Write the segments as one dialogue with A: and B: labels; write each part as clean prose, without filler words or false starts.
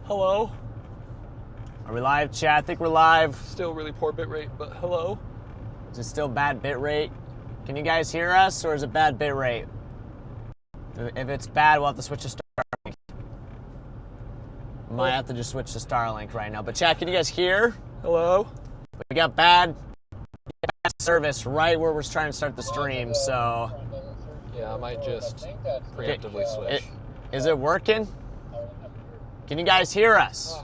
A: Hello?
B: Are we live, chat? I think we're live.
A: Still really poor bit rate, but hello?
B: Is it still bad bit rate? Can you guys hear us, or is it bad bit rate? If it's bad, we'll have to switch to Starlink. Might have to just switch to Starlink right now. But chat, can you guys hear?
A: Hello?
B: We got bad service right where we're trying to start the stream, so...
A: Yeah, I might just preemptively switch.
B: Is it working? Can you guys hear us?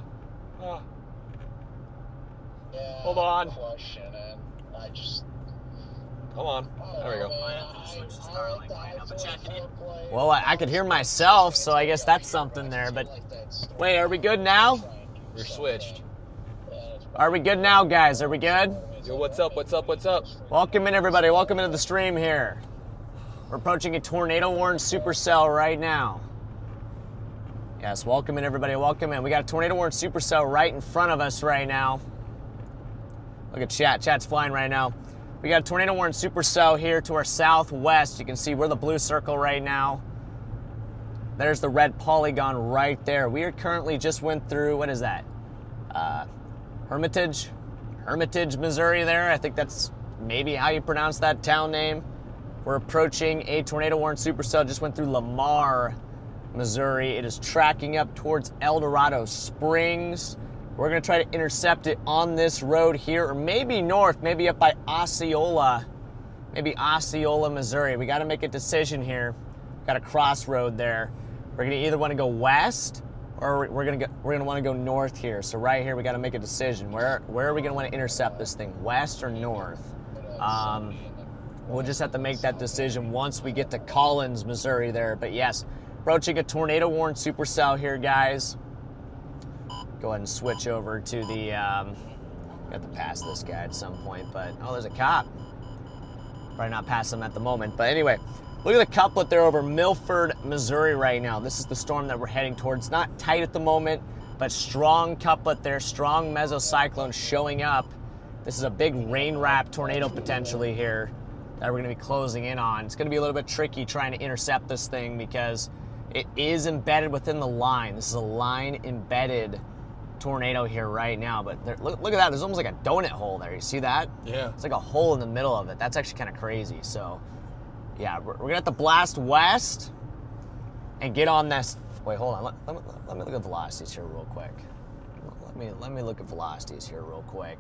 A: Hold on. Come on. There we go.
B: Well, I could hear myself, so I guess that's something there, but... Wait, are we good now?
A: You're switched.
B: Are we good now, guys? Are we good?
A: Yo, what's up, what's up, what's up?
B: Welcome in, everybody. Welcome into the stream here. We're approaching a tornado-warned supercell right now. Yes, welcome in, everybody. Welcome in. We got a tornado-warned supercell right in front of us right now. Look at chat. Chat's flying right now. We got a tornado-warned supercell here to our southwest. You can see we're the blue circle right now. There's the red polygon right there. We are currently just went through, what is that? Hermitage, Missouri there. I think that's maybe how you pronounce that town name. We're approaching a tornado-warned supercell. Just went through Lamar, Missouri. It is tracking up towards El Dorado Springs. We're going to try to intercept it on this road here, or maybe north, maybe up by Osceola. Maybe Osceola, Missouri. We got to make a decision here. Got a crossroad there. We're going to either want to go west, or we're going to want to go north here. So right here, we got to make a decision. Where are we going to want to intercept this thing, west or north? We'll just have to make that decision once we get to Collins, Missouri there. But yes, approaching a tornado-warned supercell here, guys. Go ahead and switch over to the, got to pass this guy at some point, but, oh, there's a cop. Probably not pass him at the moment, but anyway, look at the couplet there over Milford, Missouri right now. This is the storm that we're heading towards. Not tight at the moment, but strong couplet there, strong mesocyclone showing up. This is a big rain-wrapped tornado potentially here that we're going to be closing in on. It's going to be a little bit tricky trying to intercept this thing because it is embedded within the line. This is a line-embedded tornado here right now, but there, look at that. There's almost like a donut hole there. You see that?
A: Yeah.
B: It's like a hole in the middle of it. That's actually kind of crazy. So, yeah, we're going to have to blast west and get on this. Wait, hold on. Let me look at velocities here real quick. Let me look at velocities here real quick.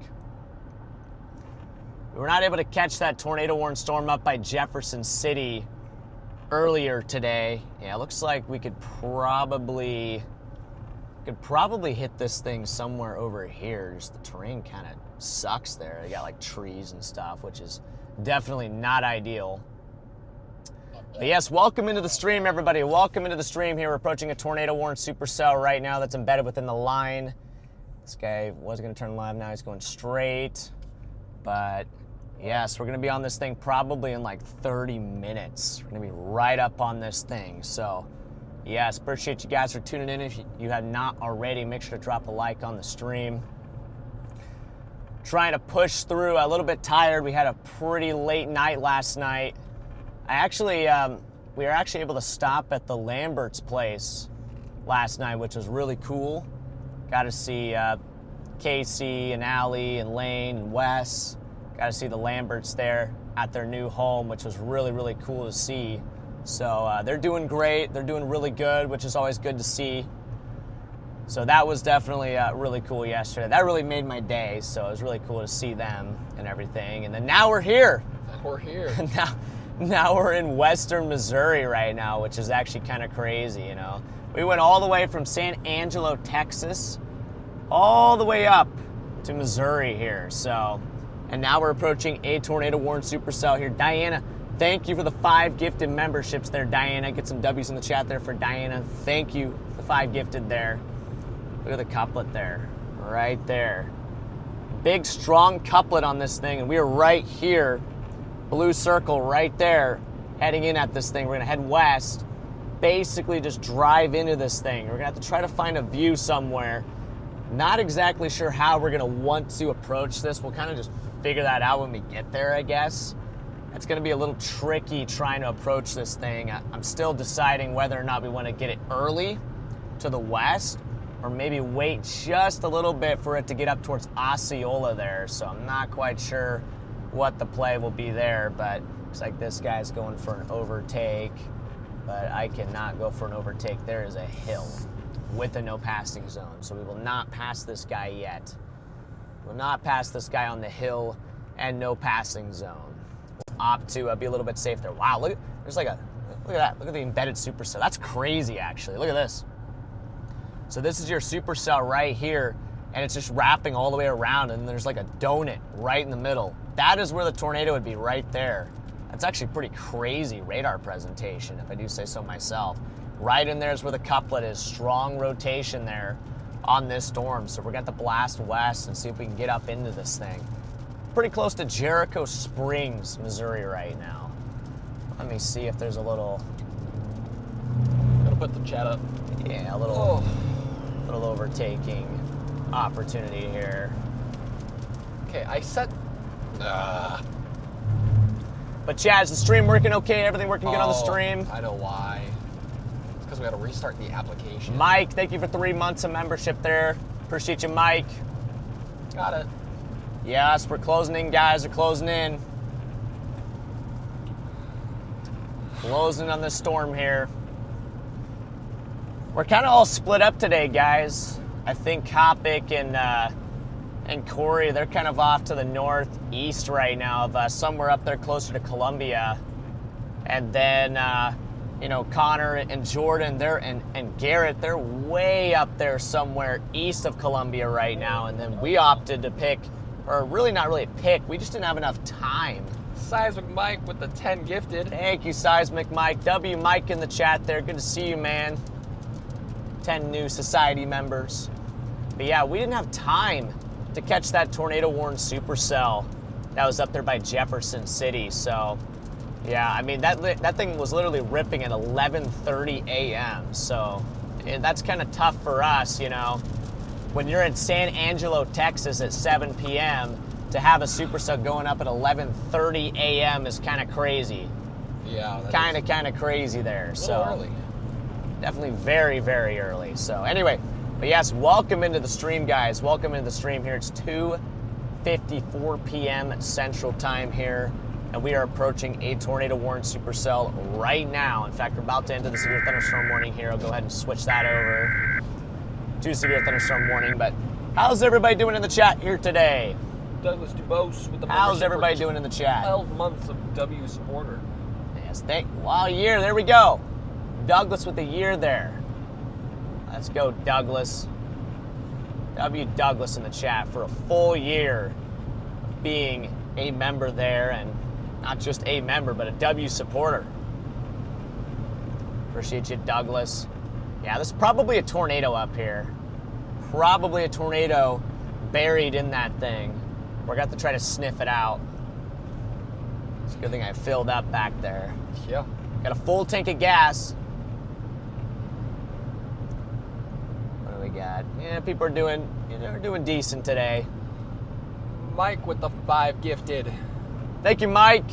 B: We were not able to catch that tornado-warned storm up by Jefferson City earlier today. Yeah, it looks like we could probably hit this thing somewhere over here. Just the terrain kind of sucks there. They got like trees and stuff, which is definitely not ideal. But yes, welcome into the stream, everybody. Welcome into the stream here. We're approaching a tornado-warned supercell right now that's embedded within the line. This guy was going to turn live, now he's going straight. But yes, we're going to be on this thing probably in like 30 minutes. We're going to be right up on this thing. So, yes, appreciate you guys for tuning in. If you have not already, make sure to drop a like on the stream. Trying to push through, a little bit tired. We had a pretty late night last night. We were actually able to stop at the Lambert's place last night, which was really cool. Got to see Casey and Allie and Lane and Wes. Got to see the Lamberts there at their new home, which was really, really cool to see. So they're doing great. They're doing really good, which is always good to see. So that was definitely really cool yesterday. That really made my day. So it was really cool to see them and everything. And then now we're here.
A: We're here.
B: Now we're in western Missouri right now, which is actually kind of crazy, you know. We went all the way from San Angelo, Texas, all the way up to Missouri here. So, and now we're approaching a tornado-warned supercell here. Diana, thank you for the 5 gifted memberships there, Diana. Get some W's in the chat there for Diana. Thank you for the 5 gifted there. Look at the couplet there, right there. Big, strong couplet on this thing, and we are right here, blue circle right there, heading in at this thing. We're going to head west, basically just drive into this thing. We're going to have to try to find a view somewhere. Not exactly sure how we're going to want to approach this. We'll kind of just figure that out when we get there, I guess. It's going to be a little tricky trying to approach this thing. I'm still deciding whether or not we want to get it early to the west or maybe wait just a little bit for it to get up towards Osceola there. So I'm not quite sure what the play will be there, but looks like this guy's going for an overtake, but I cannot go for an overtake. There is a hill with a no passing zone, so we will not pass this guy yet. We'll not pass this guy on the hill and no passing zone. We'll opt to be a little bit safe there. Wow, look at that. Look at the embedded supercell. That's crazy, actually. Look at this. So this is your supercell right here, and it's just wrapping all the way around, and there's like a donut right in the middle. That is where the tornado would be, right there. That's actually pretty crazy radar presentation, if I do say so myself. Right in there is where the couplet is. Strong rotation there on this storm. So we're going to blast west and see if we can get up into this thing. Pretty close to Jericho Springs, Missouri right now. Let me see if there's a little...
A: Gotta put the chat up.
B: Yeah, a little overtaking opportunity here.
A: Okay, I set...
B: But Chad, is the stream working okay? Everything working good on the stream?
A: I know why. It's because we got to restart the application.
B: Mike, thank you for 3 months of membership there. Appreciate you, Mike.
A: Got it.
B: Yes, we're closing in, guys. We're closing in. Closing on the storm here. We're kind of all split up today, guys. I think Kopic and Corey, they're kind of off to the northeast right now, of somewhere up there closer to Columbia. And then, you know, Connor and Jordan, and Garrett, they're way up there somewhere east of Columbia right now. And then we opted to pick, or really not really pick, we just didn't have enough time.
A: Seismic Mike with the 10 gifted.
B: Thank you, Seismic Mike. W Mike in the chat there. Good to see you, man. 10 new society members. But yeah, we didn't have time to catch that tornado-warned supercell that was up there by Jefferson City. So, yeah, I mean, that thing was literally ripping at 11:30 a.m. So that's kind of tough for us, you know. When you're in San Angelo, Texas at 7 p.m., to have a supercell going up at 11:30 a.m. is kind of crazy.
A: Yeah,
B: kind of crazy there.
A: A little early.
B: Definitely very, very early. So anyway, but yes, welcome into the stream, guys. Welcome into the stream here. It's 2:54 p.m. Central Time here, and we are approaching a tornado-warned supercell right now. In fact, we're about to enter the severe thunderstorm warning here. I'll go ahead and switch that over to severe thunderstorm warning. But how's everybody doing in the chat here today?
A: Douglas DuBose with the
B: How's everybody doing in the chat?
A: 12 months of W supporter.
B: Yes, wow, year. There we go. Douglas with a year there. Let's go, Douglas. W Douglas in the chat for a full year of being a member there, and not just a member, but a W supporter. Appreciate you, Douglas. Yeah, this is probably a tornado up here. Probably a tornado buried in that thing. We're going to have to try to sniff it out. It's a good thing I filled up back there.
A: Yeah.
B: Got a full tank of gas. What do we got? Yeah, people are doing, doing decent today.
A: Mike with the 5 gifted.
B: Thank you, Mike.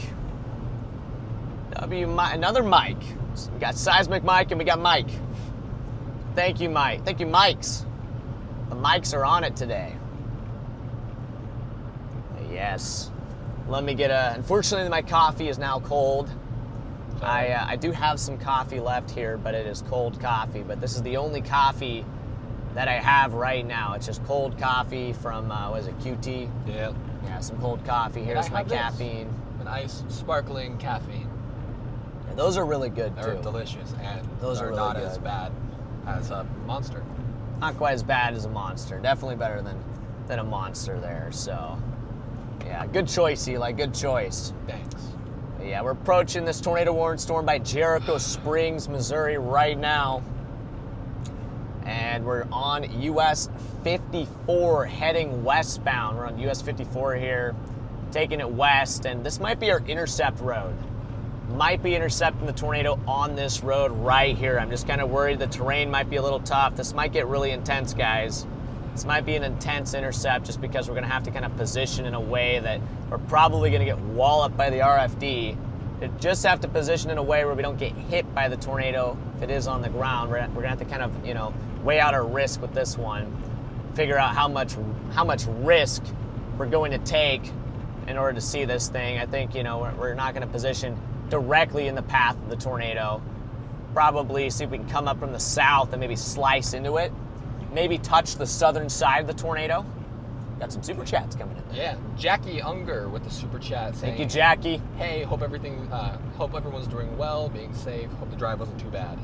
B: Another Mike. So we got Seismic Mike and we got Mike. Thank you, Mike. Thank you, Mikes. The Mikes are on it today. Yes. Let me get unfortunately my coffee is now cold. I do have some coffee left here, but it is cold coffee. But this is the only coffee that I have right now. It's just cold coffee from, what is it, QT?
A: Yeah.
B: Yeah, some cold coffee. Here's my caffeine.
A: An ice sparkling caffeine.
B: Yeah, those are really good,
A: They're
B: too.
A: delicious, and
B: those are really
A: not
B: good.
A: as bad as a Monster.
B: Not quite as bad as a Monster. Definitely better than a Monster there, so... Yeah, good choice, Eli. Good choice.
A: Thanks.
B: But yeah, we're approaching this tornado-warned storm by Jericho Springs, Missouri right now. And we're on US 54 heading westbound. We're on US 54 here, taking it west. And this might be our intercept road. Might be intercepting the tornado on this road right here. I'm just kind of worried the terrain might be a little tough. This might get really intense, guys. This might be an intense intercept just because we're going to have to kind of position in a way that we're probably going to get walloped by the RFD just have to position in a way where we don't get hit by the tornado. If it is on the ground, we're gonna have to kind of, weigh out our risk with this one. Figure out how much risk we're going to take in order to see this thing. I think, we're not gonna position directly in the path of the tornado. Probably see if we can come up from the south and maybe slice into it. Maybe touch the southern side of the tornado. Got some super chats coming in there.
A: Yeah, Jackie Unger with the super chat saying,
B: Thank you, Jackie.
A: Hey, hope everyone's doing well, being safe. Hope the drive wasn't too bad.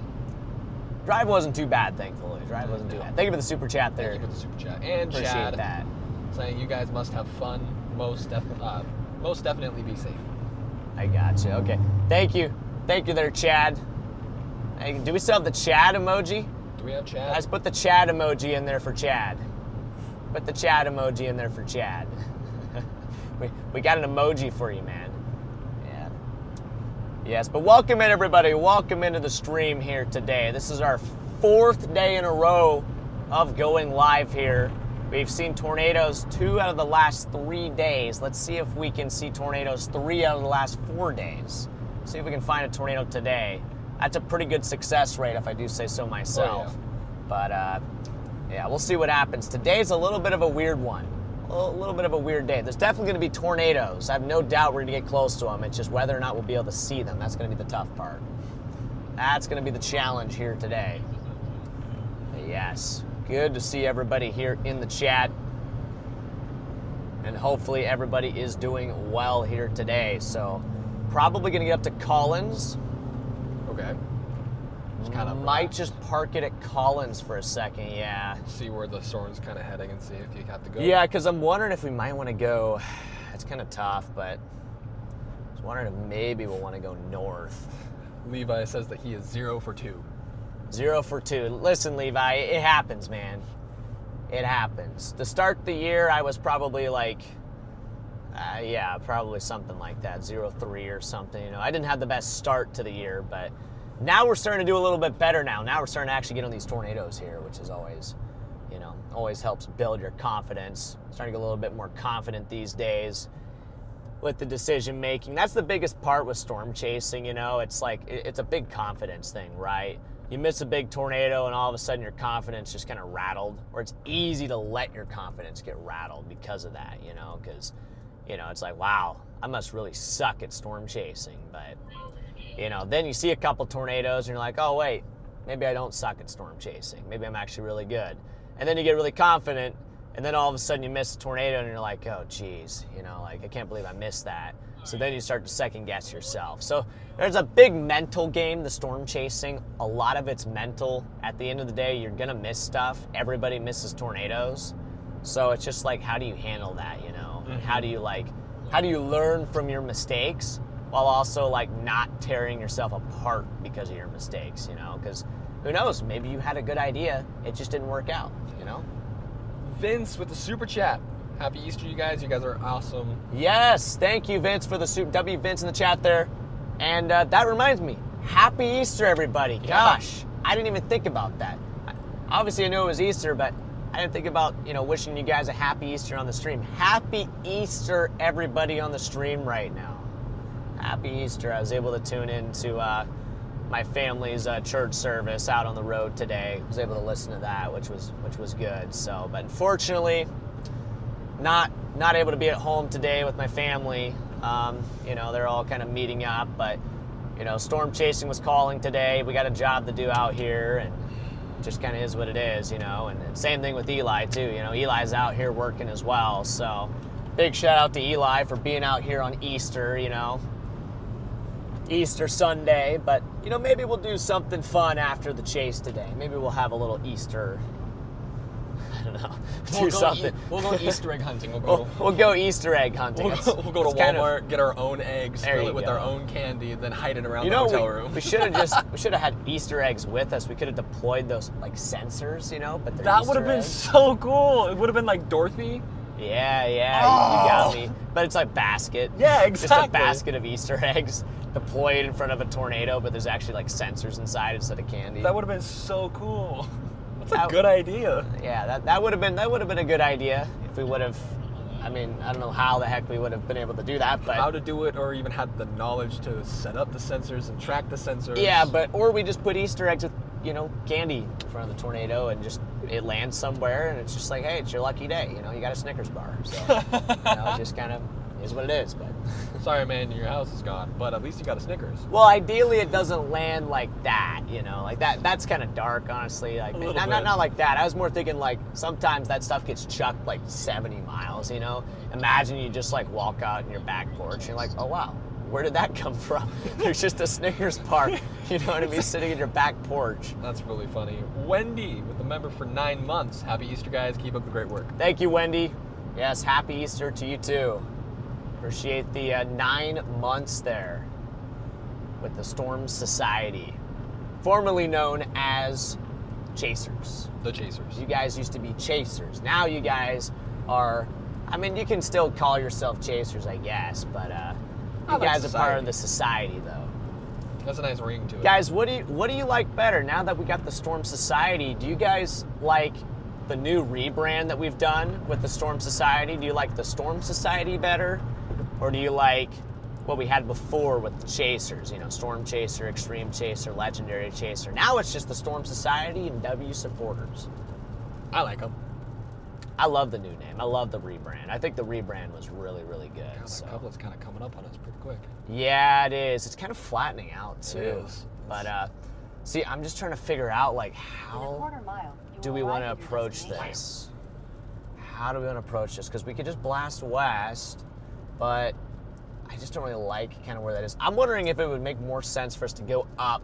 B: Drive wasn't too bad, thankfully. Drive wasn't too bad. Thank you for the super chat there.
A: Thank you for the super chat. And
B: Appreciate
A: Chad
B: that.
A: saying you guys must have fun. Most definitely be safe.
B: I got you. Okay. Thank you. Thank you there, Chad. Hey, do we still have the Chad emoji?
A: Do we have Chad?
B: Guys, put the Chad emoji in there for Chad. Put the Chad emoji in there for Chad. we got an emoji for you, man. Yeah. Yes, but welcome in, everybody. Welcome into the stream here today. This is our 4th day in a row of going live here. We've seen tornadoes 2 out of the last 3 days. Let's see if we can see tornadoes 3 out of the last 4 days. See if we can find a tornado today. That's a pretty good success rate, if I do say so myself.
A: Oh, yeah.
B: But, yeah, we'll see what happens. Today's a little bit of a weird one. A little bit of a weird day. There's definitely going to be tornadoes. I have no doubt we're going to get close to them. It's just whether or not we'll be able to see them. That's going to be the tough part. That's going to be the challenge here today. But yes, good to see everybody here in the chat. And hopefully everybody is doing well here today. So, probably going to get up to Collins.
A: Okay.
B: Might just park it at Collins for a second, yeah.
A: See where the storm's kind of heading and see if you have to go.
B: Yeah, because I'm wondering if we might want to go. It's kind of tough, but I was wondering if maybe we'll want to go north.
A: Levi says that he is 0 for 2.
B: 0 for 2. Listen, Levi, it happens, man. It happens. To start the year, I was probably like, yeah, probably something like that, 0-3 or something. I didn't have the best start to the year, but now we're starting to do a little bit better now. Now we're starting to actually get on these tornadoes here, which is always, always helps build your confidence. Starting to get a little bit more confident these days with the decision making. That's the biggest part with storm chasing, It's like, it's a big confidence thing, right? You miss a big tornado and all of a sudden your confidence just kind of rattled, or it's easy to let your confidence get rattled because of that, because, it's like, wow, I must really suck at storm chasing, but then you see a couple tornadoes and you're like, oh, wait, maybe I don't suck at storm chasing. Maybe I'm actually really good. And then you get really confident, and then all of a sudden you miss a tornado and you're like, oh, geez, I can't believe I missed that. So then you start to second guess yourself. So there's a big mental game, the storm chasing. A lot of it's mental. At the end of the day, you're going to miss stuff. Everybody misses tornadoes. So it's just like, how do you handle that, Mm-hmm. How do you learn from your mistakes? While also not tearing yourself apart because of your mistakes, because who knows, maybe you had a good idea, it just didn't work out,
A: Vince with the super chat. Happy Easter, you guys are awesome.
B: Yes, thank you, Vince, for the W Vince in the chat there. And that reminds me, happy Easter, everybody. Gosh, I didn't even think about that. Obviously I knew it was Easter, but I didn't think about, wishing you guys a happy Easter on the stream. Happy Easter, everybody on the stream right now. Happy Easter. I was able to tune into my family's church service out on the road today. I was able to listen to that, which was good. So, but unfortunately, not able to be at home today with my family. They're all kind of meeting up, but storm chasing was calling today. We got a job to do out here, and it just kind of is what it is, And same thing with Eli too. Eli's out here working as well. So, big shout out to Eli for being out here on Easter. Easter Sunday, but maybe we'll do something fun after the chase today. Maybe we'll have a little Easter, I don't know, something.
A: We'll go Easter egg hunting.
B: We'll go Easter egg hunting.
A: We'll go to Walmart, get our own eggs, fill it with our own candy, then hide it around the hotel room.
B: We should have had Easter eggs with us. We could have deployed those sensors, but
A: that would have been so cool. It would have been like Dorothy.
B: Yeah, you got me. But it's like basket.
A: Yeah, exactly.
B: Just a basket of Easter eggs deployed in front of a tornado, but there's actually sensors inside instead of candy.
A: That would have been so cool. That's a good idea.
B: Yeah, that would have been a good idea if we would have I mean, I don't know how the heck we would have been able to do that, but...
A: How to do it, or even had the knowledge to set up the sensors and track the sensors.
B: Yeah, or we just put Easter eggs with, candy in front of the tornado and just it lands somewhere and it's just like, hey, it's your lucky day. You got a Snickers bar. So, it just kind of is what it is. But
A: sorry, man, your house is gone, but at least you got a Snickers.
B: Well, ideally it doesn't land like that, like that's kind of dark, honestly. Like not like that. I was more thinking like sometimes that stuff gets chucked like 70 miles, Imagine you just like walk out in your back porch and you're like, oh wow, where did that come from? There's just a Snickers bar, sitting in your back porch.
A: That's really funny. Wendy, with a member for 9 months. Happy Easter, guys. Keep up the great work.
B: Thank you, Wendy. Yes, happy Easter to you too. Appreciate the 9 months there with the Storm Society, formerly known as Chasers.
A: The Chasers.
B: You guys used to be Chasers. Now you guys are, you can still call yourself Chasers, I guess, but you guys are part of the society, though.
A: That's a nice ring to it.
B: Guys, what do you like better now that we got the Storm Society? Do you guys like the new rebrand that we've done with the Storm Society? Do you like the Storm Society better? Or do you like what we had before with the Chasers? Storm Chaser, Extreme Chaser, Legendary Chaser. Now it's just the Storm Society and W supporters.
A: I like them.
B: I love the new name. I love the rebrand. I think the rebrand was really, really good.
A: God, that couplet's kind of coming up on us pretty quick.
B: Yeah, it is. It's kind of flattening out, too.
A: It is.
B: But, see, I'm just trying to figure out, like, how do we want to approach this? How do we want to approach this? Because we could just blast west, but I just don't really like kind of where that is. I'm wondering if it would make more sense for us to go up.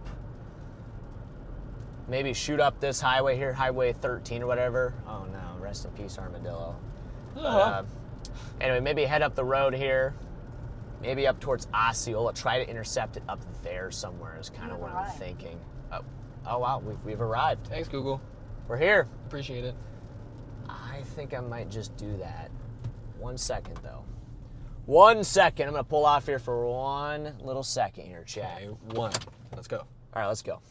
B: Maybe shoot up this highway here, Highway 13 or whatever. Oh, no. Rest in peace, Armadillo. But, anyway, maybe head up the road here. Maybe up towards Osceola. Try to intercept it up there somewhere is kind of what I'm thinking. Oh wow, we've arrived.
A: Thanks, Google.
B: We're here.
A: Appreciate it.
B: I think I might just do that. 1 second, though. 1 second. I'm going to pull off here for 1 little second here, chat.
A: Okay, 1. Let's go.
B: All right, let's go.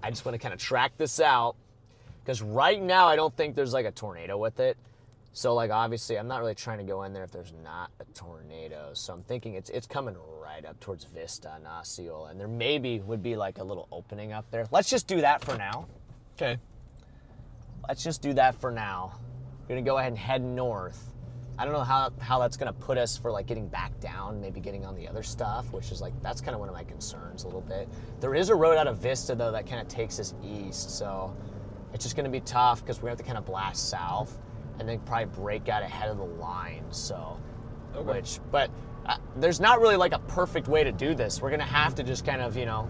B: I just want to kind of track this out. Because right now, I don't think there's like a tornado with it. So like obviously, I'm not really trying to go in there if there's not a tornado. So I'm thinking it's coming right up towards Vista and Osceola. And there maybe would be like a little opening up there. Let's just do that for now.
A: Okay.
B: Let's just do that for now. We're going to go ahead and head north. I don't know how that's going to put us for like getting back down, maybe getting on the other stuff, which is like, that's kind of one of my concerns a little bit. There is a road out of Vista though that kind of takes us east. So it's just going to be tough because we have to kind of blast south and then probably break out ahead of the line. So,
A: okay.
B: But there's not really like a perfect way to do this. We're going to have to just kind of, we're going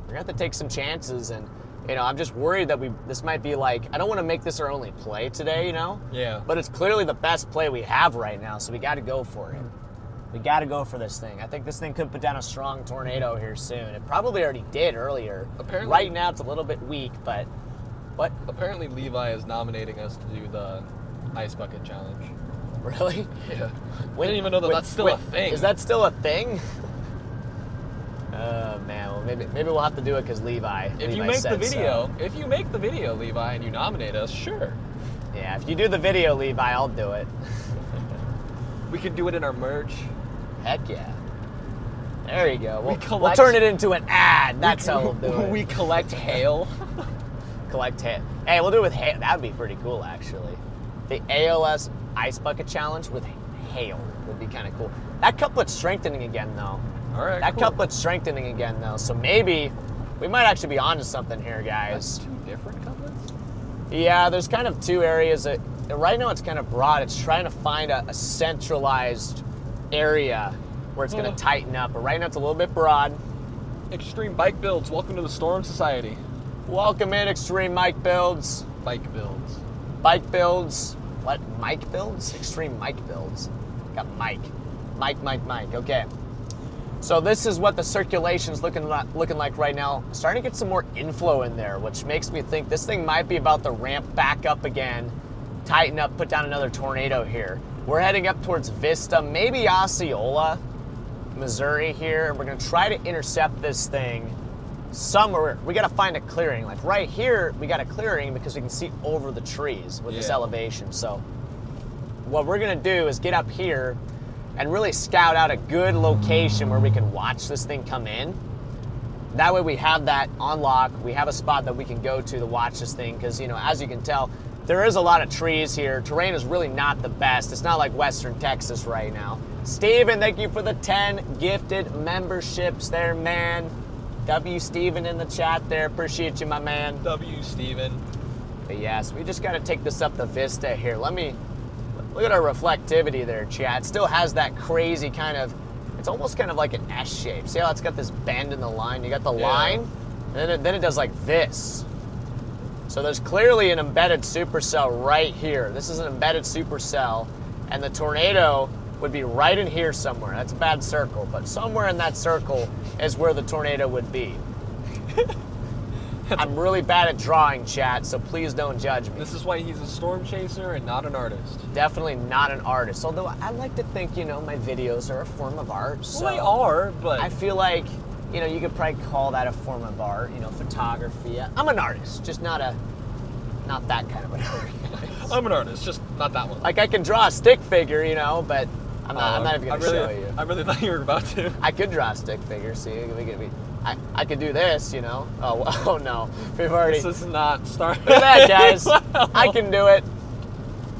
B: to have to take some chances. And, I'm just worried that this might be like, I don't want to make this our only play today,
A: Yeah.
B: But it's clearly the best play we have right now. So we got to go for it. We got to go for this thing. I think this thing could put down a strong tornado here soon. It probably already did earlier.
A: Apparently.
B: Right now it's a little bit weak, but what?
A: Apparently Levi is nominating us to do the Ice Bucket Challenge.
B: Really?
A: Yeah. I didn't even know that's still a thing.
B: Is that still a thing? Oh man, well maybe we'll have to do it because Levi.
A: If you make the video, Levi, and you nominate us, sure.
B: Yeah, if you do the video, Levi, I'll do it.
A: We could do it in our merch.
B: Heck yeah. There you go. We'll turn it into an ad. That's how we'll do it.
A: We collect hail.
B: Collect hail. Hey, we'll do it with hail. That would be pretty cool, actually. The ALS Ice Bucket Challenge with hail would be kind of cool. That couplet's strengthening again, though.
A: All right,
B: That
A: cool.
B: couplet's strengthening again, though. So maybe we might actually be onto something here, guys.
A: That's 2 different couplets?
B: Yeah, there's kind of 2 areas. Right now it's kind of broad. It's trying to find a centralized area where it's going to tighten up. But right now it's a little bit broad.
A: Extreme Bike Builds, welcome to the Storm Society.
B: Welcome in, Extreme Mike Builds.
A: Bike Builds.
B: Bike Builds. What? Mike Builds? Extreme Mike Builds. Got Mike. Mike. Okay. So this is what the circulation's looking like right now. Starting to get some more inflow in there, which makes me think this thing might be about to ramp back up again, tighten up, put down another tornado here. We're heading up towards Vista, maybe Osceola, Missouri here, and we're gonna try to intercept this thing somewhere. We gotta find a clearing. Like right here, we got a clearing because we can see over the trees with this elevation. So what we're gonna do is get up here and really scout out a good location where we can watch this thing come in. That way we have that on lock. We have a spot that we can go to watch this thing, because, you know, as you can tell, there is a lot of trees here. Terrain is really not the best. It's not like Western Texas right now. Steven, thank you for the 10 gifted memberships there, man. W. Steven in the chat there. Appreciate you, my man.
A: W. Steven.
B: But yes, we just got to take this up the vista here. Look at our reflectivity there, chat. It still has that crazy kind of, it's almost kind of like an S shape. See how it's got this bend in the line? You got the line, and then it does like this. So there's clearly an embedded supercell right here. This is an embedded supercell, and the tornado would be right in here somewhere. That's a bad circle, but somewhere in that circle is where the tornado would be. I'm really bad at drawing, chat, so please don't judge me.
A: This is why he's a storm chaser and not an artist.
B: Definitely not an artist, although I like to think, you know, my videos are a form of art. So
A: well, they are, but
B: I feel like, you know, you could probably call that a form of art, you know, photography. I'm an artist, just not that kind of an artist.
A: I'm an artist, just not that one.
B: Like, I can draw a stick figure, you know, but I'm not even going to show you.
A: I really thought you were about to.
B: I could draw a stick figure, see? I could do this, you know. Oh no. We've already...
A: This is not starting.
B: Look at that, guys. I can do it.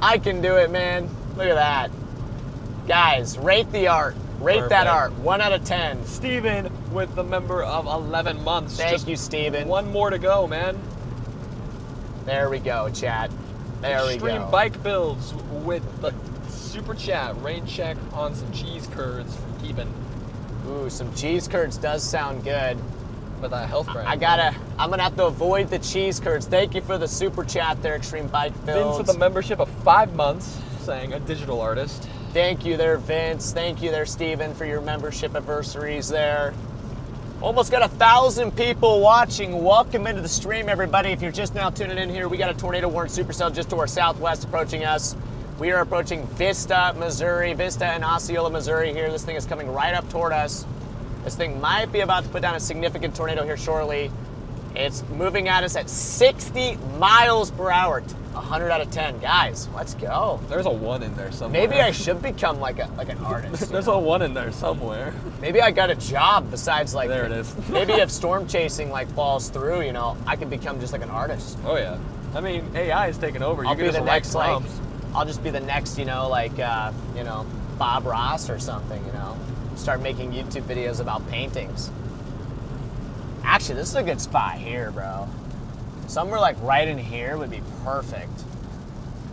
B: I can do it, man. Look at that. Guys, rate the art. Rate that art. 1 out of 10.
A: Steven with the member of 11 months.
B: Thank you, Steven.
A: One more to go, man.
B: There we go, chat. There we go.
A: Extreme bike builds with the super chat. Rain check on some cheese curds from Keeban.
B: Ooh, some cheese curds does sound good.
A: With a health brand.
B: I'm gonna have to avoid the cheese curds. Thank you for the super chat there, Extreme Bike Builds.
A: Vince with a membership of 5 months, saying a digital artist.
B: Thank you there, Vince. Thank you there, Steven, for your membership anniversaries there. Almost got 1,000 people watching. Welcome into the stream, everybody. If you're just now tuning in here, we got a tornado warned supercell just to our southwest approaching us. We are approaching Vista, Missouri, Vista and Osceola, Missouri here. This thing is coming right up toward us. This thing might be about to put down a significant tornado here shortly. It's moving at us at 60 miles per hour. 100 out of 10. Guys, let's go.
A: There's a 1 in there somewhere.
B: Maybe I should become like an artist.
A: There's a 1 in there somewhere.
B: Maybe I got a job besides like...
A: There it is.
B: Maybe if storm chasing like falls through, you know, I could become just like an artist.
A: Oh yeah. I mean, AI is taking over.
B: I'll be the next I'll just be the next, you know, like, you know, Bob Ross or something, you know. Start making YouTube videos about paintings. Actually, this is a good spot here, bro. Somewhere like right in here would be perfect.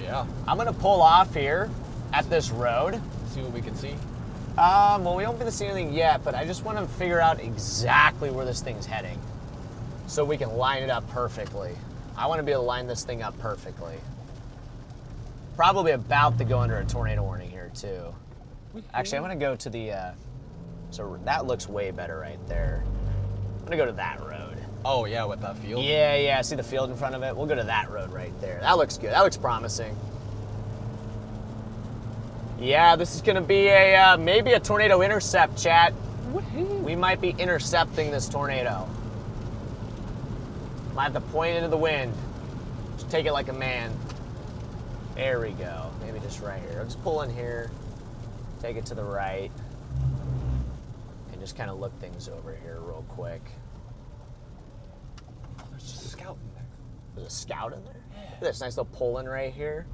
A: Yeah.
B: I'm gonna pull off here at this road.
A: See what we can see.
B: Well, we won't be able to see anything yet, but I just want to figure out exactly where this thing's heading so we can line it up perfectly. I want to be able to line this thing up perfectly. Probably about to go under a tornado warning here too. Actually, I'm gonna go to the, so that looks way better right there. I'm gonna go to that road.
A: Oh yeah, with that field?
B: Yeah, see the field in front of it? We'll go to that road right there. That looks good, that looks promising. Yeah, this is gonna be a, maybe a tornado intercept, chat. We might be intercepting this tornado. Might have to point into the wind. Just take it like a man. There we go. Maybe just right here. I'll just pull in here, take it to the right, and just kind of look things over here real quick.
A: Oh, there's just a scout in there.
B: There's a scout in there?
A: Yeah.
B: Look at this nice little pull-in right here.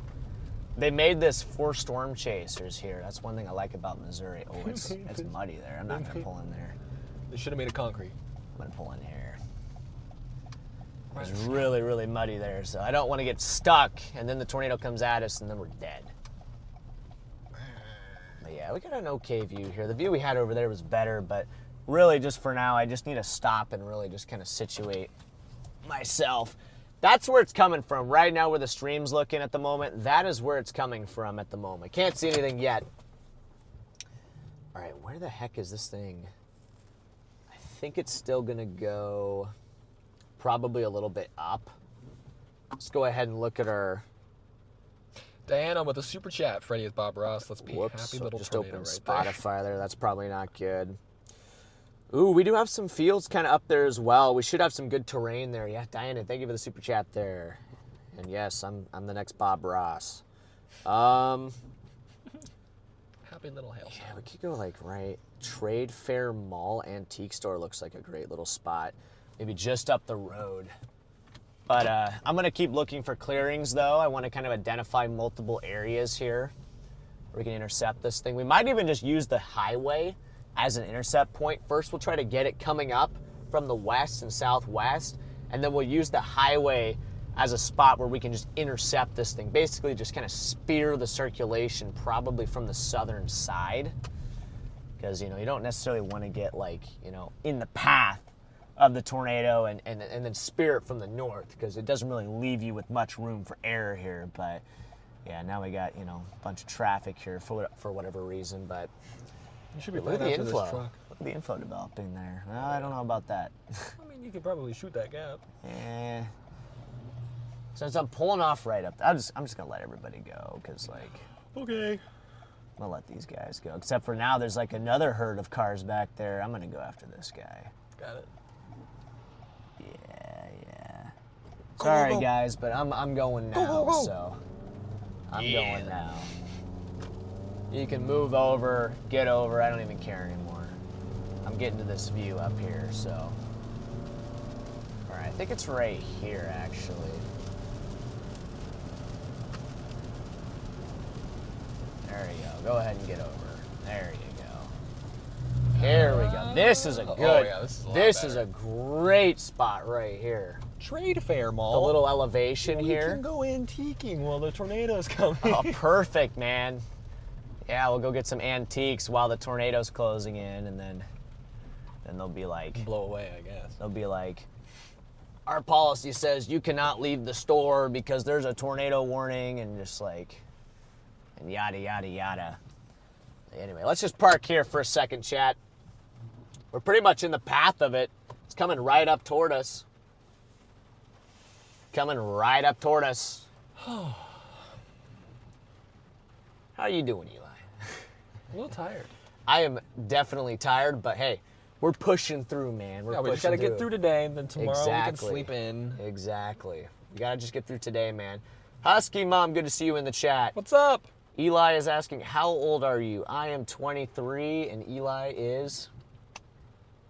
B: They made this for storm chasers here. That's one thing I like about Missouri. Oh, it's muddy there. I'm not going to pull in there.
A: They should have made it concrete.
B: I'm going to pull in here. It's really, really muddy there, so I don't want to get stuck, and then the tornado comes at us, and then we're dead. But yeah, we got an okay view here. The view we had over there was better, but really just for now, I just need to stop and really just kind of situate myself. That's where it's coming from. Right now where the stream's looking at the moment, that is where it's coming from at the moment. Can't see anything yet. All right, where the heck is this thing? I think it's still going to go... probably a little bit up. Let's go ahead and look at our...
A: Diana with a super chat. Freddy is Bob Ross. Let's be happy little
B: just
A: tornado
B: open
A: right
B: Spotify there. That's probably not good. Ooh, we do have some fields kind of up there as well. We should have some good terrain there. Yeah, Diana, thank you for the super chat there. And yes, I'm the next Bob Ross.
A: happy little hail.
B: Yeah, we could go like right. Trade Fair Mall Antique Store looks like a great little spot. Maybe just up the road. But I'm gonna keep looking for clearings though. I wanna kind of identify multiple areas here where we can intercept this thing. We might even just use the highway as an intercept point. First, we'll try to get it coming up from the west and southwest, and then we'll use the highway as a spot where we can just intercept this thing. Basically just kind of spear the circulation probably from the southern side. Because, you know, you don't necessarily want to get like, you know, in the path of the tornado and then spear it from the north, because it doesn't really leave you with much room for error here. But yeah, now we got, you know, a bunch of traffic here for whatever reason. But
A: You should be
B: look at
A: fine
B: the
A: after this
B: inflow.
A: truck.
B: Look at the inflow developing there. Well, I don't know about that.
A: I mean, you could probably shoot that gap.
B: Since I'm pulling off right up, I'm just gonna let everybody go, because like,
A: Okay.
B: I'm gonna let these guys go. Except for now, there's like another herd of cars back there. I'm gonna go after this guy.
A: Got it.
B: Yeah.
A: Go,
B: Sorry
A: go, go.
B: guys, but I'm going now.
A: Go, go, go.
B: So I'm going now. You can move over, get over. I don't even care anymore. I'm getting to this view up here, so. All right, I think it's right here actually. There you go. Go ahead and get over. There you go. Here we go. This is a good.
A: Oh, yeah, this is a lot
B: this is
A: better.
B: a great spot right here.
A: Trade Fair Mall.
B: The little elevation
A: we
B: here.
A: can go antiquing while the tornado's coming.
B: Oh, perfect, man. Yeah, we'll go get some antiques while the tornado's closing in, and then they'll be like,
A: Blow away, I guess.
B: they'll be like, our policy says you cannot leave the store because there's a tornado warning, and just like, and yada, yada, yada. Anyway, let's just park here for a second, chat. We're pretty much in the path of it. It's coming right up toward us. Coming right up toward us. How are you doing, Eli?
A: A little tired.
B: I am definitely tired, but hey, we're pushing through, man.
A: Yeah, we just gotta get through today, and then tomorrow we can
B: Exactly.
A: sleep in.
B: Exactly. You gotta just get through today, man. Husky Mom, good to see you in the chat.
A: What's up?
B: Eli is asking, how old are you? I am 23, and Eli is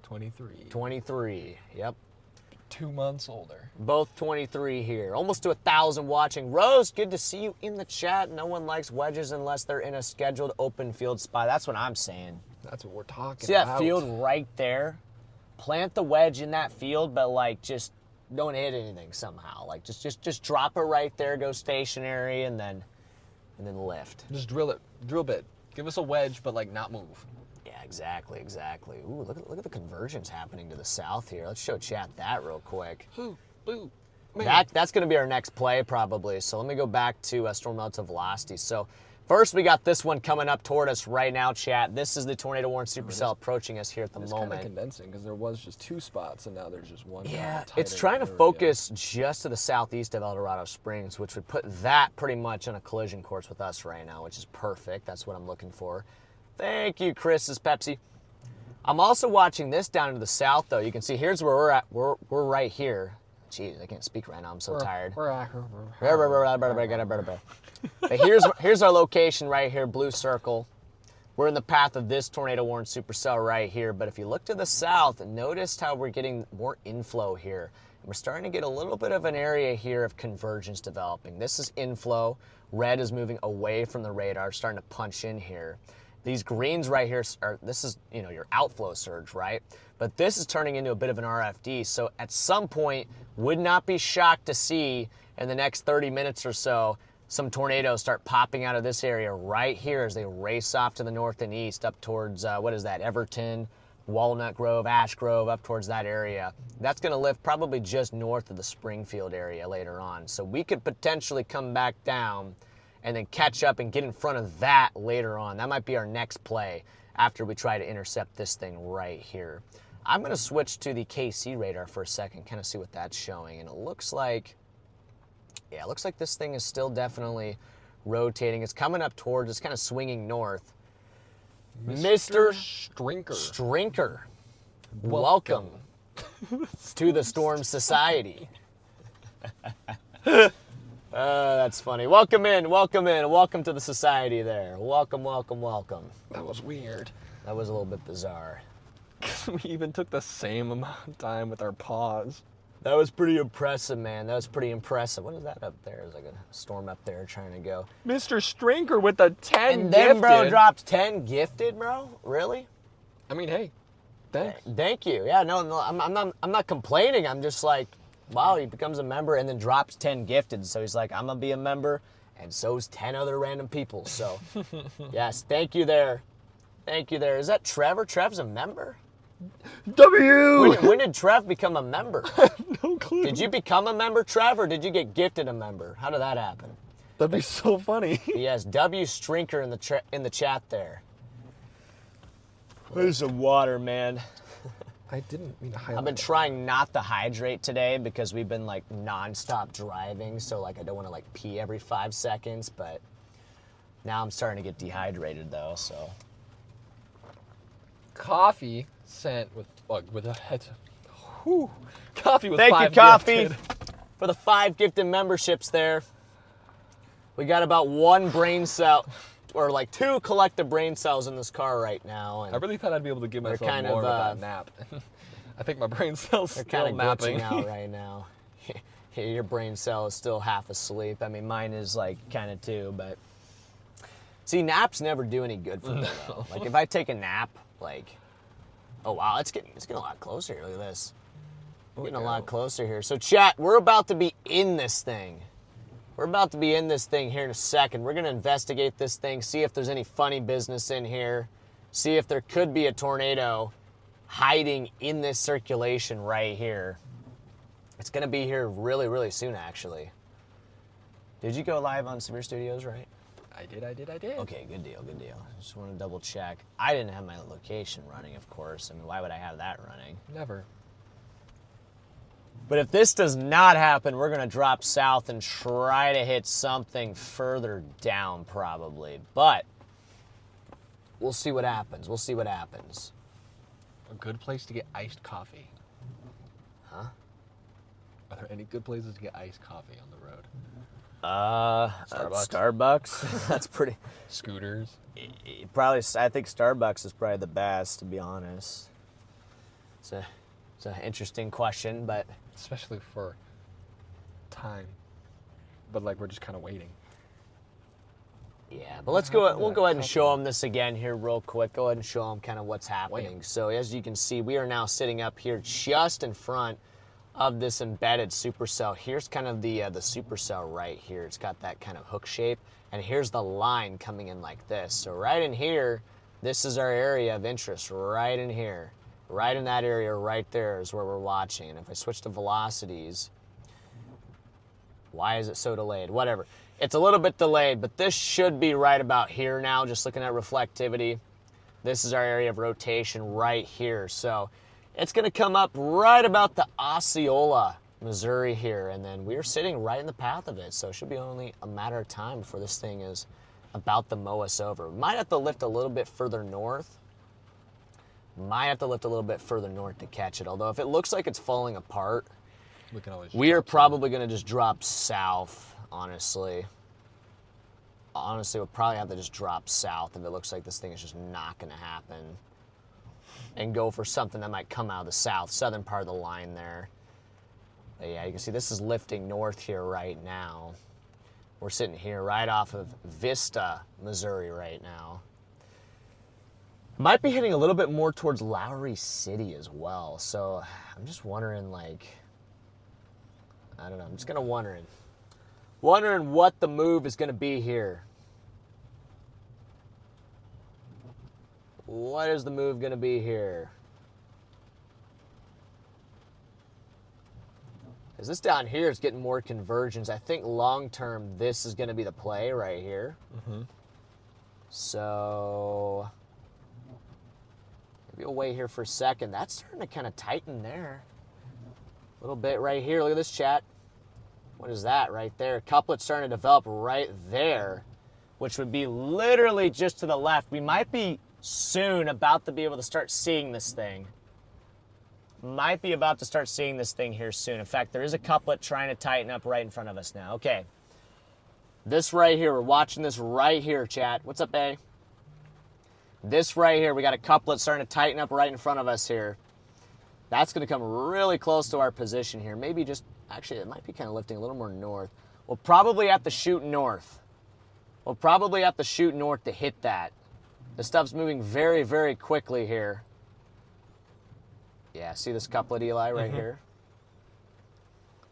A: 23.
B: 23. Yep.
A: 2 months older.
B: Both 23 here. Almost to 1,000 watching. Rose, good to see you in the chat. No one likes wedges unless they're in a scheduled open field spot. That's what I'm saying.
A: That's what we're talking
B: See
A: about.
B: that field right there? Plant the wedge in that field, but like just don't hit anything somehow. Like just drop it right there, go stationary, and then lift.
A: Just drill it. Drill bit. Give us a wedge, but like not move.
B: Yeah, exactly. Ooh, look at the conversions happening to the south here. Let's show chat that real quick.
A: Boo, boo. Man.
B: That's going to be our next play probably. So let me go back to storm relative velocity. So first we got this one coming up toward us right now, chat. This is the tornado warning supercell approaching us here at the
A: It's kind of
B: moment.
A: condensing because there was just 2 spots and now there's just one.
B: Yeah,
A: kinda
B: it's
A: tighter
B: trying to
A: area.
B: focus just to the southeast of El Dorado Springs, which would put that pretty much on a collision course with us right now, which is perfect. That's what I'm looking for. Thank you, Chris's Pepsi. I'm also watching this down to the south, though. You can see here's where we're at. We're right here. Jeez, I can't speak right now. I'm so tired. But here's our location right here, blue circle. We're in the path of this tornado warning supercell right here. But if you look to the south, notice how we're getting more inflow here. And we're starting to get a little bit of an area here of convergence developing. This is inflow. Red is moving away from the radar, starting to punch in here. These greens right here this is, you know, your outflow surge, right? But this is turning into a bit of an RFD. So at some point, would not be shocked to see in the next 30 minutes or so, some tornadoes start popping out of this area right here as they race off to the north and east up towards, what is that, Everton, Walnut Grove, Ash Grove, up towards that area. That's gonna lift probably just north of the Springfield area later on. So we could potentially come back down and then catch up and get in front of that later on. That might be our next play after we try to intercept this thing right here. I'm gonna switch to the KC radar for a second, kind of see what that's showing. And it looks like, yeah, it looks like this thing is still definitely rotating. It's coming up towards, it's kind of swinging north. Mr. Strinker, welcome to the Storm Society. That's funny. Welcome in, welcome in. Welcome to the society there. Welcome, welcome, welcome.
A: That was weird.
B: That was a little bit bizarre.
A: We even took the same amount of time with our pause.
B: That was pretty impressive, man. That was pretty impressive. What is that up there? There's like a storm up there trying to go.
A: Mr. Strinker with the 10
B: And then,
A: gifted.
B: bro, dropped 10 gifted, bro? Really?
A: I mean, hey, thanks.
B: Thank you. Yeah, no, I'm not complaining. I'm just like, wow, he becomes a member and then drops 10 gifted. So he's like, I'm going to be a member, and so's 10 other random people. So, yes, thank you there. Thank you there. Is that Trevor? Trev's a member? When did Trev become a member?
A: No clue.
B: Did you become a member, Trev, or did you get gifted a member? How did that happen?
A: That'd be so funny.
B: Yes, W Strinker in the chat there. There's some water, man.
A: I didn't mean to highlight.
B: I've been trying not to hydrate today because we've been like nonstop driving, so like I don't want to like pee every 5 seconds, but now I'm starting to get dehydrated though, so.
A: Coffee sent with a head. Whew. Coffee with
B: Thank
A: 5
B: you, Coffee,
A: gifted.
B: for the 5 gifted memberships there. We got about 1 brain cell, or like 2 collective brain cells in this car right now. And
A: I really thought I'd be able to give myself
B: kind
A: more
B: of,
A: with that nap. I think my brain cells
B: they're
A: still
B: kind of
A: napping.
B: glitching out right now. Your brain cell is still half asleep. I mean, mine is like kind of too, but see, naps never do any good for me though. Like if I take a nap, like, oh wow, it's getting a lot closer here. Look at this. Getting a lot closer here. So chat, we're about to be in this thing. We're about to be in this thing here in a second. We're going to investigate this thing, see if there's any funny business in here, see if there could be a tornado hiding in this circulation right here. It's going to be here really, really soon, actually. Did you go live on Severe Studios, right?
A: I did.
B: Okay, good deal, good deal. Just want to double check. I didn't have my location running, of course. I mean, why would I have that running?
A: Never.
B: But if this does not happen, we're going to drop south and try to hit something further down, probably. But we'll see what happens. We'll see what happens.
A: A good place to get iced coffee.
B: Huh?
A: Are there any good places to get iced coffee on the road?
B: Starbucks. That's pretty.
A: Scooters.
B: Probably, I think Starbucks is probably the best, to be honest. It's an interesting question, but
A: Especially for time. But like we're just kind of waiting.
B: yeah. But let's go. We'll go ahead and show them this again here real quick. Go ahead and show them kind of what's happening. So as you can see, we are now sitting up here just in front of this embedded supercell. Here's kind of the supercell right here. It's got that kind of hook shape, and here's the line coming in like this. So right in here, this is our area of interest. Right in here, right in that area, right there is where we're watching. And if I switch to velocities, why is it so delayed? Whatever. It's a little bit delayed, but this should be right about here now. Just looking at reflectivity, this is our area of rotation right here. So it's going to come up right about the Osceola, Missouri here, and then we're sitting right in the path of it, so it should be only a matter of time before this thing is about to mow us over. Might have to lift a little bit further north. Might have to lift a little bit further north to catch it, although if it looks like it's falling apart, we are probably going to just drop south, honestly. Honestly, we'll probably have to just drop south if it looks like this thing is just not going to happen, and go for something that might come out of the southern part of the line there. But yeah, you can see this is lifting north here right now. We're sitting here right off of Vista, Missouri right now. Might be hitting a little bit more towards Lowry City as well. So I'm just wondering, like, I don't know, I'm just kind of wondering what the move is going to be here. What is the move going to be here? Because this down here is getting more convergence. I think long term, this is going to be the play right here.
A: Mm-hmm.
B: So maybe we'll wait here for a second. That's starting to kind of tighten there. A little bit right here. Look at this, chat. What is that right there? Couplet starting to develop right there, which would be literally just to the left. We might be soon about to be able to start seeing this thing. Might be about to start seeing this thing here soon. In fact, there is a couplet trying to tighten up right in front of us now. Okay, This right here, we're watching this right here, chat. What's up, A? This right here, we got a couplet starting to tighten up right in front of us here. That's going to come really close to our position here. Maybe just, actually, it might be kind of lifting a little more north. We'll probably have to shoot north. We'll probably have to shoot north to hit that. The stuff's moving very, very quickly here. Yeah, see this couplet, Eli, right here?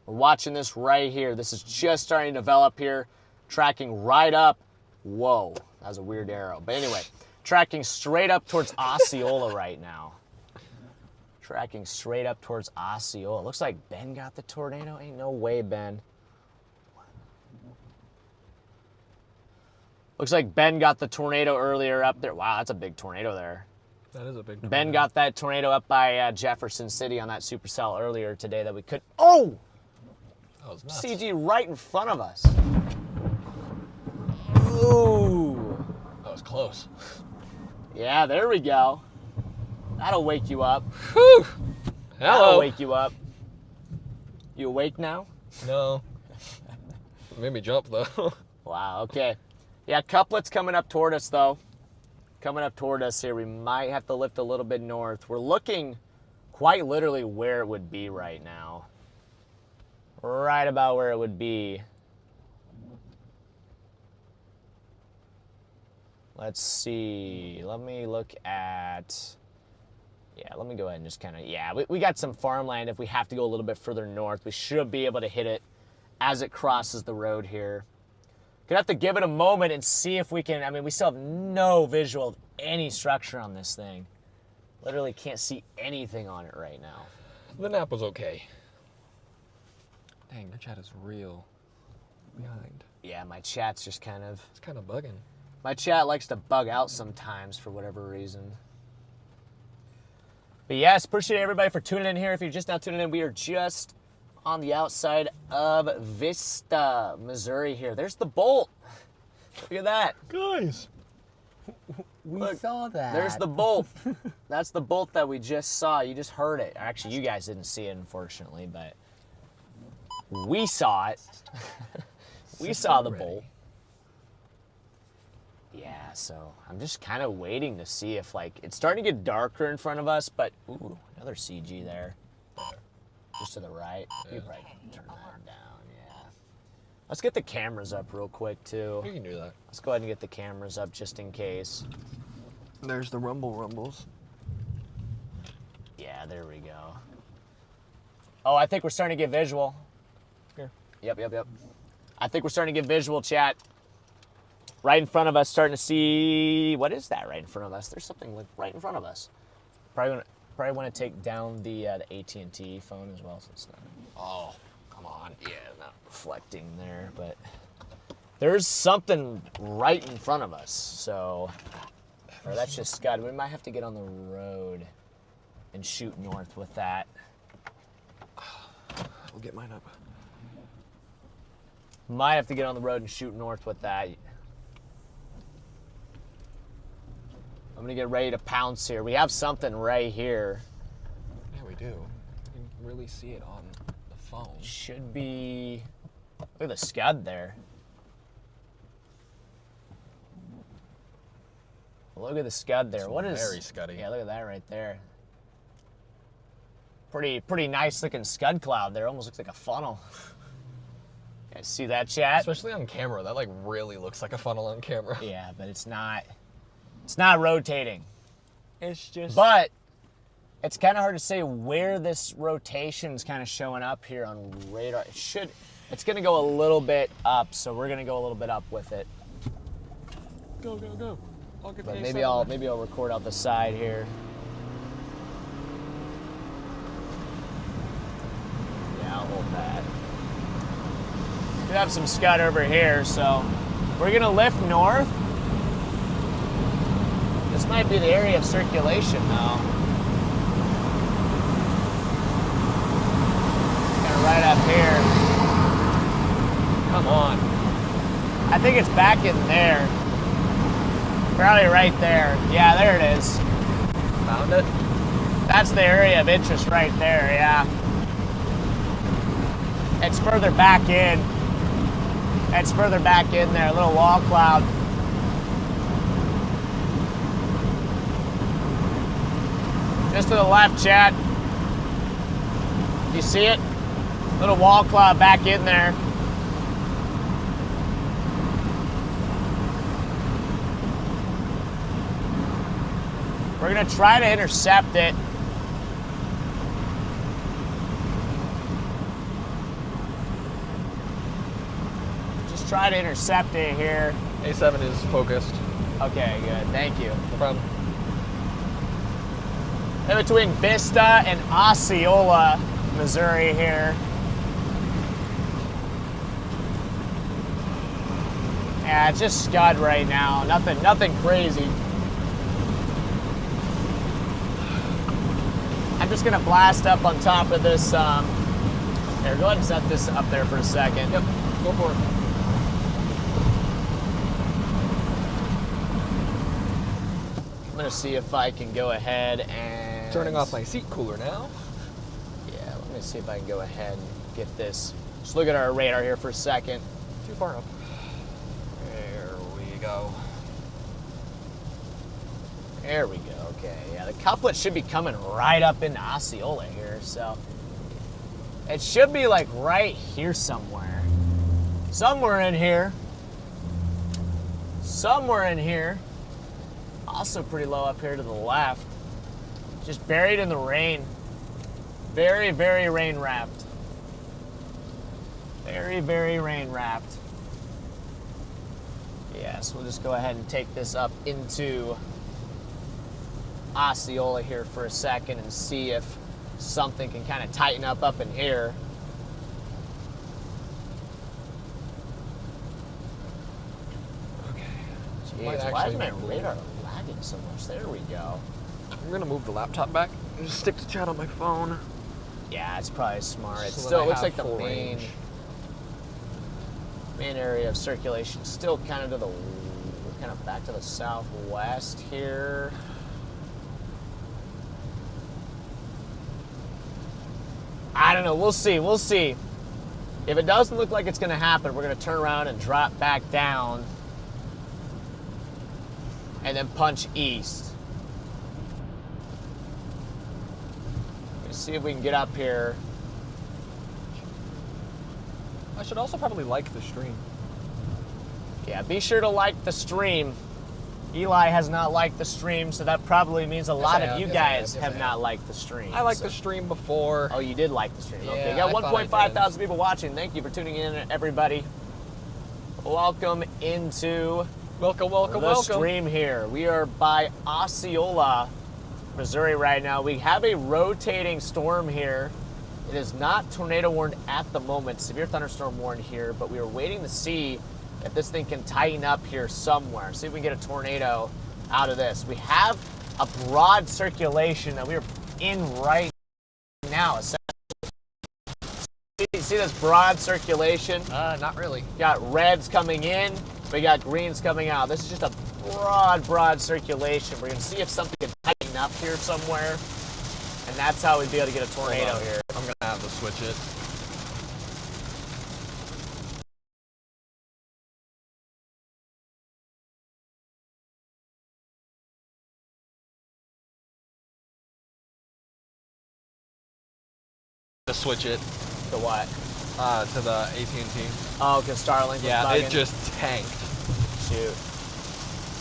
B: We're watching this right here. This is just starting to develop here. Tracking right up. Whoa, that was a weird arrow. But anyway, tracking straight up towards Osceola right now. Tracking straight up towards Osceola. Looks like Ben got the tornado. Ain't no way, Ben. Looks like Ben got the tornado earlier up there. Wow, that's a big tornado there.
A: That is a big tornado.
B: Ben got that tornado up by Jefferson City on that supercell earlier today that we could. Oh!
A: That was nuts.
B: CG right in front of us. Ooh.
A: That was close.
B: Yeah, there we go. That'll wake you up.
A: Whew.
B: That'll
A: Hello.
B: wake you up. You awake now?
A: No. It made me jump, though.
B: Wow, okay. Yeah, couplet's coming up toward us, though. Coming up toward us here. We might have to lift a little bit north. We're looking quite literally where it would be right now. Right about where it would be. Let's see. Let me look at... Yeah, let me go ahead and just kind of... Yeah, we got some farmland. If we have to go a little bit further north, we should be able to hit it as it crosses the road here. Gonna have to give it a moment and see if we can... I mean, we still have no visual of any structure on this thing. Literally can't see anything on it right now.
A: The nap was okay. Dang, your chat is real behind.
B: Yeah, my chat's just kind of...
A: It's kind of bugging.
B: My chat likes to bug out sometimes for whatever reason. But yes, appreciate everybody for tuning in here. If you're just now tuning in, we are just on the outside of Vista, Missouri here. There's the bolt. Look at that.
A: Guys.
B: Look,
C: saw that.
B: There's the bolt. That's the bolt that we just saw. You just heard it. Actually, you guys didn't see it, unfortunately, but we saw it. We saw the bolt. Yeah, so I'm just kind of waiting to see if, like, it's starting to get darker in front of us, but, ooh, another CG there. Just to the right.
A: Yeah.
B: You probably turn that down, yeah. Let's get the cameras up real quick, too.
A: You can do that.
B: Let's go ahead and get the cameras up just in case.
A: There's the rumbles.
B: Yeah, there we go. Oh, I think we're starting to get visual.
A: Here.
B: Yep. I think we're starting to get visual, chat. Right in front of us, starting to see... What is that right in front of us? There's something like right in front of us. Probably want to take down the AT&T phone as well, so it's not...
A: Oh, come on.
B: Yeah, not reflecting there, but... There's something right in front of us, so... Or that's just Scud. We might have to get on the road and shoot north with that.
A: We'll get mine up.
B: Might have to get on the road and shoot north with that. I'm gonna get ready to pounce here. We have something right here.
A: Yeah, we do. You can really see it on the phone.
B: Should be... Look at the Scud there. Look at the Scud there. What is...
A: Very Scuddy.
B: Yeah, look at that right there. Pretty nice looking Scud cloud there. Almost looks like a funnel. You guys see that, chat?
A: Especially on camera. That, like, really looks like a funnel on camera.
B: Yeah, but it's not... It's not rotating.
A: It's just...
B: But it's kind of hard to say where this rotation's kind of showing up here on radar. It's going to go a little bit up, so we're going to go a little bit up with it.
A: Go. I'll get
B: But
A: the
B: maybe
A: A7.
B: I'll record out the side here. Yeah, I'll hold that. We have some Scud over here, so we're going to lift north. This might be the area of circulation, though. Kind of right up here.
A: Come on.
B: I think it's back in there. Probably right there. Yeah, there it is.
A: Found it?
B: That's the area of interest right there, yeah. It's further back in. It's further back in there, a little wall cloud. Just to the left, Chad. You see it? Little wall cloud back in there. We're gonna try to intercept it. Just try to intercept it here.
A: A7 is focused.
B: Okay, good, thank you.
A: No problem.
B: In between Vista and Osceola, Missouri here. Yeah, it's just Scud right now. Nothing crazy. I'm just gonna blast up on top of this. Here, go ahead and set this up there for a second.
A: Yep, go for it.
B: I'm gonna see if I can go ahead and...
A: Turning off my seat cooler now.
B: Yeah, let me see if I can go ahead and get this. Just look at our radar here for a second.
A: Too far up. There we go.
B: There we go, okay. Yeah, the couplet should be coming right up into Osceola here, so. It should be like right here somewhere. Somewhere in here. Somewhere in here. Also pretty low up here to the left. Just buried in the rain. Very, very rain wrapped. Very, very rain wrapped. Yes, we'll just go ahead and take this up into Osceola here for a second and see if something can kind of tighten up in here.
A: Okay.
B: Jeez, why is my radar lagging so much? There we go.
A: I'm gonna move the laptop back and just stick to chat on my phone.
B: Yeah, it's probably smart. It
A: So that
B: still
A: I
B: looks
A: have
B: like the
A: full
B: main
A: range.
B: area of circulation still kind of to the back to the southwest here. I don't know. We'll see. We'll see. If it doesn't look like it's going to happen, we're going to turn around and drop back down and then punch east. Let's see if we can get up here.
A: I should also probably like the stream.
B: Yeah, be sure to like the stream. Eli has not liked the stream, so that probably means a lot of you guys have not liked the stream.
A: I liked the stream before.
B: Oh, you did like the stream. Okay,
A: Yeah,
B: you got
A: I thought I
B: 1.5
A: did.
B: thousand people watching. Thank you for tuning in, everybody. Welcome into the stream here. We are by Osceola, Missouri right now. We have a rotating storm here. It is not tornado warned at the moment. Severe thunderstorm warned here, but we are waiting to see if this thing can tighten up here somewhere. See if we can get a tornado out of this. We have a broad circulation that we're in right now. See this broad circulation?
A: Not really.
B: Got reds coming in, we got greens coming out. This is just a broad circulation. We're gonna see if something can tighten up here somewhere, and that's how we'd be able to get a tornado here.
A: I'm gonna have to switch it. To switch it.
B: To what?
A: To the AT&T.
B: Oh, because Starlink was
A: Yeah,
B: bugging?
A: it just tanked.
B: Shoot.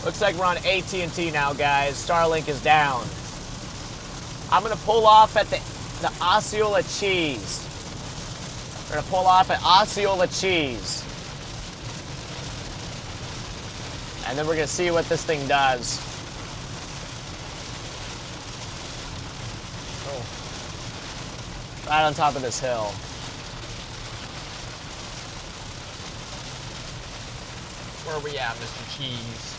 B: Looks like we're on AT&T now, guys. Starlink is down. I'm gonna pull off at the Osceola Cheese. We're gonna pull off at Osceola Cheese. And then we're gonna see what this thing does.
A: Oh.
B: Right on top of this hill.
A: Where are we at, Mr. Cheese?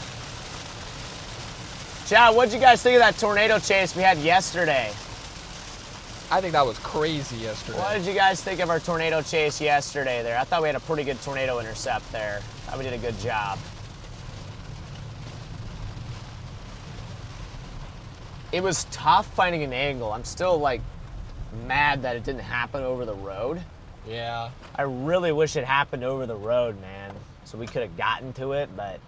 B: Chad, what'd you guys think of that tornado chase we had yesterday?
A: I think that was crazy yesterday.
B: What did you guys think of our tornado chase yesterday there? I thought we had a pretty good tornado intercept there. I thought we did a good job. It was tough finding an angle. I'm still like mad that it didn't happen over the road.
A: Yeah.
B: I really wish it happened over the road, man. so we could have gotten to it, but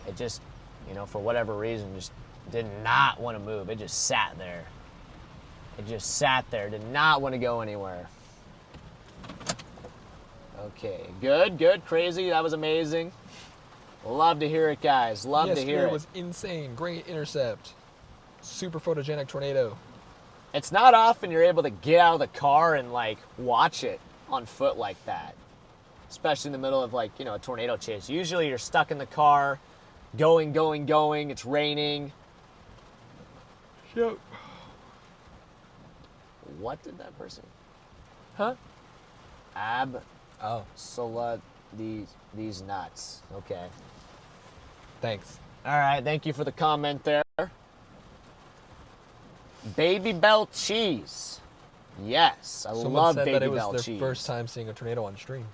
B: it just, you know, for whatever reason, just did not want to move. It just sat there. It just sat there, did not want to go anywhere. Okay, good, crazy. That was amazing. Love to hear it, guys. Love to hear it.
A: It was insane. Great intercept. Super photogenic tornado.
B: It's not often you're able to get out of the car and like watch it on foot like that, especially in the middle of like, you know, a tornado chase. Usually you're stuck in the car, going. It's raining.
A: Yep.
B: What did that person?
A: Huh? Oh,
B: These nuts. Okay.
A: thanks.
B: All right. Thank you for the comment there. Baby Bell cheese. Yes, I
A: Someone
B: love
A: said
B: Baby
A: that it was
B: Bell
A: their
B: cheese.
A: first time seeing a tornado on stream.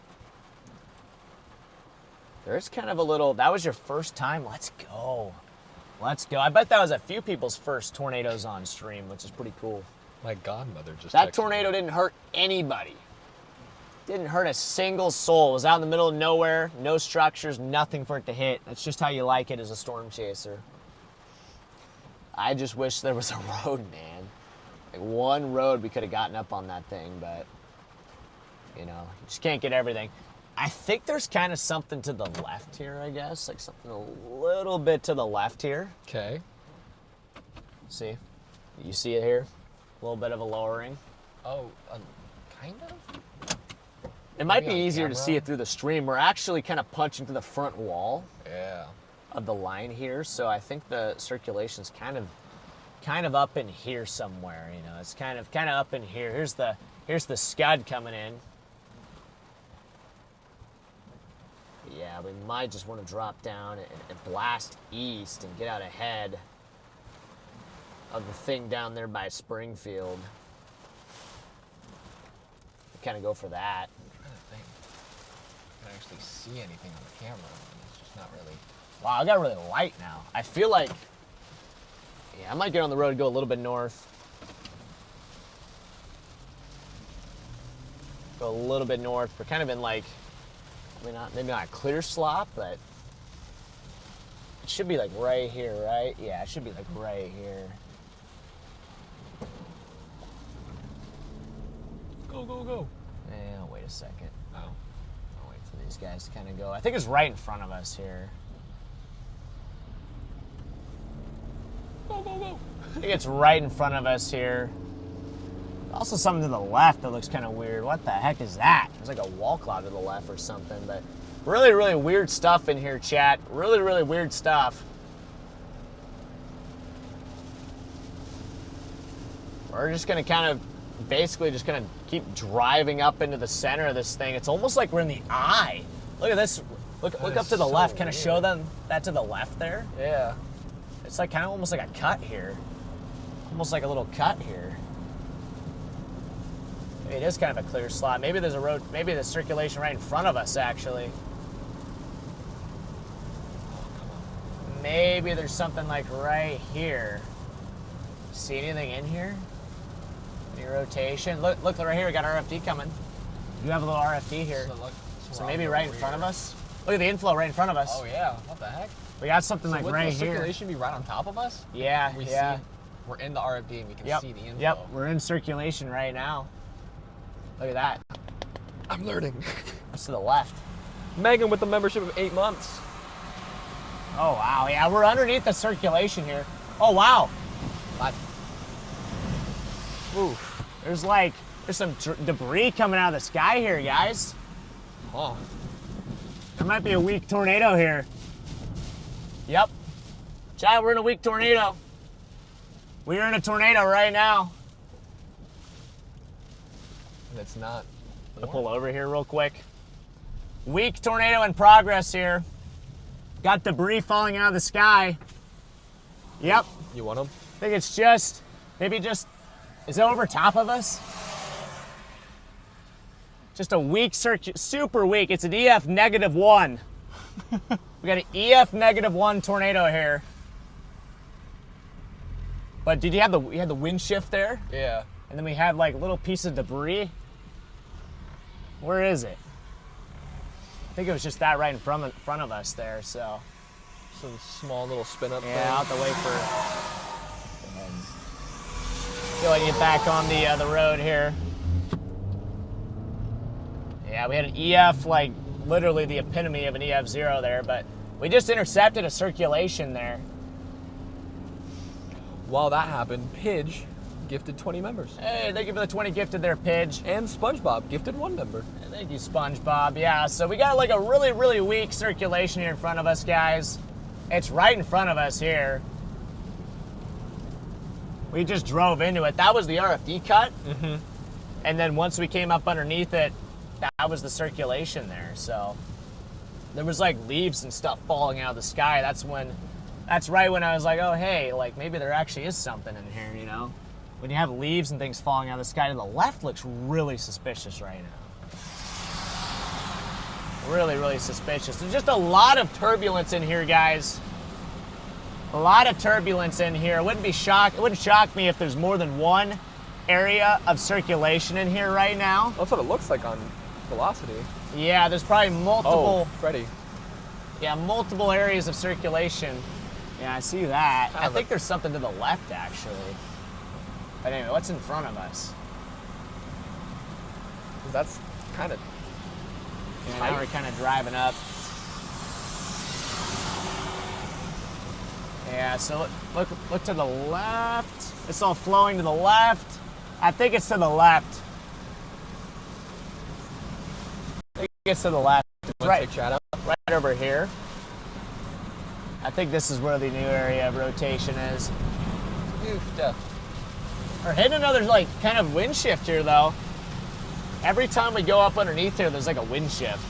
B: There's kind of a little. That was your first time. Let's go. Let's go. I bet that was a few people's first tornadoes on stream, which is pretty cool.
A: My godmother just
B: That
A: texted
B: tornado
A: me.
B: didn't hurt anybody. Didn't hurt a single soul. It was out in the middle of nowhere, no structures, nothing for it to hit. That's just how you like it as a storm chaser. I just wish there was a road, man. Like one road we could have gotten up on that thing, but you know, you just can't get everything. I think there's kind of something to the left here, I guess. Like something a little bit to the left here.
A: Okay.
B: See? You see it here? A little bit of a lowering.
A: Oh, kind of?
B: It might be
A: Maybe on
B: easier to
A: camera?
B: see it through the stream. We're actually kind of punching to the front wall
A: Yeah.
B: of the line here, so I think the circulation's kind of up in here somewhere. You know, it's kind of up in here. Here's the Scud coming in. Yeah, we might just want to drop down and blast east and get out ahead of the thing down there by Springfield. Kind of go for that.
A: I'm trying to think. I can actually see anything on the camera. It's just not really.
B: Wow, I got really light now. I feel like, yeah, I might get on the road and go a little bit north. Go a little bit north. We're kind of in like, maybe not a clear slop, but it should be like right here, right? Yeah, it should be like right here.
A: Go.
B: Yeah, wait a second.
A: Oh.
B: I'll wait for these guys to kind of go. I think it's right in front of us here.
A: Go.
B: I think it's right in front of us here. Also something to the left that looks kind of weird. What the heck is that? There's like a wall cloud to the left or something, but really, really weird stuff in here, chat. Really, really weird stuff. We're just gonna kind of, basically just gonna keep driving up into the center of this thing. It's almost like we're in the eye. Look at this. Look up to the
A: so
B: left. Kind of
A: weird.
B: show them that to the left there.
A: Yeah.
B: It's like kind of almost like a cut here. Almost like a little cut here. It is kind of a clear slot. Maybe there's a road, maybe there's circulation right in front of us, actually. Maybe there's something like right here. See anything in here? Any rotation? Look right here, we got RFD coming. You have a little RFD here. So
A: we're
B: maybe
A: on
B: right in
A: over
B: front of
A: here.
B: us. Look at the inflow right in front of us.
A: Oh yeah. What the heck?
B: We got something like
A: Would
B: right
A: the
B: here.
A: circulation be right on top of us?
B: Yeah,
A: We
B: yeah.
A: see. We're in the RFD and we can
B: Yep.
A: see the info.
B: Yep, we're in circulation right now. Look at that.
A: I'm learning.
B: That's to the left.
A: Megan with the membership of 8 months.
B: Oh wow, yeah, we're underneath the circulation here. Oh wow.
A: What?
B: Oof. There's some debris coming out of the sky here, guys.
A: Huh.
B: There might be a weak tornado here. Yep. Chad, we're in a weak tornado. We are in a tornado right now.
A: That's not.
B: I'll pull over here real quick. Weak tornado in progress here. Got debris falling out of the sky. Yep.
A: You want them?
B: I think it's just, maybe just, is it over top of us? Just a weak super weak. It's an EF -1. We got an EF -1 tornado here. But did you have you had the wind shift there?
A: Yeah.
B: And then we had like little piece of debris. Where is it? think it was just that right in front of us there, so.
A: Some small little spin up
B: Yeah,
A: thing.
B: I'll have to wait for. Go ahead and get back on the road here. Yeah, we had an EF, like literally the epitome of an EF0 there, but we just intercepted a circulation there.
A: While that happened, Pidge gifted 20 members.
B: Hey, thank you for the 20 gifted there, Pidge.
A: And SpongeBob gifted 1 member.
B: Thank you, SpongeBob. Yeah, so we got like a really, really weak circulation here in front of us, guys. It's right in front of us here. We just drove into it. That was the RFD cut.
A: Mm-hmm.
B: And then once we came up underneath it, that was the circulation there. So there was like leaves and stuff falling out of the sky. That's right when I was like, oh, hey, like maybe there actually is something in here, you know? When you have leaves and things falling out of the sky, to the left looks really suspicious right now. Really, really suspicious. There's just a lot of turbulence in here, guys. A lot of turbulence in here. It wouldn't shock me if there's more than one area of circulation in here right now.
A: That's what it looks like on velocity.
B: Yeah, there's probably multiple.
A: Oh, Freddy.
B: Yeah, multiple areas of circulation. Yeah, I see that. I think there's something to the left, actually. But anyway, what's in front of us?
A: That's kind of.
B: Yeah, now we're kind of driving up. Yeah, so look to the left. It's all flowing to the left. I think it's to the left. I think it's to the left. It's right over here. I think this is where the new area of rotation is. We're hitting another like kind of wind shift here though. Every time we go up underneath here, there's like a wind shift.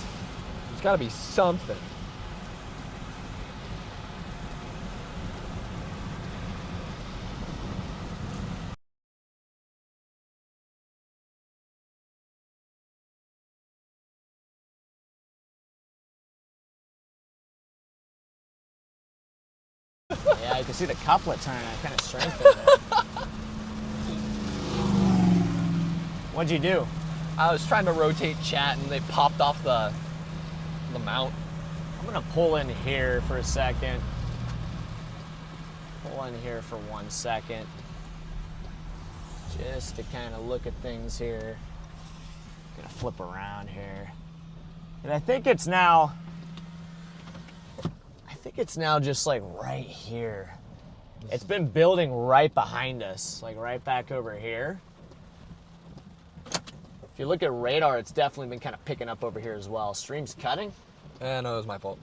A: There's got to be something.
B: Yeah, you can see the couplet turn. I kind of strengthened it. What'd you do?
A: I was trying to rotate chat and they popped off the mount.
B: I'm gonna pull in here for a second. Pull in here for 1 second. Just to kind of look at things here. Gonna flip around here. And I think it's now just like right here. It's been building right behind us, like right back over here. If you look at radar, it's definitely been kind of picking up over here as well. Stream's cutting?
A: No, it was my fault.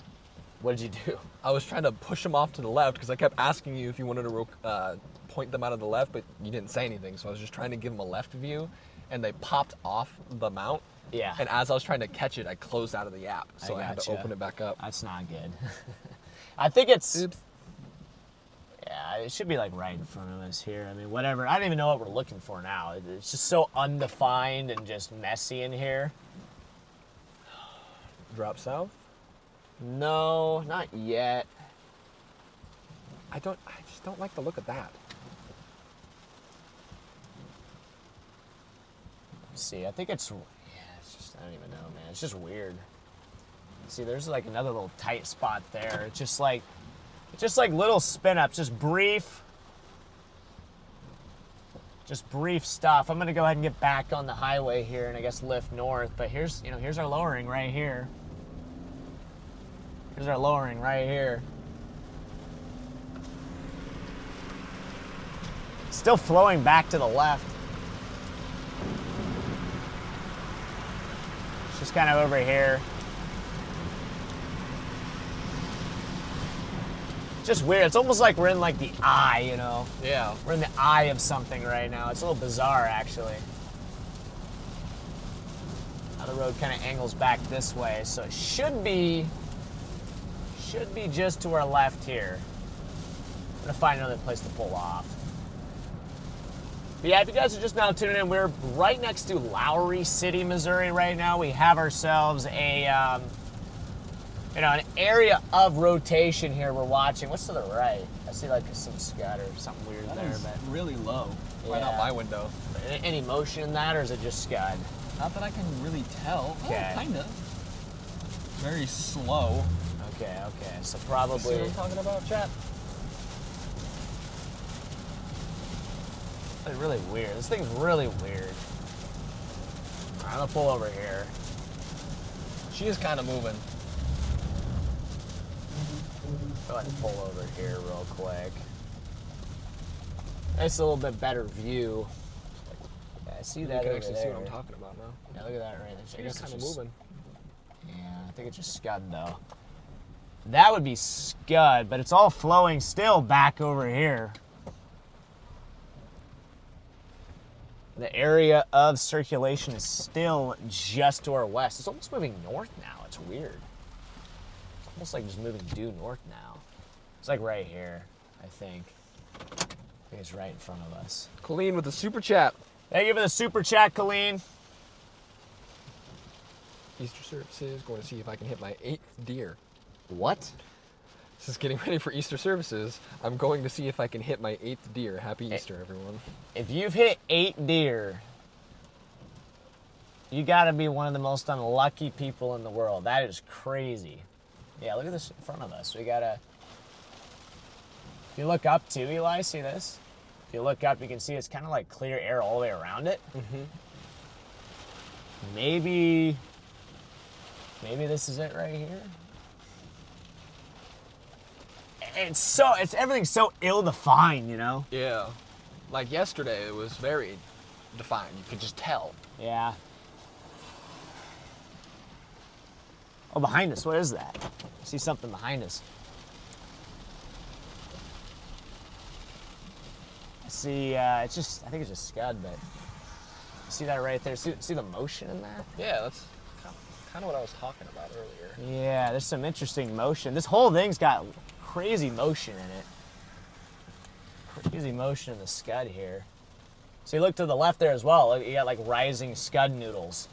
B: What did you do?
A: I was trying to push them off to the left because I kept asking you if you wanted to point them out of the left, but you didn't say anything. So I was just trying to give them a left view, and they popped off the mount.
B: Yeah.
A: And as I was trying to catch it, I closed out of the app. So I had to open it back up.
B: That's not good. I think it's...
A: Oops.
B: Yeah, it should be like right in front of us here. I mean, whatever. I don't even know what we're looking for now. It's just so undefined and just messy in here.
A: Drop south?
B: No, not yet.
A: I just don't like the look of that.
B: Let's see, I think it's just, I don't even know, man. It's just weird. See, there's like another little tight spot there. It's just like little spin ups, just brief stuff. I'm gonna go ahead and get back on the highway here and I guess lift north, but here's our lowering right here. Here's our lowering right here. Still flowing back to the left. It's just kind of over here. Just weird. It's almost like we're in like the eye, you know?
A: Yeah.
B: We're in the eye of something right now. It's a little bizarre, actually. Now the road kind of angles back this way, so it should be just to our left here. I'm gonna find another place to pull off. But yeah, if you guys are just now tuning in, we're right next to Lowry City, Missouri right now. We have ourselves a an area of rotation here we're watching. What's to the right? I see like some Scud or something weird
A: that
B: there.
A: Is
B: but
A: really low.
B: Yeah.
A: Right out my window.
B: Any motion in that, or is it just Scud?
A: Not that I can really tell.
B: Okay.
A: Oh, kind of. Very slow.
B: Okay, so
A: See
B: probably...
A: what I'm talking about, chat?
B: It's really weird. This thing's really weird. All right, I'm gonna pull over here.
A: She is kind of moving.
B: Go ahead and pull over here real quick. Nice, a little bit better view. Yeah, I see that
A: You can
B: over
A: actually
B: there.
A: see what I'm talking about now.
B: Yeah, look at that right there.
A: She is kind of moving.
B: Yeah, I think it's just Scud though. That would be Scud, but it's all flowing still back over here. The area of circulation is still just to our west. It's almost moving north now. It's weird. It's almost like just moving due north now. It's like right here, I think. I think it's right in front of us.
A: Colleen with the super chat.
B: Thank you for the super chat, Colleen.
A: Easter services. Going to see if I can hit my 8th deer.
B: What?
A: This is getting ready for Easter services. I'm going to see if I can hit my 8th deer. Happy Easter, everyone.
B: If you've hit 8 deer, you gotta be one of the most unlucky people in the world. That is crazy. Yeah, look at this in front of us. We gotta... If you look up too, Eli, see this? If you look up, you can see it's kind of like clear air all the way around it.
A: Mm-hmm.
B: Maybe this is it right here. Everything's so ill-defined, you know?
A: Yeah. Like yesterday, it was very defined. You could just tell.
B: Yeah. Oh, behind us, what is that? I see something behind us. I see, I think it's just Scud, but you see that right there? See the motion in that?
A: Yeah, that's kind of what I was talking about earlier.
B: Yeah, there's some interesting motion. This whole thing's got crazy motion in it. Crazy motion in the Scud here. So you look to the left there as well. You got like rising Scud noodles.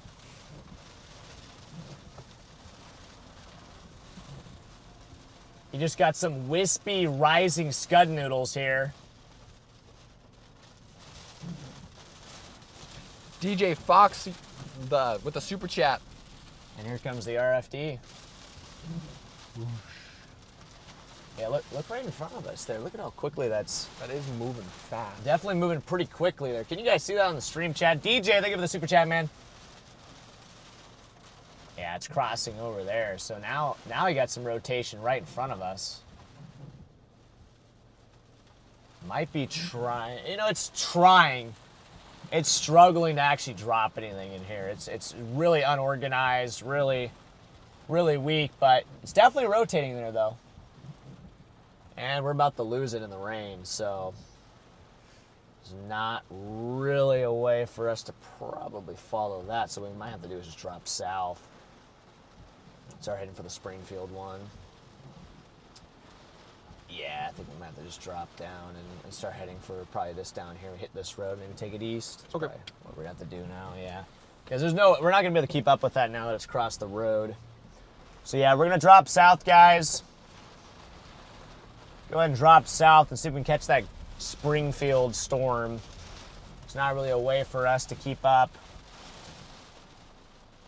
B: You just got some wispy rising Scud noodles here.
A: DJ Fox with the super chat.
B: And here comes the RFD. Yeah, look right in front of us there. Look at how quickly that is
A: moving fast.
B: Definitely moving pretty quickly there. Can you guys see that on the stream chat? DJ, thank you for the super chat, man. Yeah, it's crossing over there. So now you got some rotation right in front of us. Might be trying. You know, it's trying. It's struggling to actually drop anything in here. It's really unorganized, really weak, but it's definitely rotating there though. And we're about to lose it in the rain, so there's not really a way for us to probably follow that. So what we might have to do is just drop south. Start heading for the Springfield one. Yeah, I think we might have to just drop down and start heading for probably this down here. Hit this road, maybe take it east. That's
A: okay.
B: What we're gonna have to do now, yeah. Because we're not gonna be able to keep up with that now that it's crossed the road. So yeah, we're gonna drop south, guys. Go ahead and drop south and see if we can catch that Springfield storm. It's not really a way for us to keep up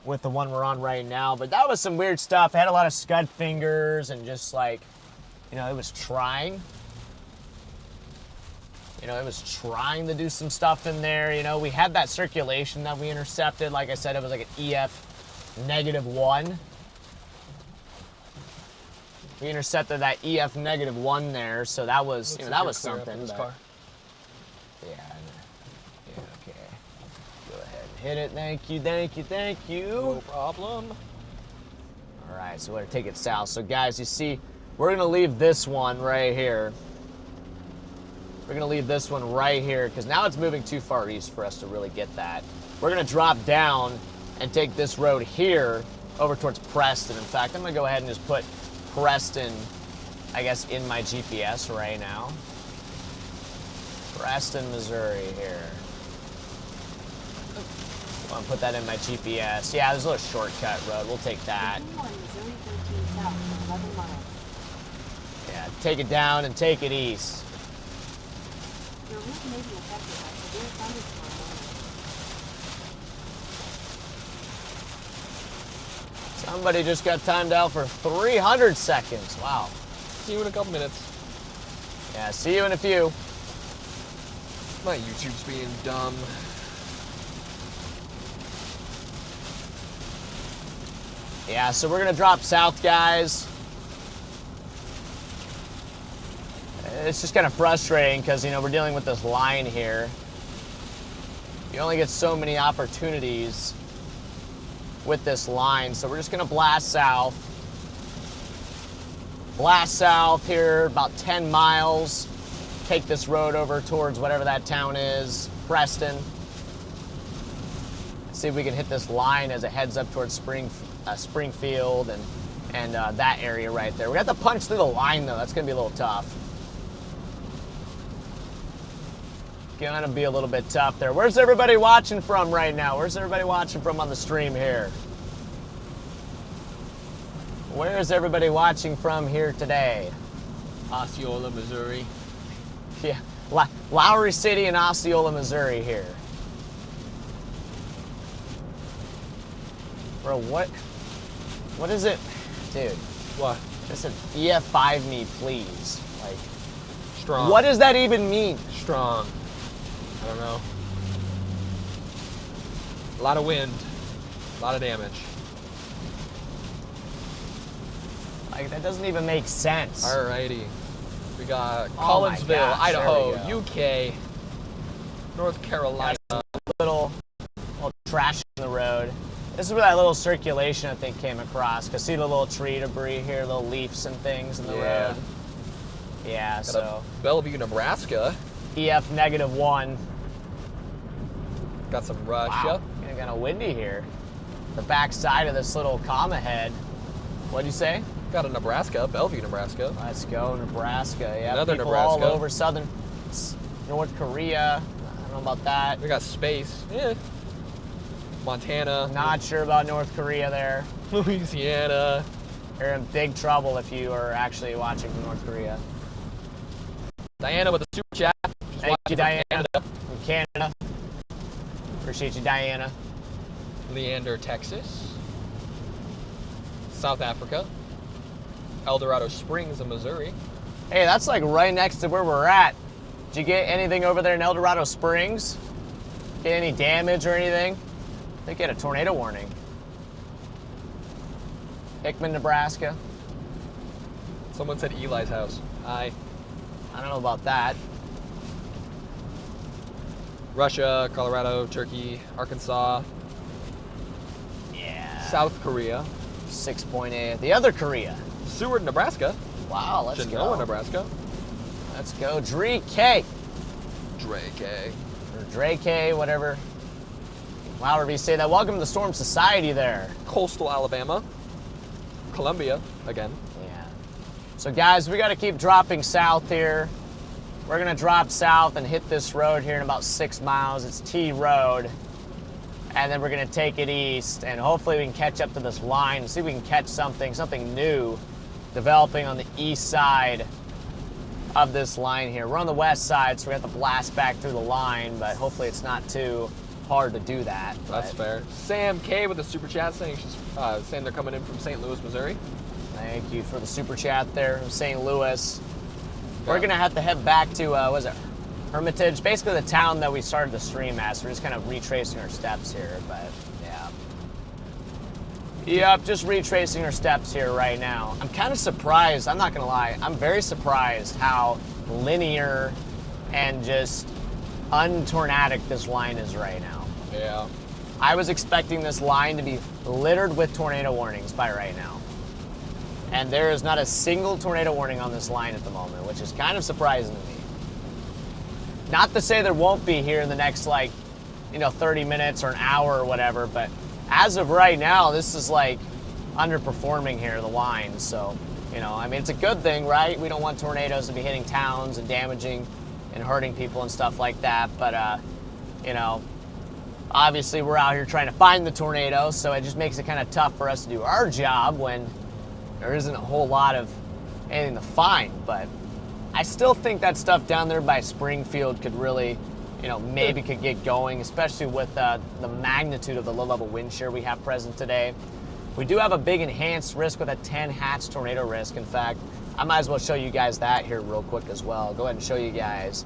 B: with the one we're on right now, but that was some weird stuff. It had a lot of Scud fingers and just like, you know, it was trying. You know, it was trying to do some stuff in there. You know, we had that circulation that we intercepted. Like I said, it was like an EF -1. We intercepted that EF -1 there, so that was, you know, that was something.
A: This
B: but,
A: car.
B: yeah, okay. Go ahead and hit it. Thank you, thank you, thank you.
A: No problem.
B: All right, so we're gonna take it south. So guys, you see, we're gonna leave this one right here. We're gonna leave this one right here because now it's moving too far east for us to really get that. We're gonna drop down and take this road here over towards Preston. In fact, I'm gonna go ahead and just put Preston, I guess, in my GPS right now. Preston, Missouri here. I'm gonna put that in my GPS. Yeah, there's a little shortcut road. We'll take that. Yeah, take it down and take it east. Somebody just got timed out for 300 seconds. Wow.
A: See you in a couple minutes.
B: Yeah, see you in a few.
A: My YouTube's being dumb.
B: Yeah, so we're gonna drop south, guys. It's just kind of frustrating because, you know, we're dealing with this line here. You only get so many opportunities with this line, so we're just gonna blast south. Blast south here, about 10 miles. Take this road over towards whatever that town is, Preston. See if we can hit this line as it heads up towards Springfield and that area right there. We have to punch through the line though. That's gonna be a little tough. Gonna be a little bit tough there. Where's everybody watching from right now? Where's everybody watching from on the stream here? Where is everybody watching from here today?
A: Osceola, Missouri.
B: Yeah, Lowry City and Osceola, Missouri here. Bro, what is it? Dude.
A: What?
B: Just an EF5 me, please. Like,
A: Strong.
B: what does that even mean?
A: Strong. I don't know. A lot of wind. A lot of damage.
B: Like, that doesn't even make sense.
A: Alrighty. We got
B: Oh my
A: Collinsville,
B: gosh,
A: Idaho,
B: there we
A: UK, North Carolina.
B: Little trash in the road. This is where that little circulation, I think, came across. Because see the little tree debris here, little leaves and things in the road. Yeah,
A: Got
B: so.
A: Bellevue, Nebraska.
B: EF -1.
A: Got some Russia.
B: Wow, getting kind of windy here. The back side of this little comma head. What'd you say?
A: Got a Nebraska, Bellevue, Nebraska.
B: Let's go, Nebraska. Yeah,
A: Another
B: people
A: Nebraska.
B: all over North Korea. I don't know about that.
A: We got space. Yeah. Montana.
B: Not sure about North Korea there.
A: Louisiana.
B: You're in big trouble if you are actually watching from North Korea.
A: Diana with a super chat. She's
B: Thank you,
A: watching
B: Diana.
A: from Canada.
B: From Canada. Appreciate you, Diana.
A: Leander, Texas. South Africa. El Dorado Springs in Missouri.
B: Hey, that's like right next to where we're at. Did you get anything over there in El Dorado Springs? Get any damage or anything? I think you had a tornado warning. Hickman, Nebraska.
A: Someone said Eli's house. Hi.
B: I don't know about that.
A: Russia, Colorado, Turkey, Arkansas,
B: Yeah.
A: South Korea,
B: 6.8. The other Korea.
A: Seward, Nebraska,
B: Wow, let's
A: Genoa,
B: go.
A: Nebraska,
B: Let's go. Drake.
A: Drake,
B: Or Drake, whatever. However you say that. Welcome to the Storm Society there.
A: Coastal Alabama, Columbia, again.
B: Yeah. So guys, we got to keep dropping south here. We're going to drop south and hit this road here in about 6 miles. It's T Road. And then we're going to take it east. And hopefully we can catch up to this line and see if we can catch something new developing on the east side of this line here. We're on the west side, so we have to blast back through the line. But hopefully it's not too hard to do that.
A: That's fair. Sam K with a super chat saying saying they're coming in from St. Louis, Missouri.
B: Thank you for the super chat there from St. Louis.
A: Yeah.
B: We're gonna have to head back to Hermitage, basically the town that we started the stream at. So we're just kind of retracing our steps here, but yeah. Yep, just retracing our steps here right now. I'm kind of surprised. I'm not gonna lie. I'm very surprised how linear and just untornadic this line is right now.
A: Yeah.
B: I was expecting this line to be littered with tornado warnings by right now. And there is not a single tornado warning on this line at the moment, which is kind of surprising to me. Not to say there won't be here in the next 30 minutes or an hour or whatever, but as of right now, this is like underperforming here, the line. So, I mean, it's a good thing, right? We don't want tornadoes to be hitting towns and damaging and hurting people and stuff like that. But, obviously we're out here trying to find the tornadoes, so it just makes it kind of tough for us to do our job when there isn't a whole lot of anything to find. But I still think that stuff down there by Springfield could really, maybe could get going, especially with the magnitude of the low-level wind shear we have present today. We do have a big enhanced risk with a 10 hatch tornado risk. In fact, I might as well show you guys that here real quick as well. Go ahead and show you guys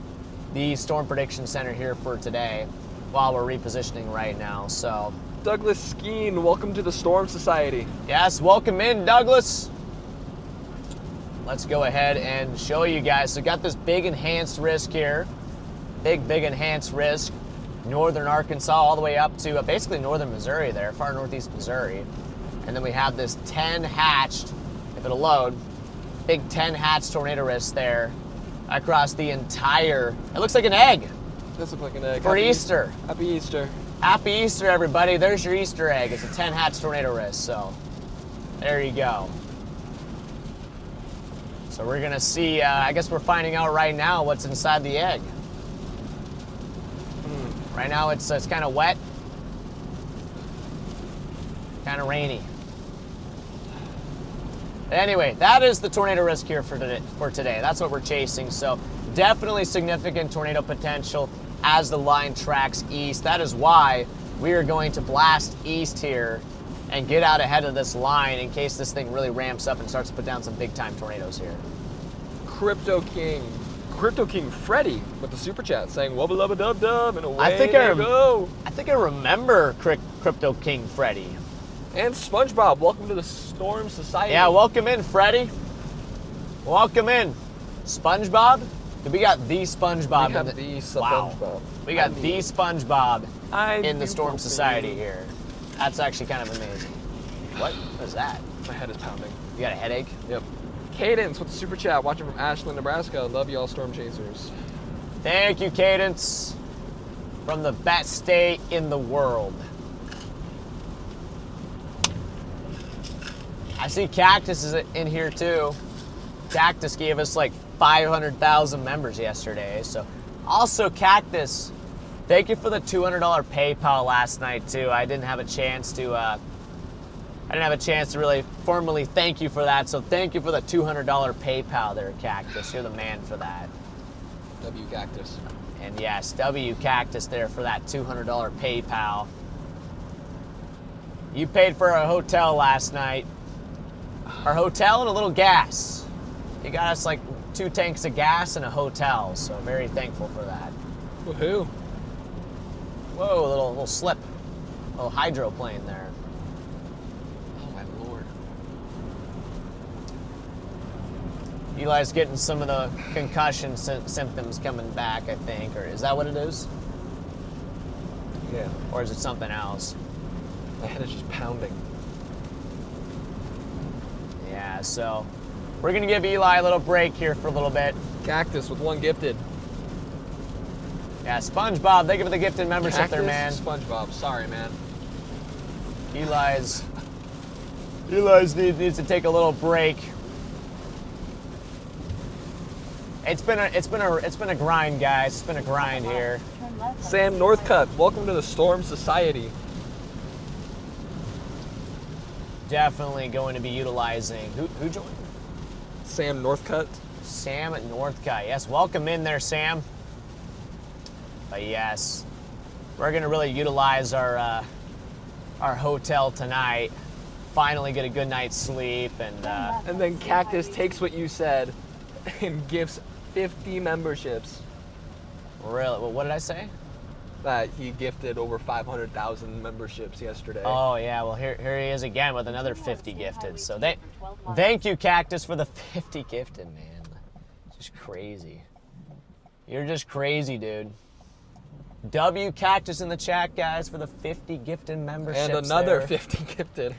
B: the Storm Prediction Center here for today while we're repositioning right now. So,
A: Douglas Skeen, welcome to the Storm Society.
B: yes, welcome in, Douglas. Let's go ahead and show you guys. So, got this big enhanced risk here. Big enhanced risk. Northern Arkansas all the way up to basically northern Missouri there, far northeast Missouri. And then we have this 10 hatched, if it'll load, big 10 hatched tornado risk there across the entire, it looks like an egg.
A: This looks like an egg.
B: For Easter.
A: Happy Easter.
B: Happy Easter, everybody. There's your Easter egg. It's a 10 hatched tornado risk, so there you go. So we're gonna see, I guess we're finding out right now what's inside the egg. Right now it's kind of wet, kind of rainy. Anyway, that is the tornado risk here for today. That's what we're chasing. So definitely significant tornado potential as the line tracks east. That is why we are going to blast east here and get out ahead of this line in case this thing really ramps up and starts to put down some big time tornadoes here.
A: Crypto King Freddy with the super chat saying wubba lubba dub dub and away
B: I think
A: they go.
B: I think I remember Crypto King Freddy.
A: And SpongeBob, welcome to the Storm Society.
B: Yeah, welcome in, Freddy. Welcome in, SpongeBob. We got the SpongeBob.
A: We have the SpongeBob.
B: Wow. We got the SpongeBob in the Storm Society here. That's actually kind of amazing. What is that?
A: My head is pounding.
B: You got a headache?
A: Yep. Cadence with the super chat, watching from Ashland, Nebraska. Love y'all, Storm Chasers.
B: Thank you, Cadence, from the best state in the world. I see Cactus is in here too. Cactus gave us like 500,000 members yesterday. So, also Cactus, thank you for the $200 PayPal last night too. I didn't have a chance to. I didn't have a chance to really formally thank you for that. So thank you for the $200 PayPal there, Cactus. You're the man for that.
A: W Cactus.
B: And yes, W Cactus there for that $200 PayPal. You paid for a hotel last night. Our hotel and a little gas. You got us like 2 tanks of gas and a hotel, so very thankful for that.
A: Woohoo.
B: Whoa, a little slip. A little hydroplane there.
A: Oh my lord.
B: Eli's getting some of the concussion symptoms coming back, I think. Or is that what it is?
A: Yeah.
B: Or is it something else?
A: My head is just pounding.
B: Yeah, so we're going to give Eli a little break here for a little bit.
A: Cactus with 1 gifted.
B: Yeah, SpongeBob, thank you for the gifted membership
A: Cactus,
B: there, man.
A: SpongeBob, sorry, man.
B: Eli's needs to take a little break. It's been a grind, guys. It's been a grind here.
A: Sam Northcutt, welcome to the Storm Society.
B: Definitely going to be utilizing. Who joined?
A: Sam Northcutt.
B: Sam Northcutt. Yes, welcome in there, Sam. But yes, we're gonna really utilize our hotel tonight. Finally get a good night's sleep and
A: then Cactus takes what you said and gives 50 memberships.
B: really. Well, what did I say?
A: That he gifted over 500,000 memberships yesterday.
B: Oh yeah. Well, here he is again with another 50 gifted. So thank you, Cactus, for the 50 gifted, man. Just crazy. You're just crazy, dude. W Cactus in the chat, guys, for the 50 gifted memberships.
A: And another
B: there.
A: 50 gifted.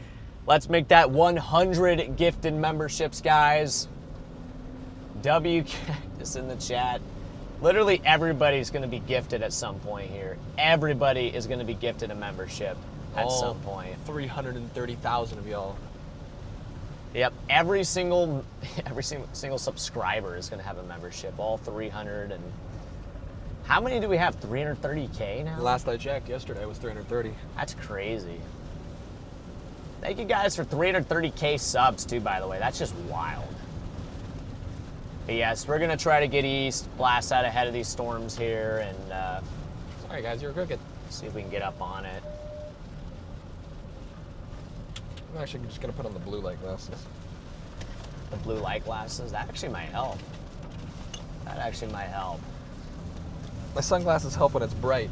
B: Let's make that 100 gifted memberships, guys. W Cactus in the chat. Literally everybody's going to be gifted at some point here. Everybody is going to be gifted a membership at some point.
A: 330,000 of y'all.
B: Yep, every single subscriber is going to have a membership. All 300 and how many do we have? 330K now?
A: The last I checked yesterday was 330.
B: That's crazy. Thank you guys for 330K subs too, by the way. That's just wild. But yes, we're going to try to get east, blast out ahead of these storms here, and
A: Sorry guys, you're crooked.
B: see if we can get up on it.
A: I'm actually just gonna put on the blue light glasses.
B: The blue light glasses, that actually might help. That actually might help.
A: My sunglasses help when it's bright.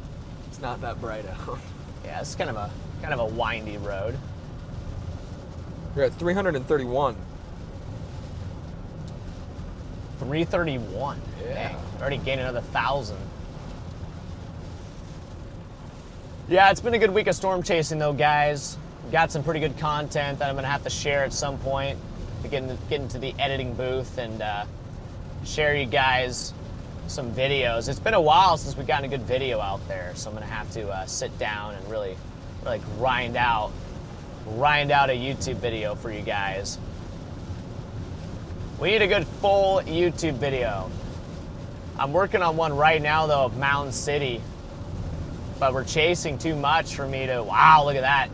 A: It's not that bright out.
B: Yeah, it's kind of a windy road.
A: We're at 331.
B: 331.
A: Yeah.
B: Dang, already gained another 1,000. Yeah, it's been a good week of storm chasing though, guys. Got some pretty good content that I'm gonna have to share at some point to get into the editing booth and share you guys some videos. It's been a while since we've gotten a good video out there, so I'm gonna have to sit down and really grind out a YouTube video for you guys. We need a good full YouTube video. I'm working on one right now though of Mountain City, but we're chasing too much for me to, wow, look at that.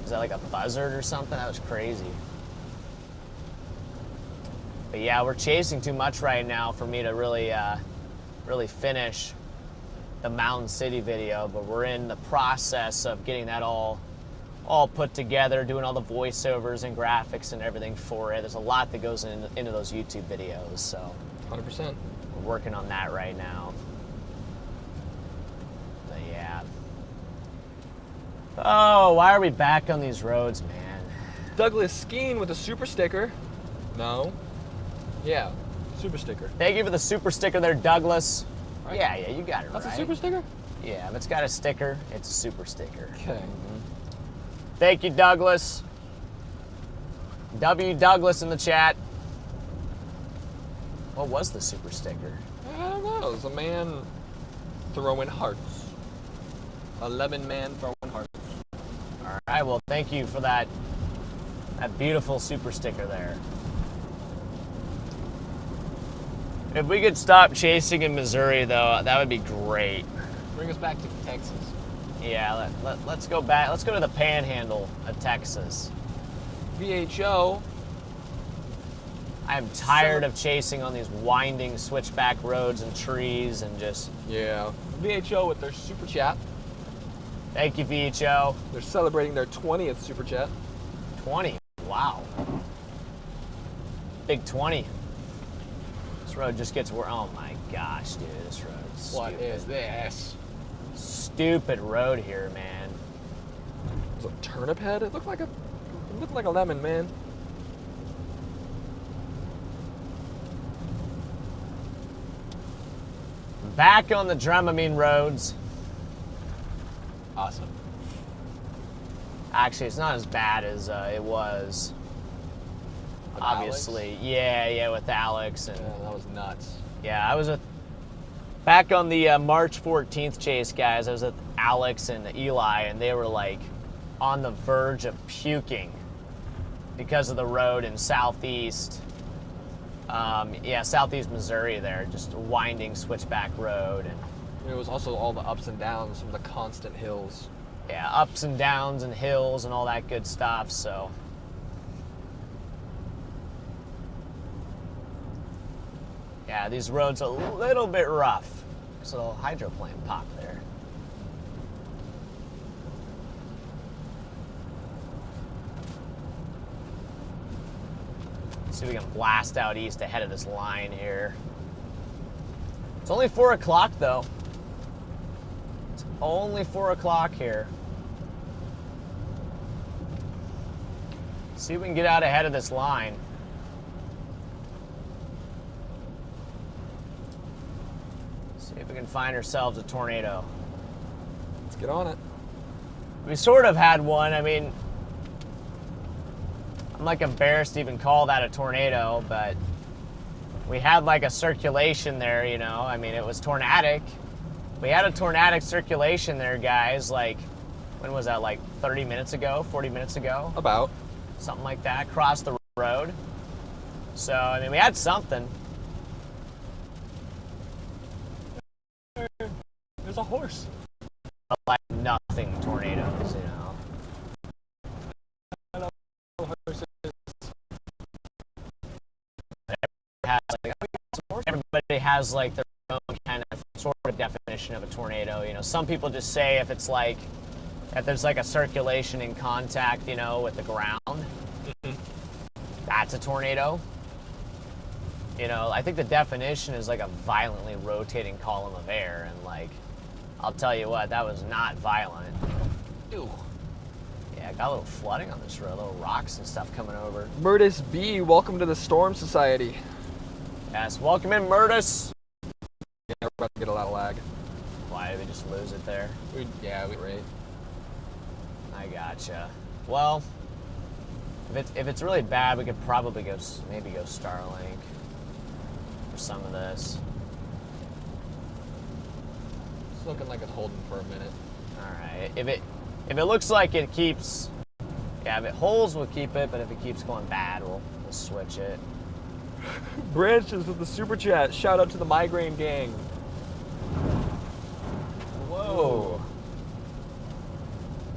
B: Is that like a buzzard or something? That was crazy. But yeah, we're chasing too much right now for me to really finish the Mountain City video, but we're in the process of getting that all put together, doing all the voiceovers and graphics and everything for it. There's a lot that goes into those YouTube videos, so
A: 100%.
B: we're working on that right now. But yeah. Oh, why are we back on these roads, man?
A: Douglas Skeen with a super sticker. No. Yeah, super sticker.
B: Thank you for the super sticker there, Douglas.
A: Right.
B: Yeah, you got it.
A: That's
B: right.
A: a super sticker?
B: Yeah, if it's got a sticker, it's a super sticker.
A: Okay.
B: Thank you, Douglas. W. Douglas in the chat. What was the super sticker?
A: I don't know. It was a man throwing hearts. A lemon man throwing hearts.
B: All right, well, thank you for that beautiful super sticker there. If we could stop chasing in Missouri, though, that would be great.
A: Bring us back to Texas.
B: Yeah, let's go back. Let's go to the panhandle of Texas.
A: VHO.
B: I'm tired of chasing on these winding switchback roads and trees and just...
A: Yeah. VHO with their super chat.
B: Thank you, VHO.
A: They're celebrating their 20th super chat.
B: 20. Wow. Big 20. This road just gets worse. Oh my gosh, dude. This road is stupid.
A: What is this?
B: Stupid road here, man.
A: Was it a turnip head? It looked like a lemon, man.
B: Back on the Dramamine roads.
A: Awesome.
B: Actually, it's not as bad as it was.
A: With
B: Obviously,
A: Alex?
B: yeah, with Alex and
A: Yeah, that was nuts.
B: yeah, I was back on the March 14th chase, guys. I was with Alex and Eli, and they were like on the verge of puking because of the road in southeast. Southeast Missouri there, just a winding switchback road. And
A: It was also all the ups and downs from the constant hills.
B: yeah, ups and downs and hills and all that good stuff, so. Yeah, these roads are a little bit rough. There's a little hydroplane pop there. See if we can blast out east ahead of this line here. It's only 4 o'clock though. It's only 4 o'clock here. See if we can get out ahead of this line. See if we can find ourselves a tornado.
A: Let's get on it.
B: We sort of had one. I mean, I'm like embarrassed to even call that a tornado, but we had like a circulation there, you know. I mean, it was tornadic. We had a tornadic circulation there, guys. Like, when was that? Like 30 minutes ago, 40 minutes ago?
A: About.
B: Something like that, across the road. So, I mean, we had something.
A: There's a horse.
B: But like nothing tornadoes, you know. Everybody has like their own kind of sort of definition of a tornado. You know, some people just say if it's like that there's like a circulation in contact, you know, with the ground. That's a tornado. You know, I think the definition is like a violently rotating column of air, and like, I'll tell you what, that was not violent.
A: Ew.
B: Yeah, got a little flooding on this road, little rocks and stuff coming over.
A: Murtis B, welcome to the Storm Society.
B: Yes, welcome in, Murtis.
A: Yeah, we're about to get a lot of lag.
B: Why did we just lose it there?
A: We right.
B: I gotcha. Well, if it's really bad, we could probably maybe go Starlink for some of this.
A: It's looking like it's holding for a minute.
B: All right. If it looks like it keeps, yeah, if it holds, we'll keep it. But if it keeps going bad, we'll switch it.
A: Branches with the super chat. Shout out to the Migraine Gang.
B: Whoa.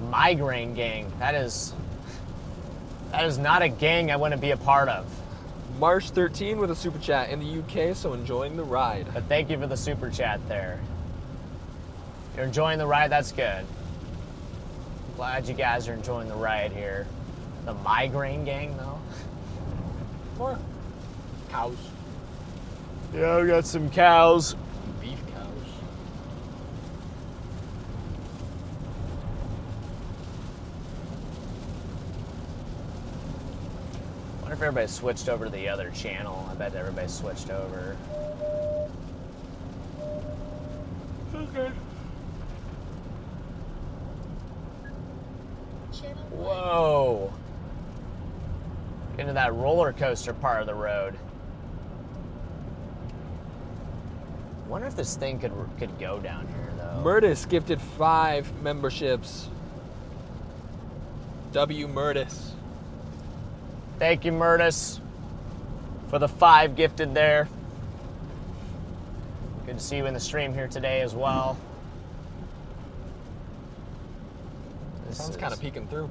B: Migraine Gang. That is not a gang I want to be a part of.
A: March 13 with a super chat in the UK, so enjoying the ride.
B: But thank you for the super chat there. You're enjoying the ride, that's good. Glad you guys are enjoying the ride here. The Migraine Gang, though?
A: More cows.
B: Yeah, we got some cows.
A: Beef cows.
B: I wonder if everybody switched over to the other channel. I bet everybody switched over.
A: Okay.
B: Whoa. Into that roller coaster part of the road. Wonder if this thing could go down here though.
A: Murtis gifted 5 memberships. W Murtis.
B: Thank you, Murtis, for the 5 gifted there. Good to see you in the stream here today as well.
A: Sun's kind of peeking through.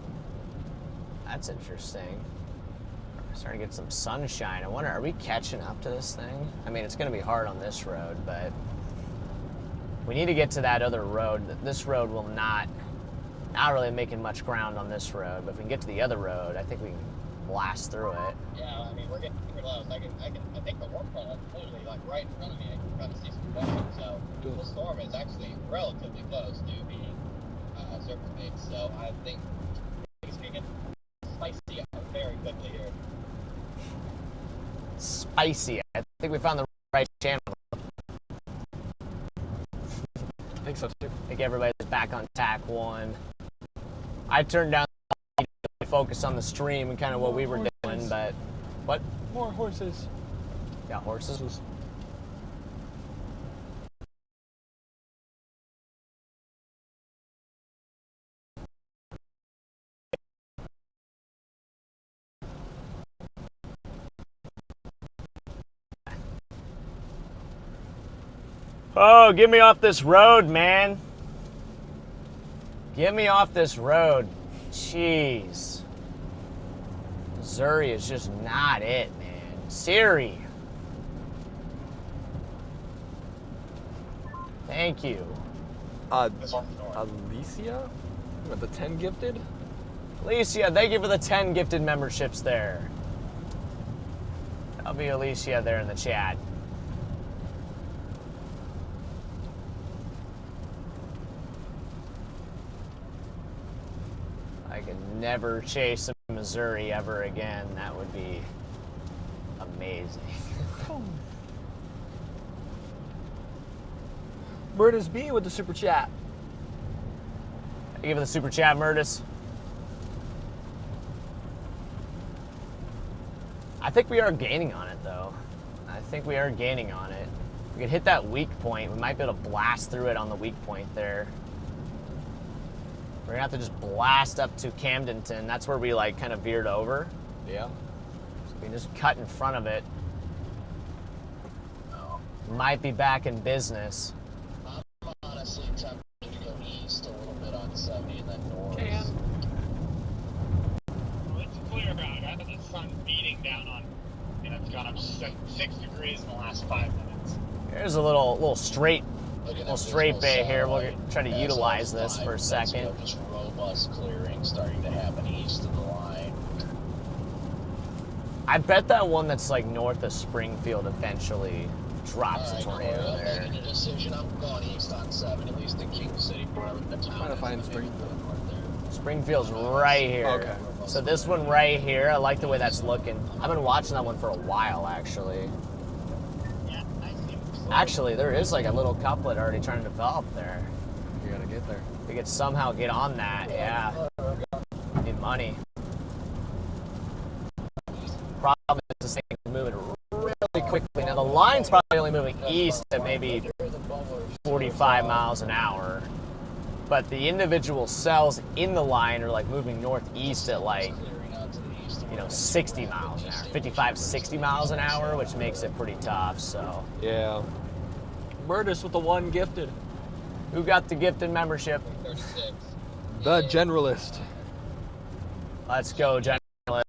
B: That's interesting. Starting to get some sunshine. I wonder, are we catching up to this thing? I mean, it's going to be hard on this road, but we need to get to that other road. This road will not really making much ground on this road, but if we can get to the other road, I think we can blast through it.
C: Yeah, I mean, we're getting close. I think the warp front is literally like right in front of me. I can kind of see some motion. So the storm is actually relatively close to being surface based. So I think it's going to get spicy very quickly here.
B: Spicy. I think we found the right channel.
A: I think so too.
B: I think everybody's back on tack 1. I turned down the focus on the stream and kind of what we were doing, but what?
A: More horses.
B: Yeah, horses. Oh, get me off this road, man. Get me off this road. Jeez. Missouri is just not it, man. Siri. Thank you.
A: Alicia? With the 10 gifted?
B: Alicia, thank you for the 10 gifted memberships there. That'll be Alicia there in the chat. I could never chase a Missouri ever again. That would be amazing.
A: Murtis B with the super chat.
B: Thank you for the super chat, Murtis. I think we are gaining on it, though. I think we are gaining on it. We could hit that weak point. We might be able to blast through it on the weak point there. We're gonna have to just blast up to Camdenton. That's where we like kind of veered over.
A: Yeah.
B: So we can just cut in front of it. Might be back in business.
C: I'm honestly tempted to go east a little bit on 70 and then north.
D: Well, it's clear ground. I have the sun beating down on, and it's gone up 6 degrees in the last 5 minutes.
B: Here's a little straight little straight bay here. We'll try to utilize this for a second.
E: Just robust clearing starting to happen east of the line.
B: I bet that one that's like north of Springfield eventually drops a tornado
E: I'm
B: there.
E: making a decision. I'm going east on 7, at least in King City, part of the town.
A: Trying to find
E: is
A: Springfield.
E: right there.
B: Springfield's right here.
A: Okay.
B: So this one right here, I like the way that's looking. I've been watching that one for a while, actually.
C: Yeah, I see.
B: Actually, there is like a little couplet already trying to develop there.
A: You gotta get there.
B: We could somehow get on that, yeah. Need money. Problem is this thing is moving really quickly. Now the line's probably only moving east at maybe 45 miles an hour. But the individual cells in the line are like moving northeast at like, 60 miles an hour. 55, 60 miles an hour, which makes it pretty tough, so.
A: Yeah. Murdis with the one gifted.
B: Who got the gifted membership?
C: 36.
A: The Generalist.
B: Let's go, Generalist.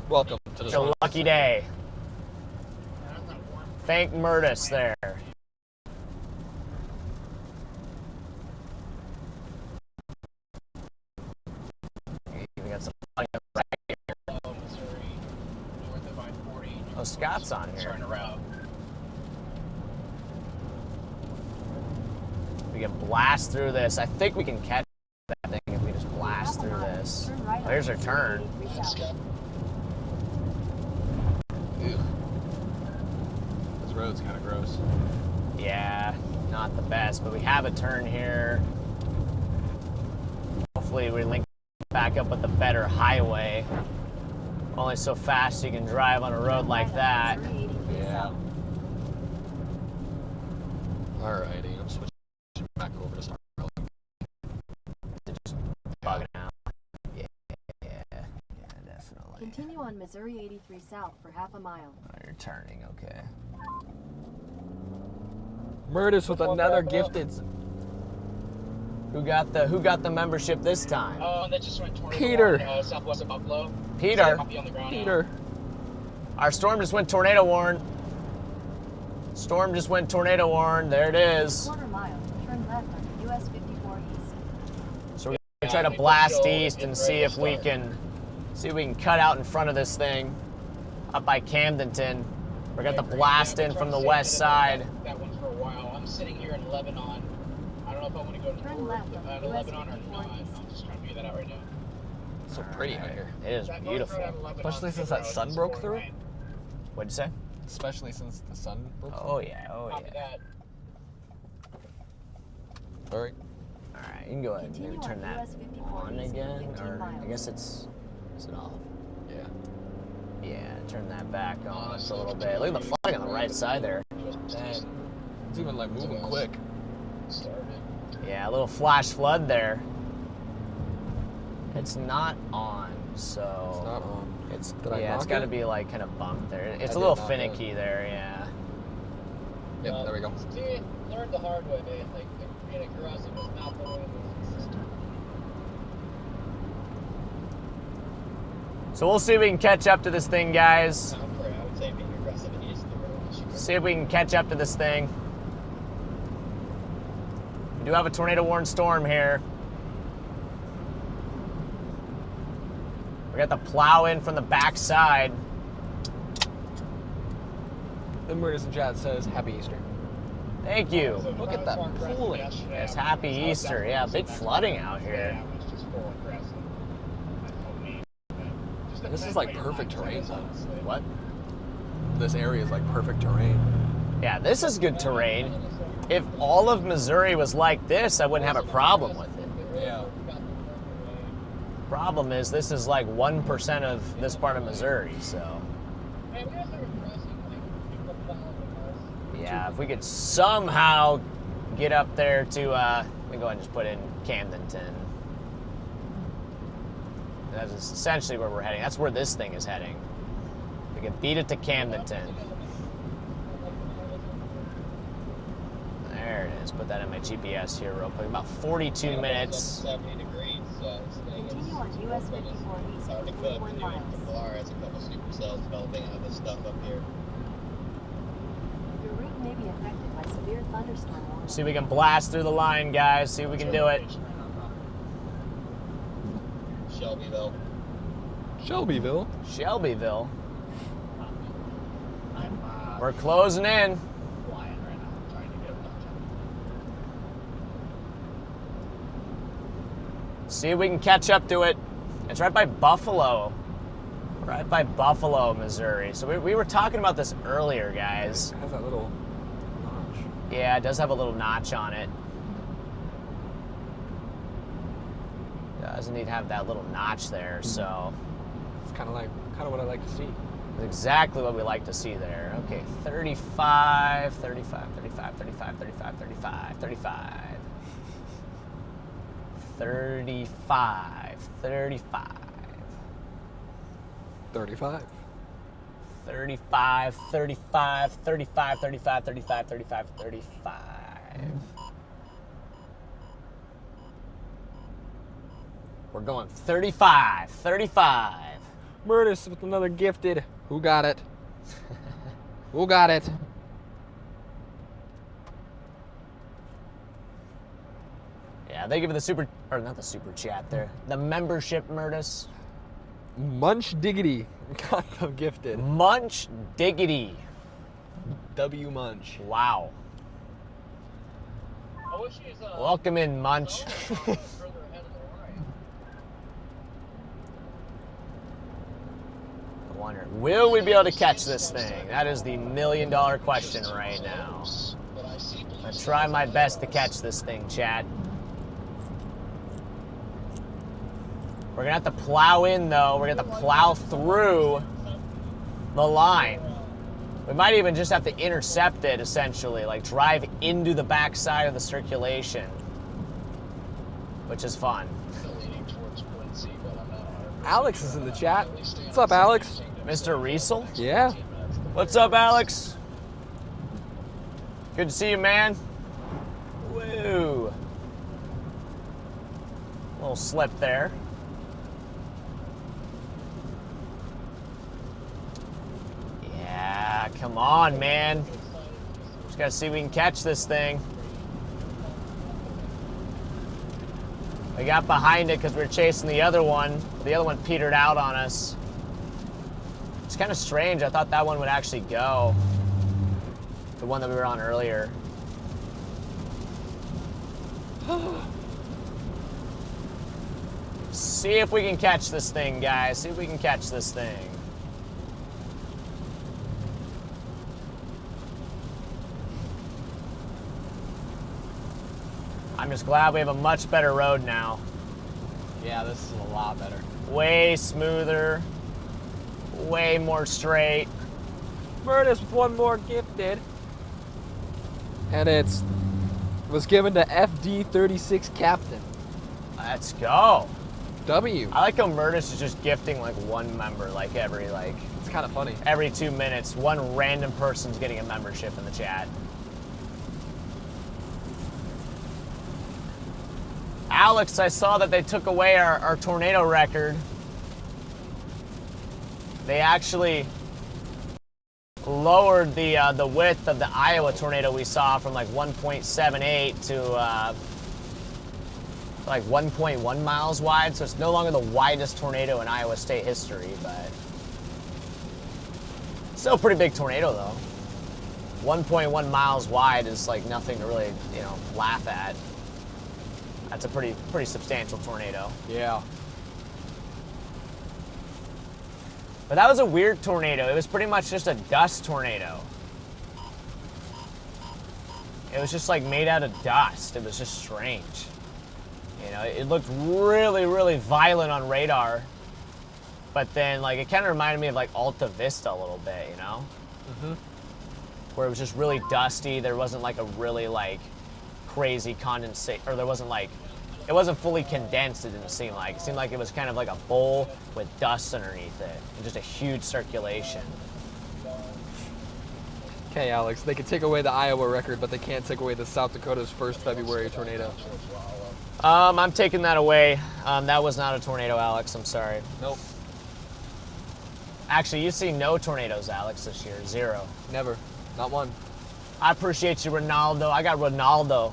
A: Welcome to the
B: It's a lucky day. Thank Murdis there. We got some right here.
C: Missouri, north of I-40.
B: Oh, Scott's on here.
C: Turn around.
B: We can blast through this. I think we can catch that thing if we just blast through this. Oh, here's our turn.
A: Ew. This road's kind of gross.
B: Yeah, not the best, but we have a turn here. Hopefully we link back up with a better highway. Only so fast you can drive on a road like that.
A: Yeah. Alrighty, I'm switching back over to start.
B: Just bugging out. Yeah, definitely.
F: Continue on Missouri 83 South for half a mile.
B: Oh, you're turning, okay.
A: Murdis with another gifted.
B: Who got the membership this time?
C: That just went tornado
A: Peter.
C: warn, southwest of Buffalo.
B: Peter.
C: Copy on the ground now.
A: Peter.
B: Our storm just went tornado warn. Storm just went tornado warn. There it is.
F: Quarter mile. Turn left on US 54 East.
B: So we're gonna try to blast east and see if we can cut out in front of this thing up by Camdenton. We're gonna have to blast in from the west side.
C: That one for a while. I'm sitting here in Lebanon. I don't know if I want to go
F: Turn
C: north
F: left on
C: to
F: US
C: Lebanon or
F: 54
C: not.
F: East.
C: I'm just trying to figure that out right now.
A: So pretty out here.
B: It is
C: That north
B: beautiful.
C: road out of Lebanon
A: Especially since that
C: road
A: sun
C: is
A: broke
C: four
A: through.
C: lane.
B: What'd you say?
A: Especially since the sun broke.
B: Oh yeah, oh
C: Copy
B: yeah.
C: that.
A: Alright.
B: All right, you can go ahead and maybe
F: Continue
B: turn
F: on
B: that
F: US 54
B: on
F: East,
B: again,
F: 15
B: or I
F: miles.
B: guess is it off?
A: Yeah.
B: Yeah, turn that back on just a little bit. Look at the flooding on the right side there.
A: Dang. It's even like moving quick.
C: Started.
B: Yeah, a little flash flood there. It's not on, so
A: It's not on.
B: It's
A: Did I
B: yeah, it's
A: knock
B: got to
A: it?
B: be like kind of bumped there. It's
A: I
B: a little
A: did knock
B: finicky there, yeah.
A: Yep, there we go.
C: See, learned the hard way, man. Like, being aggressive is not the way this is.
B: So we'll see if we can catch up to this thing, guys.
C: I would say being aggressive is the road.
B: See if we can catch up to this thing. We do have a tornado warned storm here. We got the plow in from the back side.
A: The Murdis in chat says Happy Easter.
B: Thank you.
A: Look at that pooling.
B: It's happy Easter. Yeah, big flooding out here.
A: This is like perfect terrain though.
B: What?
A: This area is like perfect terrain.
B: Yeah, this is good terrain. If all of Missouri was like this, I wouldn't have a problem with it.
A: Yeah.
B: Problem is, this is like 1% of this part of Missouri, so. Yeah, if we could somehow get up there to, let me go ahead and just put in Camdenton. That is essentially where we're heading. That's where this thing is heading. We can beat it to Camdenton. There it is. Put that in my GPS here real quick. About 42 minutes.
C: 70 degrees.
F: Continue on US 54 East
C: Hard
F: for
C: to cook.
F: 41 miles.
C: Pilar has a couple supercells developing out of this stuff up here.
F: Your route may be affected by severe thunderstorm warning.
B: See if we can blast through the line, guys. See if we can do it.
C: Shelbyville.
A: Shelbyville.
B: Shelbyville.
E: I'm
B: We're closing in.
E: flying right now. I'm trying to get up.
B: See if we can catch up to it. It's right by Buffalo. Right by Buffalo, Missouri. So we were talking about this earlier, guys.
A: It has that little notch.
B: Yeah, it does have a little notch on it. Doesn't need to have that little notch there, so
A: It's kind of what I like to see.
B: it's exactly what we like to see there. Okay, 35, 35, 35, 35, 35, 35, 35. 35, 35.
A: 35.
B: 35, 35, 35, 35, 35, 35, 35. We're going 35, 35.
A: Murtis with another gifted. Who got it? Who got it?
B: Yeah, they give it the super, or not the super chat there, the membership, Murtis.
A: Munch Diggity got the gifted.
B: Munch Diggity.
A: W Munch.
B: Wow.
D: I wish he's
B: Welcome in, Munch.
D: further ahead of the line.
B: I wonder, will we be able to catch this thing? That is the $1 million question right now.
E: But I see blue
B: I try
E: skies
B: my
E: up
B: best to
E: there.
B: catch this thing, Chad. We're gonna have to plow in though. We're gonna have to plow through the line. We might even just have to intercept it essentially, like drive into the backside of the circulation, which is fun.
E: Leaning towards Quincy, but I'm not 100%
A: Alex is in the chat.
E: At least
A: What's up, Alex?
B: Mr. Riesel?
A: Yeah.
B: What's up, Alex? Good to see you, man. Woo. Little slip there. Yeah, come on, man. Just gotta see if we can catch this thing. We got behind it because we were chasing the other one. The other one petered out on us. It's kind of strange. I thought that one would actually go. The one that we were on earlier. See if we can catch this thing, guys. See if we can catch this thing. I'm just glad we have a much better road now.
A: Yeah, this is a lot better.
B: Way smoother. Way more straight.
A: Murtis with one more gifted. And was given to FD36 Captain.
B: Let's go.
A: W.
B: I like how Murtis is just gifting like one member, like
A: It's kind of funny.
B: every 2 minutes. One random person's getting a membership in the chat. Alex, I saw that they took away our tornado record. They actually lowered the width of the Iowa tornado we saw from like 1.78 to like 1.1 miles wide. So it's no longer the widest tornado in Iowa state history, but still a pretty big tornado though. 1.1 miles wide is like nothing to really, laugh at. That's a pretty substantial tornado.
A: Yeah.
B: But that was a weird tornado. It was pretty much just a dust tornado. It was just like made out of dust. It was just strange. It looked really, really violent on radar. But then like it kind of reminded me of like Alta Vista a little bit, Where it was just really dusty. There wasn't like a really like crazy condensate, or there wasn't like, it wasn't fully condensed, it didn't seem like. It seemed like it was kind of like a bowl with dust underneath it, and just a huge circulation.
A: Okay, Alex, they could take away the Iowa record, but they can't take away the South Dakota's first February tornado.
B: I'm taking that away. That was not a tornado, Alex, I'm sorry.
A: Nope.
B: Actually, you've seen no tornadoes, Alex, this year, 0.
A: Never. Not one.
B: I appreciate you, Ronaldo. I got Ronaldo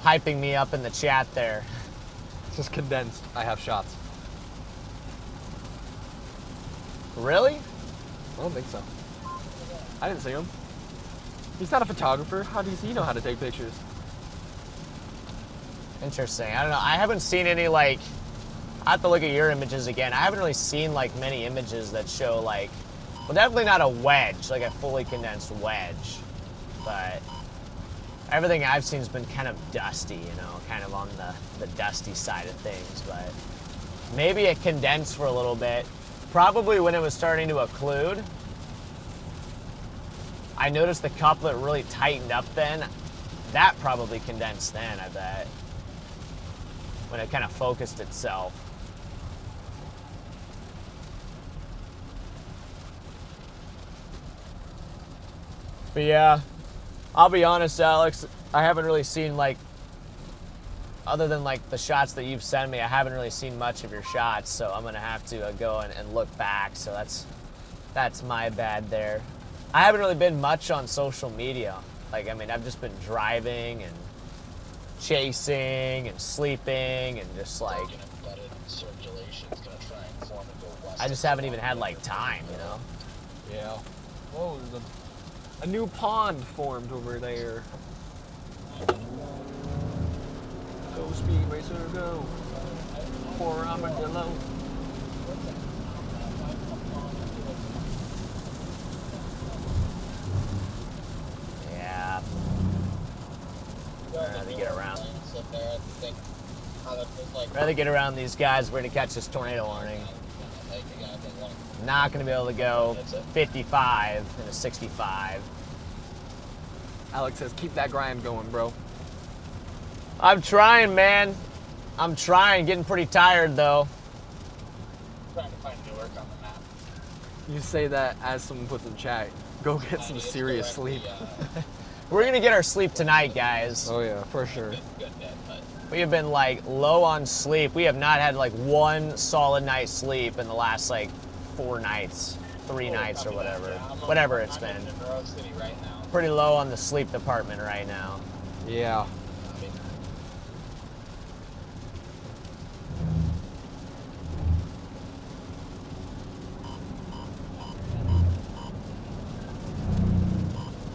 B: hyping me up in the chat there.
A: It's just condensed. I have shots.
B: Really?
A: I don't think so. I didn't see him. He's not a photographer. How does he know how to take pictures?
B: Interesting. I don't know. I haven't seen any, like, I have to look at your images again. I haven't really seen, like, many images that show, like, well, definitely not a wedge, like a fully condensed wedge. But everything I've seen has been kind of dusty, you know, kind of on the dusty side of things. But maybe it condensed for a little bit. Probably when it was starting to occlude. I noticed the couplet really tightened up then. That probably condensed then, I bet. When it kind of focused itself. But yeah, I'll be honest, Alex, I haven't really seen, like, other than like the shots that you've sent me, I haven't really seen much of your shots, so I'm gonna have to go and look back. So that's my bad there. I haven't really been much on social media. Like, I mean, I've just been driving and chasing and sleeping and just like, I just haven't even had like time, you know?
A: Yeah. Whoa, there's a new pond formed over there. Go speed racer, go. Poor armadillo.
B: Yeah. I'd rather get around. Rather get around these guys. We're gonna catch this tornado warning. Not gonna be able to go 55 and a 65.
A: Alex says, keep that grind going, bro.
B: I'm trying, man. I'm trying. Getting pretty tired, though.
E: Trying to find Newark on the map.
A: You say that as someone puts in chat. Go get some serious sleep.
B: We're gonna get our sleep tonight, guys.
A: Oh yeah, for sure.
B: We have been like low on sleep. We have not had like one solid night's sleep in the last like 4 nights, 3 nights or whatever. Whatever it's been. Pretty low on the sleep department right now.
A: Yeah.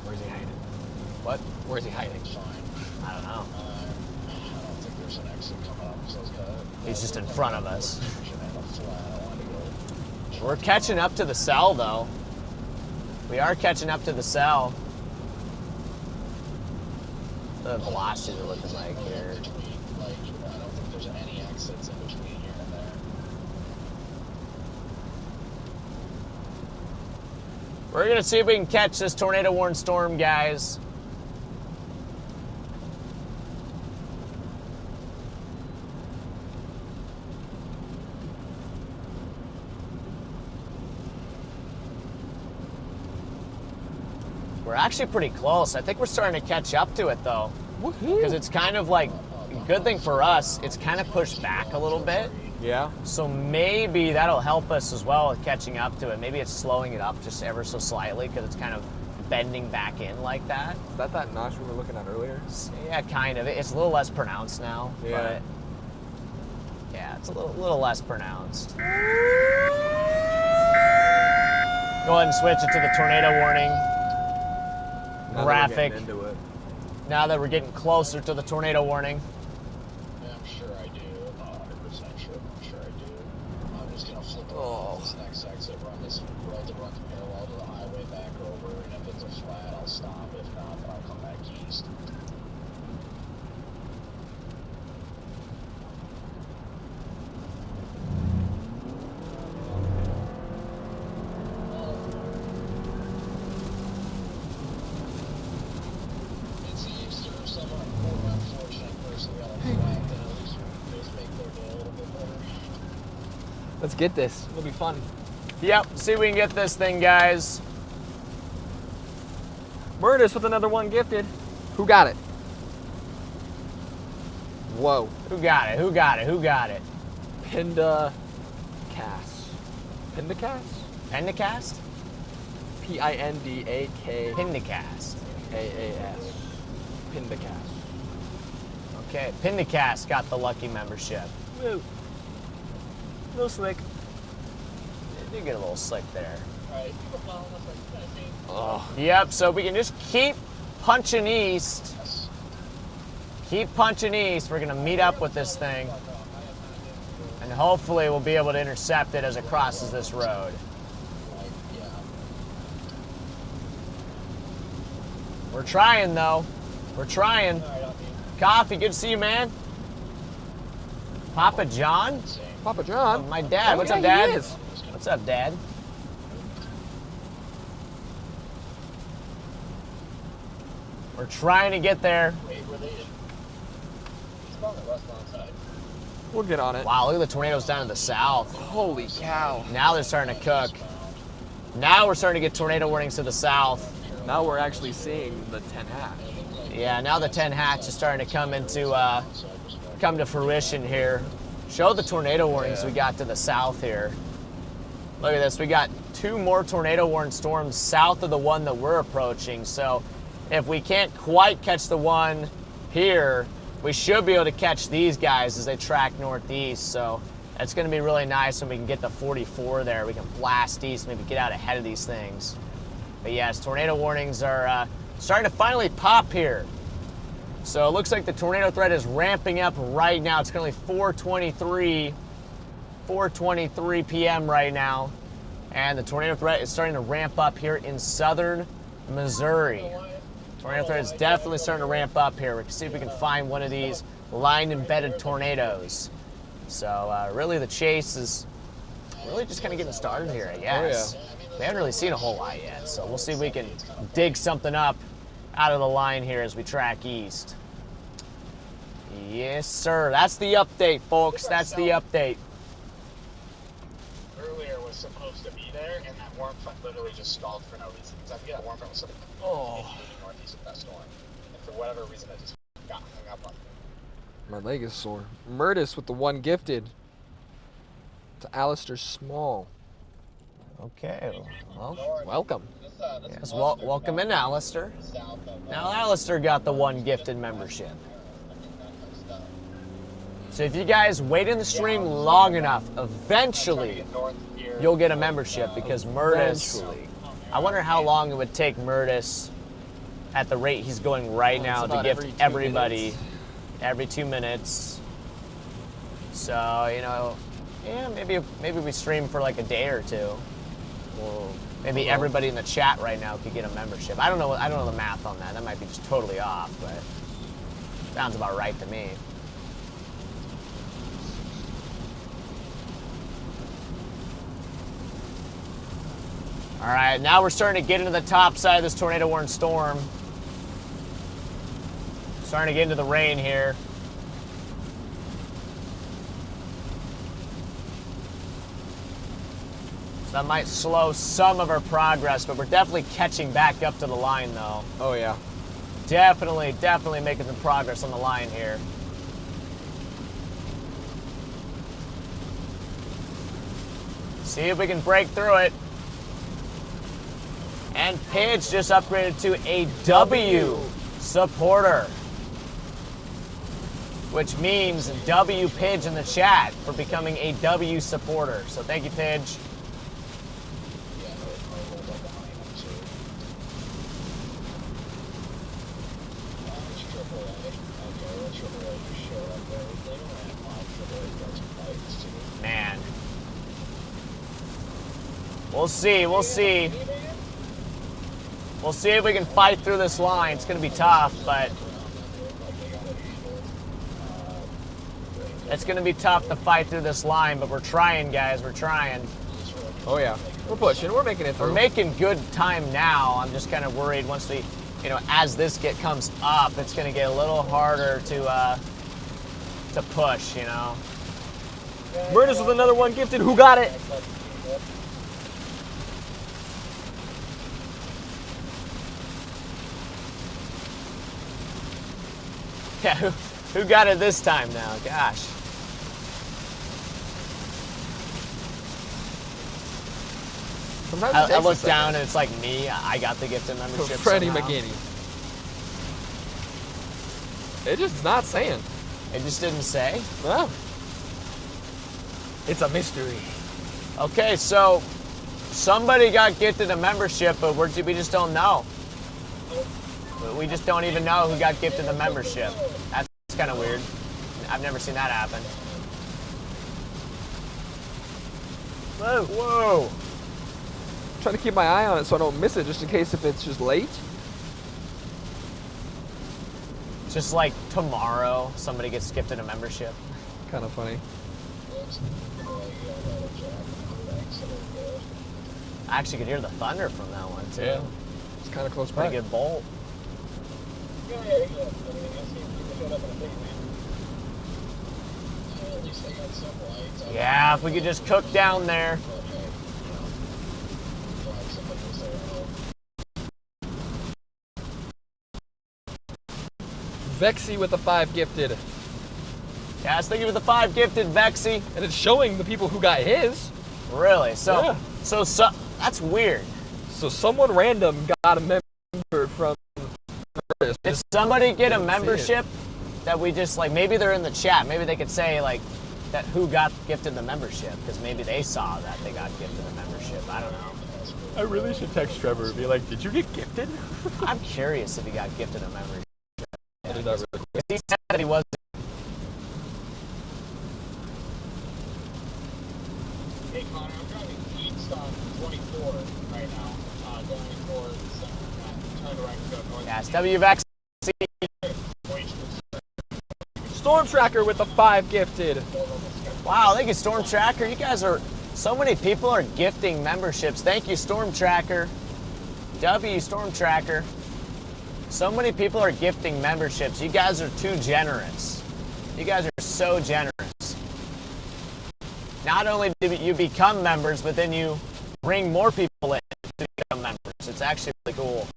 A: Where's he hiding?
B: What?
A: Where's he hiding?
B: I don't know.
E: I don't think there's an exit coming up, so it's got
B: He's just in front of us. We're catching up to the cell, though. We are catching up to the cell. The velocities are looking like here.
E: I don't think there's any exits in between here and there.
B: We're gonna see if we can catch this tornado warning storm, guys. We're actually pretty close. I think we're starting to catch up to it, though. Because it's kind of like, good thing for us, it's kind of pushed back a little bit.
A: Yeah.
B: So maybe that'll help us as well with catching up to it. Maybe it's slowing it up just ever so slightly because it's kind of bending back in like that.
A: Is that notch we were looking at earlier?
B: Yeah, kind of. It's a little less pronounced now.
A: Yeah.
B: But yeah, it's a little less pronounced. Go ahead and switch it to the tornado warning graphic.
A: Into it.
B: Now that we're getting closer to the tornado warning.
E: Yeah, I'm sure I do. I'm not 100% sure, but I'm sure I do. I'm just going to flip over this next exit, run this road that runs parallel to the highway back over, and if it's a flat, I'll stop. If not, then I'll come back east. It's east or someone more unfortunate person got a flat, then at least we just make their day a little bit better.
A: Let's get this. It'll be fun.
B: Yep, see if we can get this thing, guys.
A: Murders with another one gifted. Who got it? Whoa.
B: Who got it? Who got it? Who got it?
A: Pinda Cass. Pinda Cass?
B: Pendacast?
A: P-I-N-D-A-K.
B: Pendacast.
A: AAS. Pin the cast.
B: Okay, Pindacast got the lucky membership.
A: Woo. A little slick.
B: You get a little slick there.
C: Alright, people following us like you guys see.
A: Oh.
B: Yep, so we can just keep punching east. Keep punching east. We're gonna meet up with this thing. And hopefully we'll be able to intercept it as it crosses this road.
E: Yeah.
B: We're trying though. We're trying.
C: Alright, I'll be.
B: Coffee, good to see you, man. Papa John?
A: Papa John.
B: My dad.
A: Oh,
B: What's
A: yeah,
B: up, Dad?
A: he is.
B: What's up, Dad? We're trying to get there.
C: Wait, were they in? It's on the westbound side.
A: We'll get on it.
B: Wow, look at the tornadoes down to the south.
A: Holy cow.
B: Now they're starting to cook. Now we're starting to get tornado warnings to the south.
A: Now we're actually seeing the 10 hatch.
B: Yeah, now the 10 hatch is starting to come to fruition here. Show the tornado warnings we got to the south here. Look at this, we got 2 more tornado warning storms south of the one that we're approaching. So if we can't quite catch the one here, we should be able to catch these guys as they track northeast. So it's gonna be really nice when we can get the 44 there. We can blast east, maybe get out ahead of these things. But yes, tornado warnings are starting to finally pop here. So it looks like the tornado threat is ramping up right now. It's currently 4:23 p.m. right now. And the tornado threat is starting to ramp up here in southern Missouri. Tornado threat is definitely starting to ramp up here. We can see if we can find one of these line-embedded tornadoes. So really the chase is really just kind of getting started here, I guess. We haven't really seen a whole lot yet, so we'll see if we can dig something up out of the line here as we track east. Yes, sir. That's the update, folks. That's the update.
E: Earlier was supposed to be there, and that warm front literally just stalled for no reason. Because I think that warm front was supposed to be northeast of that storm. And for whatever reason, it just got hung up on me.
A: My leg is sore. Murtis with the 1 gifted. To Alistair Small.
B: Okay, well,
A: Welcome.
B: yes, welcome in, Alistair. Now, Alistair got the 1 gifted membership. So if you guys wait in the stream long enough, eventually you'll get a membership because Murtis, I wonder how long it would take Murtis at the rate he's going right now to gift everybody every 2 minutes. So, you know, yeah, maybe we stream for like a day or 2. Well, maybe everybody in the chat right now could get a membership. I don't know the math on that. That might be just totally off, but sounds about right to me. All right, now we're starting to get into the top side of this tornado warning storm. Starting to get into the rain here. So that might slow some of our progress, but we're definitely catching back up to the line though.
A: Oh, yeah.
B: Definitely making some progress on the line here. See if we can break through it. And Pidge just upgraded to a W supporter, which means W Pidge in the chat for becoming a W supporter. So thank you, Pidge.
E: Yeah, I'll roll up behind them too. It's AAA. Okay, well, AAA just showed up there. They don't have mine. AAA's got some fights too.
B: Man. We'll see. We'll see if we can fight through this line. It's going to be tough, but it's going to be tough to fight through this line, but we're trying, guys. We're trying.
A: Oh, yeah. We're pushing. We're making it through.
B: We're making good time now. I'm just kind of worried once we, you know, as this comes up, it's going to get a little harder to push, you know.
A: Murtis with another 1 gifted. Who got it?
B: Yeah, who got it this time now? Gosh.
A: Sometimes
B: I look down and it's like me. I got the gifted membership.
A: Freddy
B: somehow.
A: McKinney. It just is not saying.
B: It just didn't say.
A: No. It's a mystery.
B: Okay, so somebody got gifted a membership, but we just don't know. We just don't even know who got gifted a membership. That's kind of weird. I've never seen that happen. Whoa, whoa.
A: I'm trying to keep my eye on it so I don't miss it, just in case if it's just late.
B: Just like tomorrow, somebody gets gifted a membership.
A: Kind of funny.
B: I actually could hear the thunder from that one too.
A: Yeah. It's kind of close by.
B: Pretty good bolt.
C: Yeah. I mean, I see people showed up in a big man. At least they got some lights.
B: Yeah, if we could just cook down there.
A: Vexy with the 5 gifted.
B: Yes, thank you for the 5 gifted, Vexy.
A: And it's showing the people who got his.
B: Really? So,
A: Yeah.
B: so that's weird.
A: So someone random got a member from this.
B: Did somebody get a
A: Didn't see
B: membership that we just like? Maybe they're in the chat. Maybe they could say like that who got gifted the membership because maybe they saw that they got gifted a membership. I don't know.
A: I really should text Trevor and be like, did you get gifted?
B: I'm curious if he got gifted a membership.
A: I did not really.
B: He said that he wasn't.
D: Hey Connor, I'm driving east on 24 right now, going towards turn right to go north.
B: Yes, WVX.
A: Storm Tracker with the 5 gifted.
B: Wow, thank you, Storm Tracker. You guys are, so many people are gifting memberships. Thank you, Storm Tracker. Storm Tracker. So many people are gifting memberships. You guys are too generous. You guys are so generous. Not only do you become members, but then you bring more people in to become members. It's actually really cool.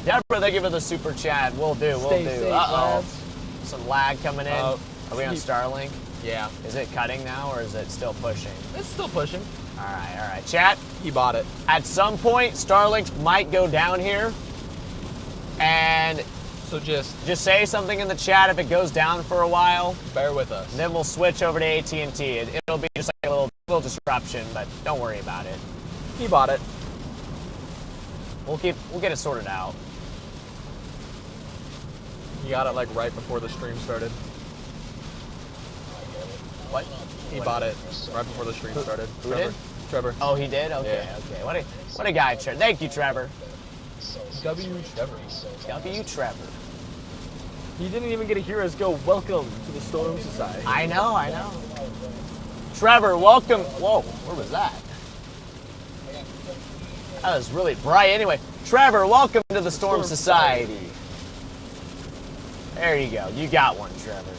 B: Deborah, thank you for the super chat. We'll do.
A: Stay safe, lads.
B: Some lag coming in. Are we on
A: Steve.
B: Starlink?
A: Yeah.
B: Is it cutting now or is it still pushing?
A: It's still pushing.
B: All right. Chat,
A: He bought it.
B: at some point, Starlinks might go down here. And
A: So just
B: just say something in the chat if it goes down for a while.
A: bear with us.
B: Then we'll switch over to AT&T. It'll be just like a little disruption, but don't worry about it.
A: He bought it.
B: We'll get it sorted out.
A: He got it like right before the stream started.
B: What?
A: He bought it right before the stream started.
B: Who
A: Trevor.
B: did?
A: Trevor.
B: Oh, he did? Okay,
A: Yeah.
B: okay. What a guy, Trevor. Thank you, Trevor.
A: W. Trevor.
B: W. Trevor.
A: He didn't even get to hear us go, welcome to the Storm Society.
B: I know. Trevor, welcome. Whoa, where was that? That was really bright. Anyway, Trevor, welcome to the Storm Society. There you go. You got one, Trevor.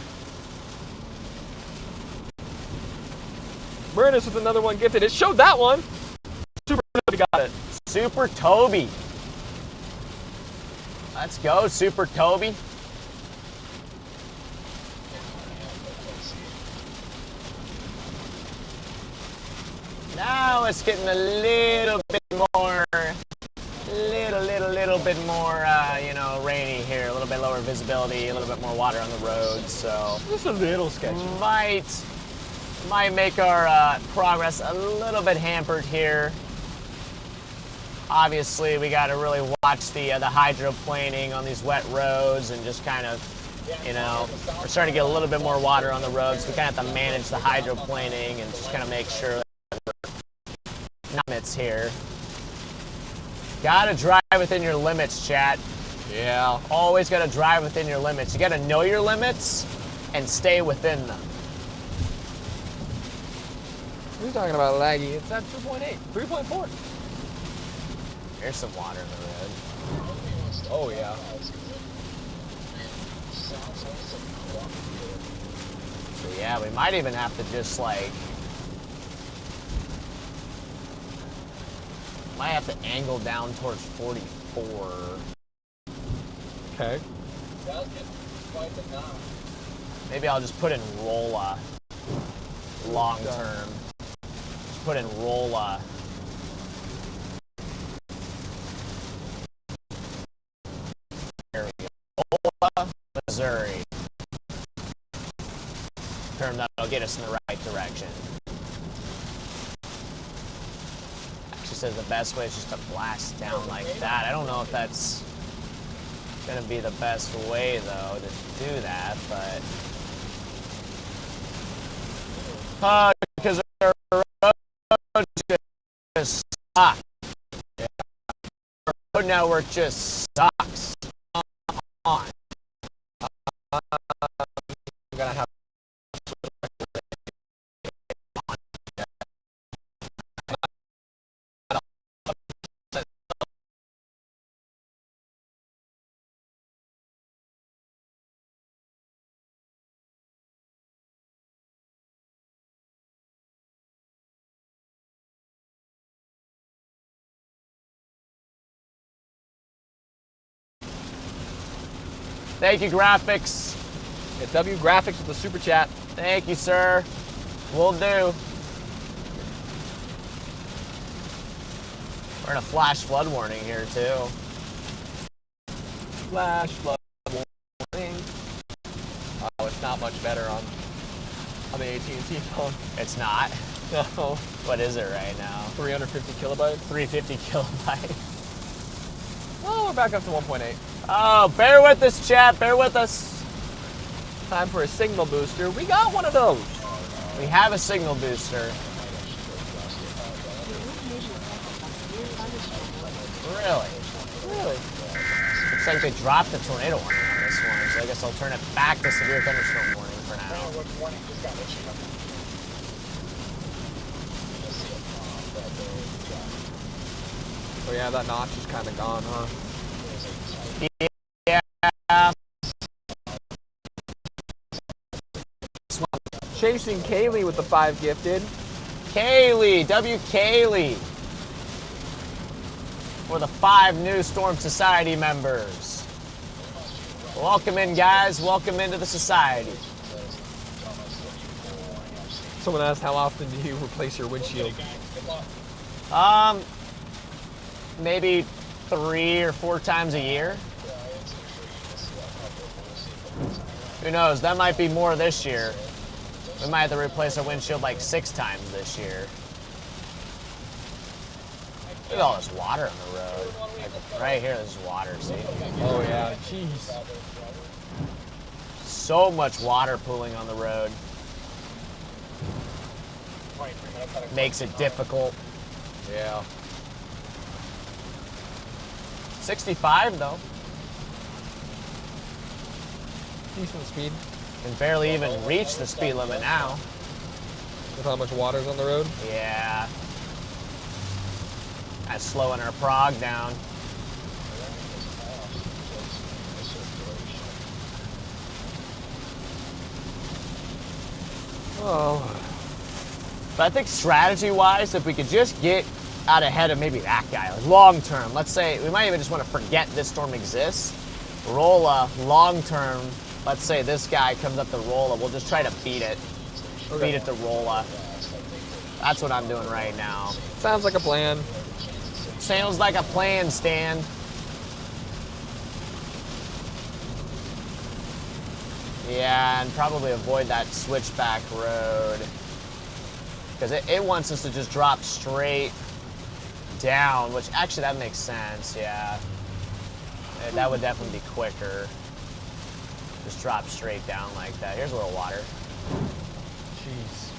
A: Burnus with another one gifted. It showed that one. Super got it.
B: Super Toby. Let's go, Super Toby. Now it's getting a little bit more, little bit more, rainy here. A little bit lower visibility, a little bit more water on the road. So
A: Just a little sketchy.
B: might make our progress a little bit hampered here. Obviously, we got to really watch the hydroplaning on these wet roads and just kind of, we're starting to get a little bit more water on the roads. So we kind of have to manage the hydroplaning and just kind of make sure that we're not limits here. Got to drive within your limits, chat.
A: Yeah.
B: Always got to drive within your limits. You got to know your limits and stay within them.
A: We're talking about laggy. It's at 2.8, 3.4.
B: There's some water in the road.
A: Oh, yeah.
B: So yeah, we might even have to just might have to angle down towards 44.
A: Okay.
B: Maybe I'll just put in Rolla long term. Just put in Rolla. There we go. Rolla, Missouri. Turn that'll get us in the right direction. Actually says the best way is just to blast down like that. I don't know if that's gonna be the best way though to do that, but because our road just sucks. Yeah. Our road network just sucks. On.
A: I'm gonna have.
B: Thank you, Graphics.
A: Yeah, W Graphics with the super chat.
B: Thank you, sir. Will do. We're in a flash flood warning here, too.
A: Flash flood warning. Oh, it's not much better on the AT&T phone.
B: It's not.
A: No.
B: What is it right now?
A: 350 kilobytes.
B: 350 kilobytes.
A: Oh, we're back up to 1.8.
B: Oh, bear with us, chat. Bear with us.
A: Time for a signal booster. We got one of those.
B: We have a signal booster. Really?
A: Really?
B: Looks like they dropped the tornado warning on this one, so I guess I'll turn it back to severe thunderstorm warning for now.
D: Warning just got issued.
A: Oh yeah, that notch is kind of gone, huh?
B: Yeah.
A: Chasing Kaylee with the 5 gifted.
B: Kaylee, W. Kaylee. For the 5 new Storm Society members. Welcome in, guys. Welcome into the society.
A: Someone asked, how often do you replace your windshield?
B: Maybe 3 or 4 times a year. Who knows? That might be more this year. We might have to replace our windshield like 6 times this year. Look at all this water on the road. Like right here, this is water, see?
A: Oh yeah, jeez.
B: So much water pooling on the road. Makes it difficult.
A: Yeah.
B: 65 though.
A: Decent speed.
B: Can barely even reach the speed limit now.
A: With how much water's on the road?
B: Yeah. That's slowing our prog down.
A: Oh.
B: But I think strategy-wise, if we could just get out ahead of maybe that guy, like long-term. Let's say we might even just want to forget this storm exists. Roll a long-term. Let's say this guy comes up to Rolla. We'll just try to beat it.
A: Okay.
B: Beat it to Rolla. That's what I'm doing right now.
A: Sounds like a plan.
B: Sounds like a plan, Stan. Yeah, and probably avoid that switchback road. Because it wants us to just drop straight down, which actually that makes sense, yeah. That would definitely be quicker. Just drop straight down like that. Here's a little water.
A: Jeez.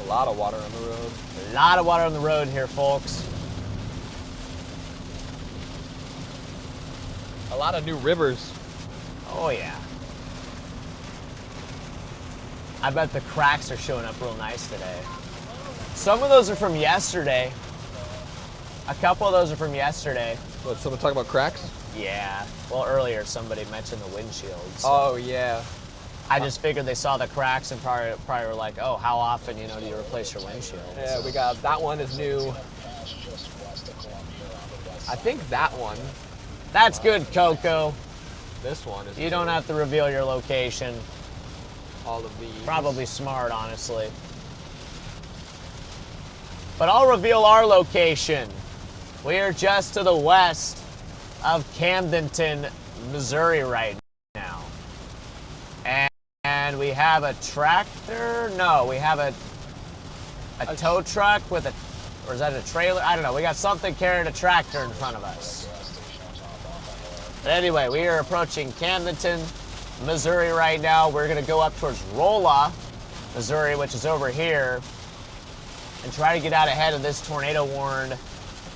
A: A lot of water on the road.
B: A lot of water on the road here, folks.
A: A lot of new rivers.
B: Oh, yeah. I bet the cracks are showing up real nice today. Some of those are from yesterday. A couple of those are from yesterday.
A: What, someone talking about cracks?
B: Yeah. Well, earlier somebody mentioned the windshields.
A: Oh, yeah.
B: I just figured they saw the cracks and probably were like, oh, how often, you know, do you replace your windshield?
A: Yeah, we got, that one is new. I think that one.
B: That's good, Coco.
A: This one is
B: You don't have to reveal your location.
A: all of these.
B: Probably smart, honestly. But I'll reveal our location. We are just to the west of Camdenton, Missouri right now. And we have a tractor. No, we have a tow truck with a, or is that a trailer? I don't know. We got something carrying a tractor in front of us. But anyway, we are approaching Camdenton, Missouri right now. We're going to go up towards Rolla, Missouri, which is over here, and try to get out ahead of this tornado-warned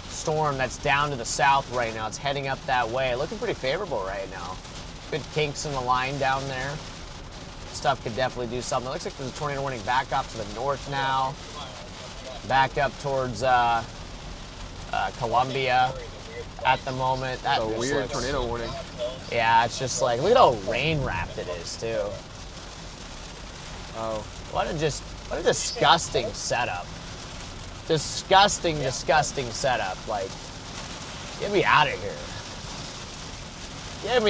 B: storm that's down to the south right now. It's heading up that way. Looking pretty favorable right now. Good kinks in the line down there. Stuff could definitely do something. It looks like there's a tornado warning back up to the north now. Back up towards Columbia at the moment. That's
A: a weird tornado warning.
B: Yeah, it's just like, look at how rain-wrapped it is, too.
A: Oh.
B: What a disgusting setup. Disgusting setup. Like, get me out of here. Give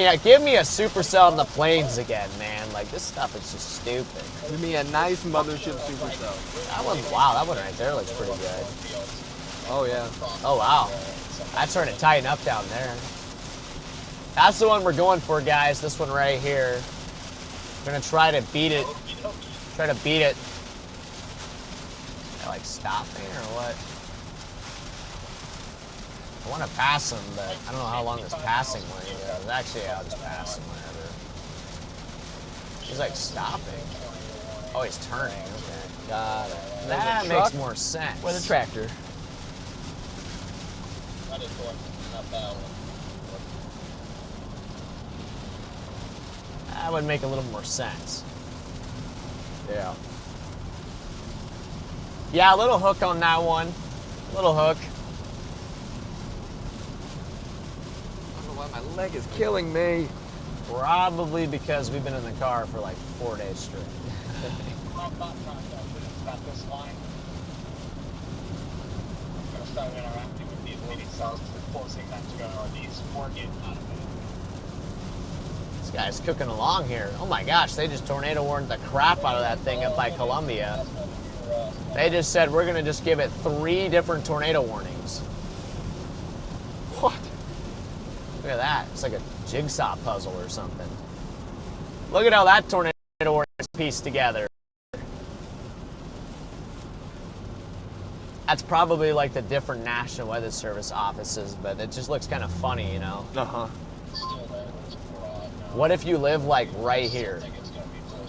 B: me a supercell in the plains again, man. Like, this stuff is just stupid.
A: Give me a nice mothership supercell.
B: That one, wow, that one right there looks pretty good.
A: Oh, yeah.
B: Oh, wow. That's starting to tighten up down there. That's the one we're going for, guys. This one right here. We're going to try to beat it. Try to beat it. Like, stop me or what? I want to pass him, but I don't know how long this passing lane goes. Actually, I'll just pass him wherever. He's like stopping. Oh, he's turning. Okay. Got it. That makes more sense.
A: With a tractor.
B: That would make a little more sense.
A: Yeah.
B: Yeah, a little hook on that one. A little hook.
A: I don't know why my leg is killing me.
B: Probably because we've been in the car for like 4 days straight.
D: My thought process is that this line, I'm going to start interacting with these leading cells because they're forcing them to go northeast or get out of it.
B: This guy's cooking along here. Oh my gosh, they just tornado warned the crap out of that thing up by Columbia. They just said we're going to just give it 3 different tornado warnings.
A: What?
B: Look at that. It's like a jigsaw puzzle or something. Look at how that tornado warning is pieced together. That's probably like the different National Weather Service offices, but it just looks kind of funny, you know?
A: Uh-huh.
B: What if you live like right here?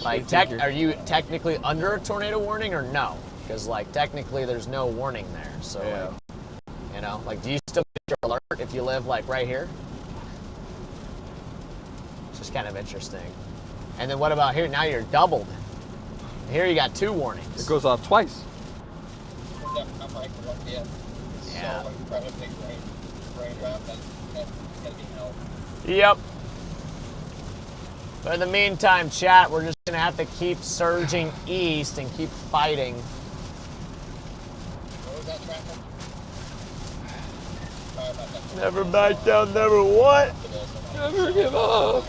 B: Like, are you technically under a tornado warning or no? Because like technically there's no warning there. So,
A: yeah.
B: like, you know, like do you still get your alert if you live like right here? It's just kind of interesting. And then what about here? Now you're doubled. Here you got 2 warnings.
A: It goes off twice.
B: Yeah.
C: So incredibly rain drought that's gonna be hell.
B: Yep. But in the meantime, chat, we're just gonna have to keep surging east and keep fighting.
C: What was that traffic? Sorry about that.
B: Never back down, never what?
A: Never give up.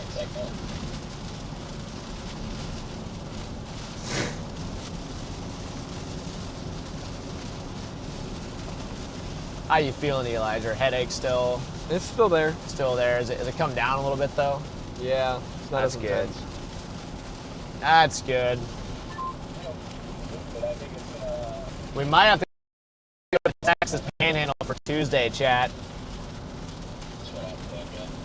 B: How you feeling, Elijah? Headache still?
A: It's still there.
B: Still there. Has it come down a little bit though?
A: Yeah. It's not
B: That's
A: as
B: good.
A: intense.
B: That's good. We might have to go to Texas Panhandle for Tuesday, chat.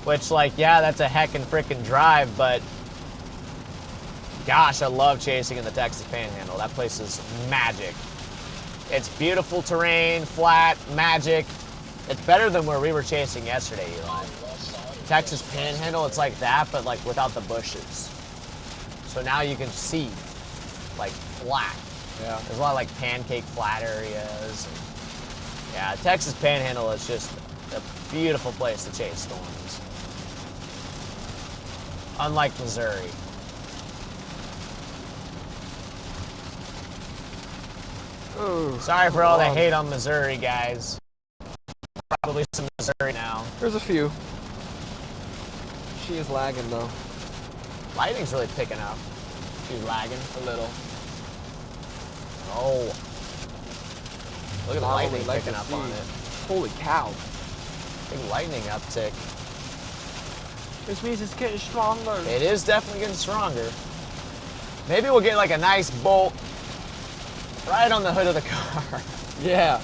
B: Which, like, yeah, that's a heckin' frickin' drive, but gosh, I love chasing in the Texas Panhandle. That place is magic. It's beautiful terrain, flat, magic. It's better than where we were chasing yesterday, Eli. Texas Panhandle, it's like that, but like without the bushes. So now you can see, like, flat.
A: Yeah.
B: There's a lot of like pancake flat areas. And, yeah, Texas Panhandle is just a beautiful place to chase storms. Unlike Missouri.
A: Oh,
B: Sorry for all the hate on Missouri, guys. Probably some Missouri now.
A: There's a few. She is lagging though.
B: Lightning's really picking up. She's lagging
A: A little.
B: Oh. Look at the
A: Not
B: lightning
A: only like
B: picking
A: to
B: up
A: see.
B: on it.
A: Holy cow.
B: Big lightning uptick.
A: This means it's getting stronger.
B: It is definitely getting stronger. Maybe we'll get like a nice bolt right on the hood of the car.
A: Yeah.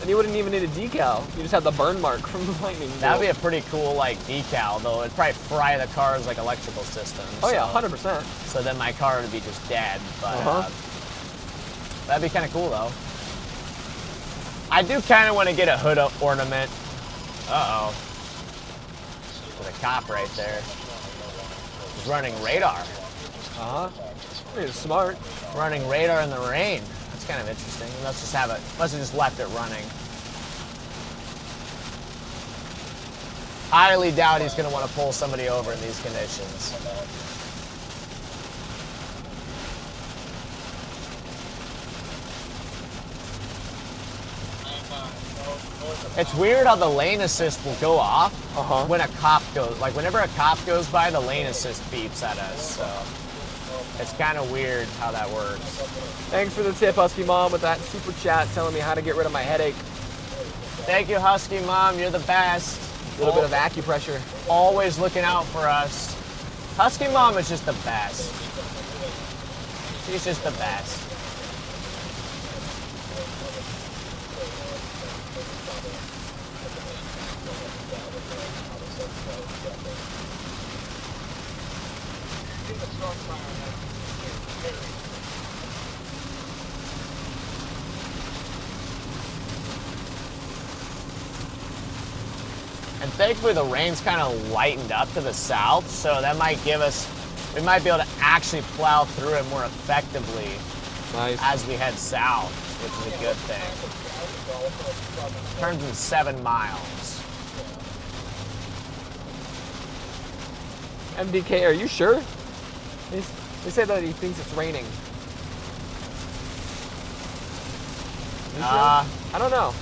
A: And you wouldn't even need a decal. You just have the burn mark from the lightning bolt.
B: That'd be a pretty cool like decal, though. It'd probably fry the car's like electrical system.
A: Oh yeah, 100%.
B: So then my car would be just dead. But that'd be kind of cool, though. I do kind of want to get a hood ornament. Uh-oh. There's a cop right there. He's running radar.
A: It's smart.
B: Running radar in the rain. That's kind of interesting. Let's just have it. Let's just left it running. Highly doubt he's going to want to pull somebody over in these conditions. It's weird how the lane assist will go off when a cop goes. Like whenever a cop goes by, the lane assist beeps at us. So it's kind of weird how that works.
A: Thanks for the tip, Husky Mom, with that super chat telling me how to get rid of my headache.
B: Thank you, Husky Mom. You're the best.
A: A little bit of acupressure.
B: Always looking out for us. Husky Mom is just the best. She's just the best. And thankfully the rain's kind of lightened up to the south, so that might give us, we might be able to actually plow through it more effectively as we head south, which is a good thing. Turns in 7 miles.
A: MDK, are you sure? They say that he thinks it's raining. You sure? I don't know.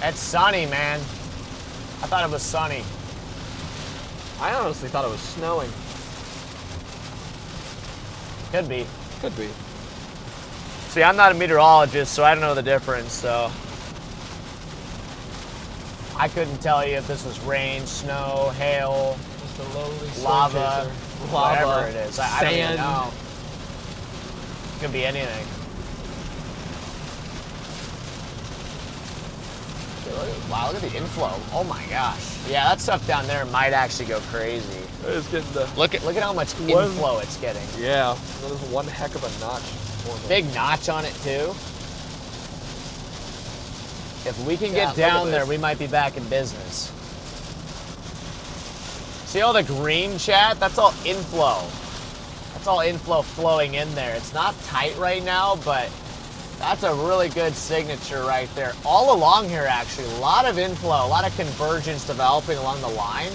B: It's sunny, man. I thought it was sunny.
A: I honestly thought it was snowing.
B: Could be.
A: Could be.
B: See, I'm not a meteorologist, so I don't know the difference, so I couldn't tell you if this was rain, snow, hail,
A: Just a lowly
B: lava,
A: lava,
B: whatever it is. I don't even
A: sand.
B: know. Could be anything. Wow, look at the inflow. Oh my gosh. Yeah, that stuff down there might actually go crazy.
A: It's getting the
B: Look at how much inflow it's getting.
A: yeah. That is one heck of a notch.
B: Big notch on it too. If we can
A: Yeah,
B: get down there, we might be back in business. See all the green, chat? That's all inflow. That's all inflow flowing in there. It's not tight right now, but that's a really good signature right there. All along here, actually, a lot of inflow, a lot of convergence developing along the line.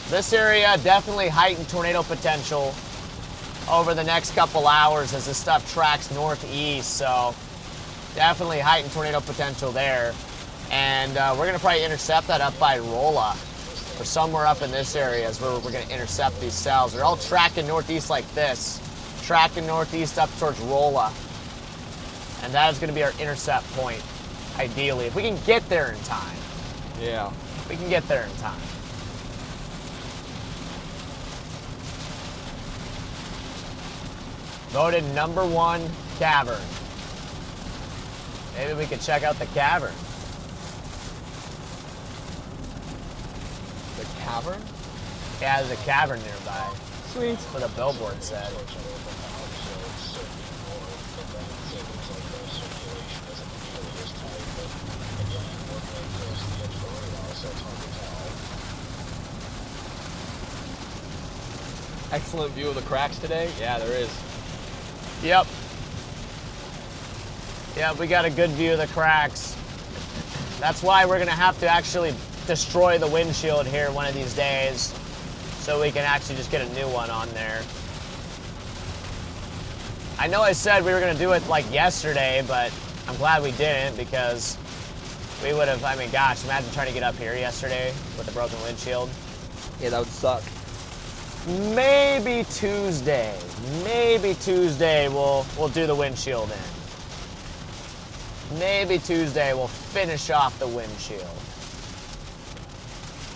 B: This area definitely heightened tornado potential over the next couple hours as this stuff tracks northeast. So definitely heightened tornado potential there. And we're going to probably intercept that up by Rolla, or somewhere up in this area is where we're going to intercept these cells. They're all tracking northeast like this, tracking northeast up towards Rolla. And that is going to be our intercept point, ideally, if we can get there in time.
A: Yeah.
B: If we can get there in time. Voted #1 cavern. Maybe we could check out the cavern.
A: The cavern?
B: Yeah, there's a cavern nearby.
A: Sweet.
B: That's what the billboard said.
A: Excellent view of the cracks today. Yeah, there is.
B: Yep. Yep, we got a good view of the cracks. That's why we're gonna have to actually destroy the windshield here one of these days, so we can actually just get a new one on there. I know I said we were gonna do it like yesterday, but I'm glad we didn't, because we would have, I mean, gosh, imagine trying to get up here yesterday with a broken windshield.
A: Yeah, that would suck.
B: Maybe Tuesday we'll do the windshield in. Maybe Tuesday we'll finish off the windshield.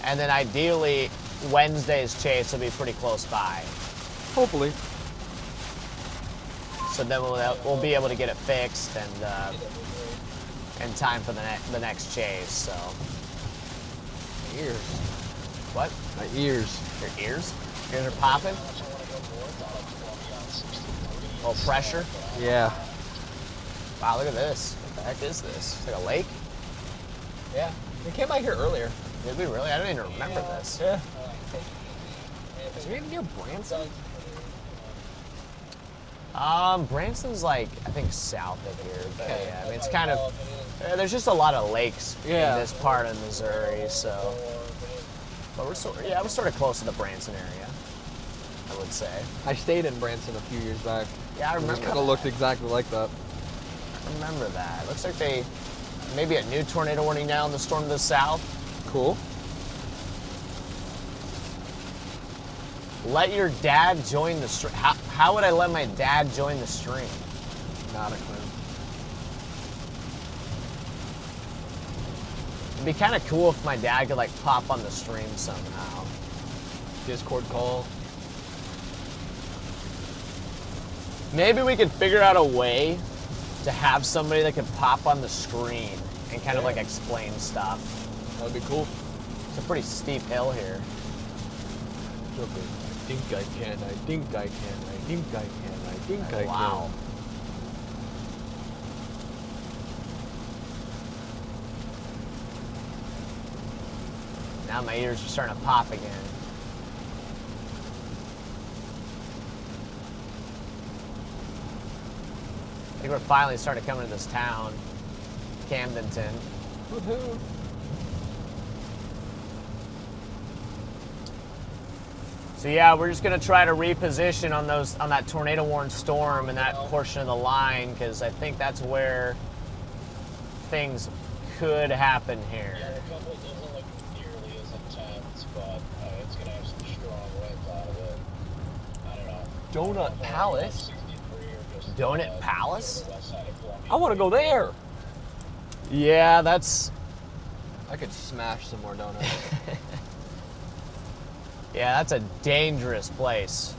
B: And then ideally, Wednesday's chase will be pretty close by.
A: Hopefully.
B: So then we'll be able to get it fixed and in time for the next chase. So.
A: Ears.
B: What?
A: My ears.
B: Your ears? Ears are popping? Oh, pressure?
A: Yeah.
B: Wow, look at this. What the heck is this? It's like a lake?
A: Yeah. We came by here earlier.
B: Did we really? I don't even remember this.
A: Yeah. Is it near Branson?
B: Branson's like, I think south of here, but
A: Okay.
B: yeah, I mean, it's kind of, there's just a lot of lakes
A: Yeah.
B: in this part of Missouri, so. But we're sort of close to the Branson area, I would say.
A: I stayed in Branson a few years back.
B: Yeah, I remember.
A: It kind of looked exactly like that.
B: I remember that. Looks like they, maybe a new tornado warning now in the storm to the south.
A: Cool.
B: Let your dad join the stream. How would I let my dad join the stream?
A: Not a clue.
B: It'd be kind of cool if my dad could like pop on the stream somehow.
A: Discord call.
B: Maybe we could figure out a way to have somebody that could pop on the screen and kind of like explain stuff.
A: That would be cool.
B: It's a pretty steep hill here.
A: I think I can. I think I can. I think I can. I think I can.
B: Wow. Now my ears are starting to pop again. I think we're finally starting to come into this town, Camdenton.
A: Woohoo.
B: So yeah, we're just gonna try to reposition on that tornado warned storm and that portion of the line, because I think that's where things could happen here.
E: Yeah, the couple doesn't look nearly as intense, but it's gonna have some strong winds out of it. I don't know.
A: Donut Palace.
E: 63 or just
B: Donut Palace?
E: the west side of Columbia.
A: I want to go there.
B: Yeah, that's
A: I could smash some more donuts.
B: yeah, that's a dangerous place.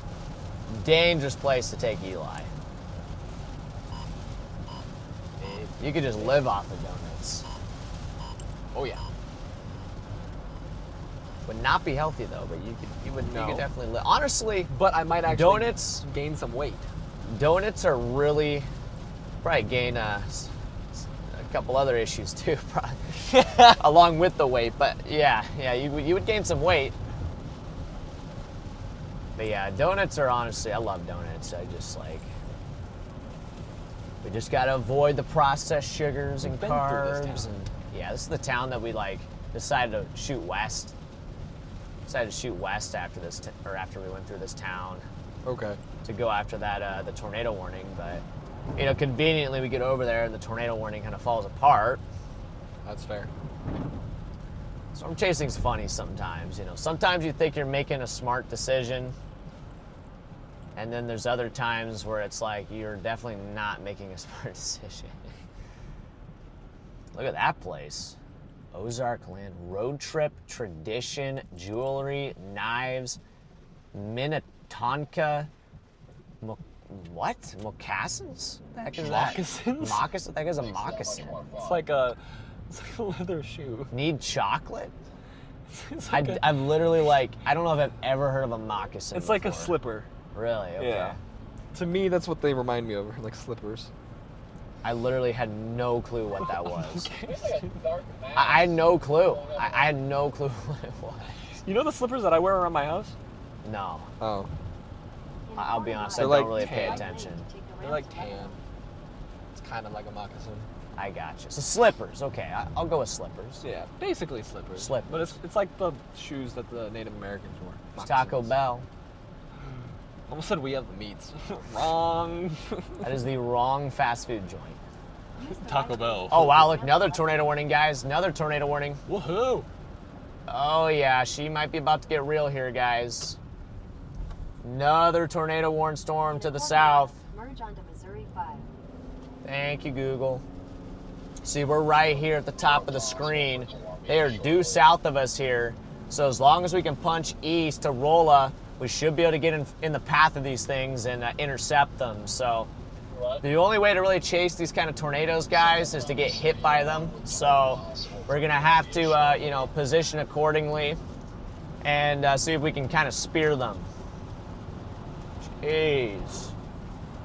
B: Dangerous place to take Eli. You could just live off of donuts.
A: Oh yeah.
B: Would not be healthy though, but you could definitely live. Honestly,
A: But I might actually
B: donuts
A: gain some weight.
B: Donuts are really probably gain a couple other issues too, probably along with the weight. But yeah, you would gain some weight. But yeah, donuts are honestly, I love donuts. I just like, we just gotta avoid the processed sugars and
A: We've been through this
B: carbs.
A: town.
B: And yeah, this is the town that we like decided to shoot west. Decided to shoot west after this, after we went through this town
A: Okay.
B: to go after that the tornado warning. But you know, conveniently we get over there and the tornado warning kind of falls apart.
A: That's fair.
B: Storm chasing's funny sometimes. You know, sometimes you think you're making a smart decision, and then there's other times where it's like you're definitely not making a smart decision. Look at that place. Ozark Land, road trip, tradition, jewelry, knives, Minnetonka, what? Moccasins? What the heck is that?
A: Moccasins?
B: Moccasin? What the heck is a moccasin?
A: It's like a leather shoe.
B: Need chocolate?
A: It's like a,
B: I've literally like, I don't know if I've ever heard of a moccasin
A: it's like a
B: before.
A: slipper.
B: Really? Okay.
A: Yeah. To me, that's what they remind me of, like slippers.
B: I literally had no clue what that was.
C: It's like a dark mask.
B: I had no clue. I had no clue what it was.
A: You know the slippers that I wear around my house?
B: No.
A: Oh.
B: I'll be honest, I
A: They're
B: don't
A: like
B: really pay
A: tan.
B: attention.
A: They're like tan. It's kind of like a moccasin.
B: I gotcha. So slippers, okay. I'll go with slippers.
A: Yeah, basically slippers.
B: Slippers.
A: But it's like the shoes that the Native Americans wore.
B: It's Taco
A: Moccasins.
B: Bell.
A: Almost said we have the meats. Wrong.
B: That is the wrong fast food joint.
A: Taco Bell.
B: Oh wow, look, another tornado warning, guys. Another tornado warning.
A: Woohoo!
B: Oh yeah, she might be about to get real here, guys. Another tornado warned storm to the south.
F: Merge onto Missouri 5.
B: Thank you, Google. See, we're right here at the top of the screen. They are due south of us here. So as long as we can punch east to Rolla, we should be able to get in the path of these things and intercept them. So the only way to really chase these kind of tornadoes, guys, is to get hit by them. So we're gonna have to, you know, position accordingly and see if we can kind of spear them. Jeez,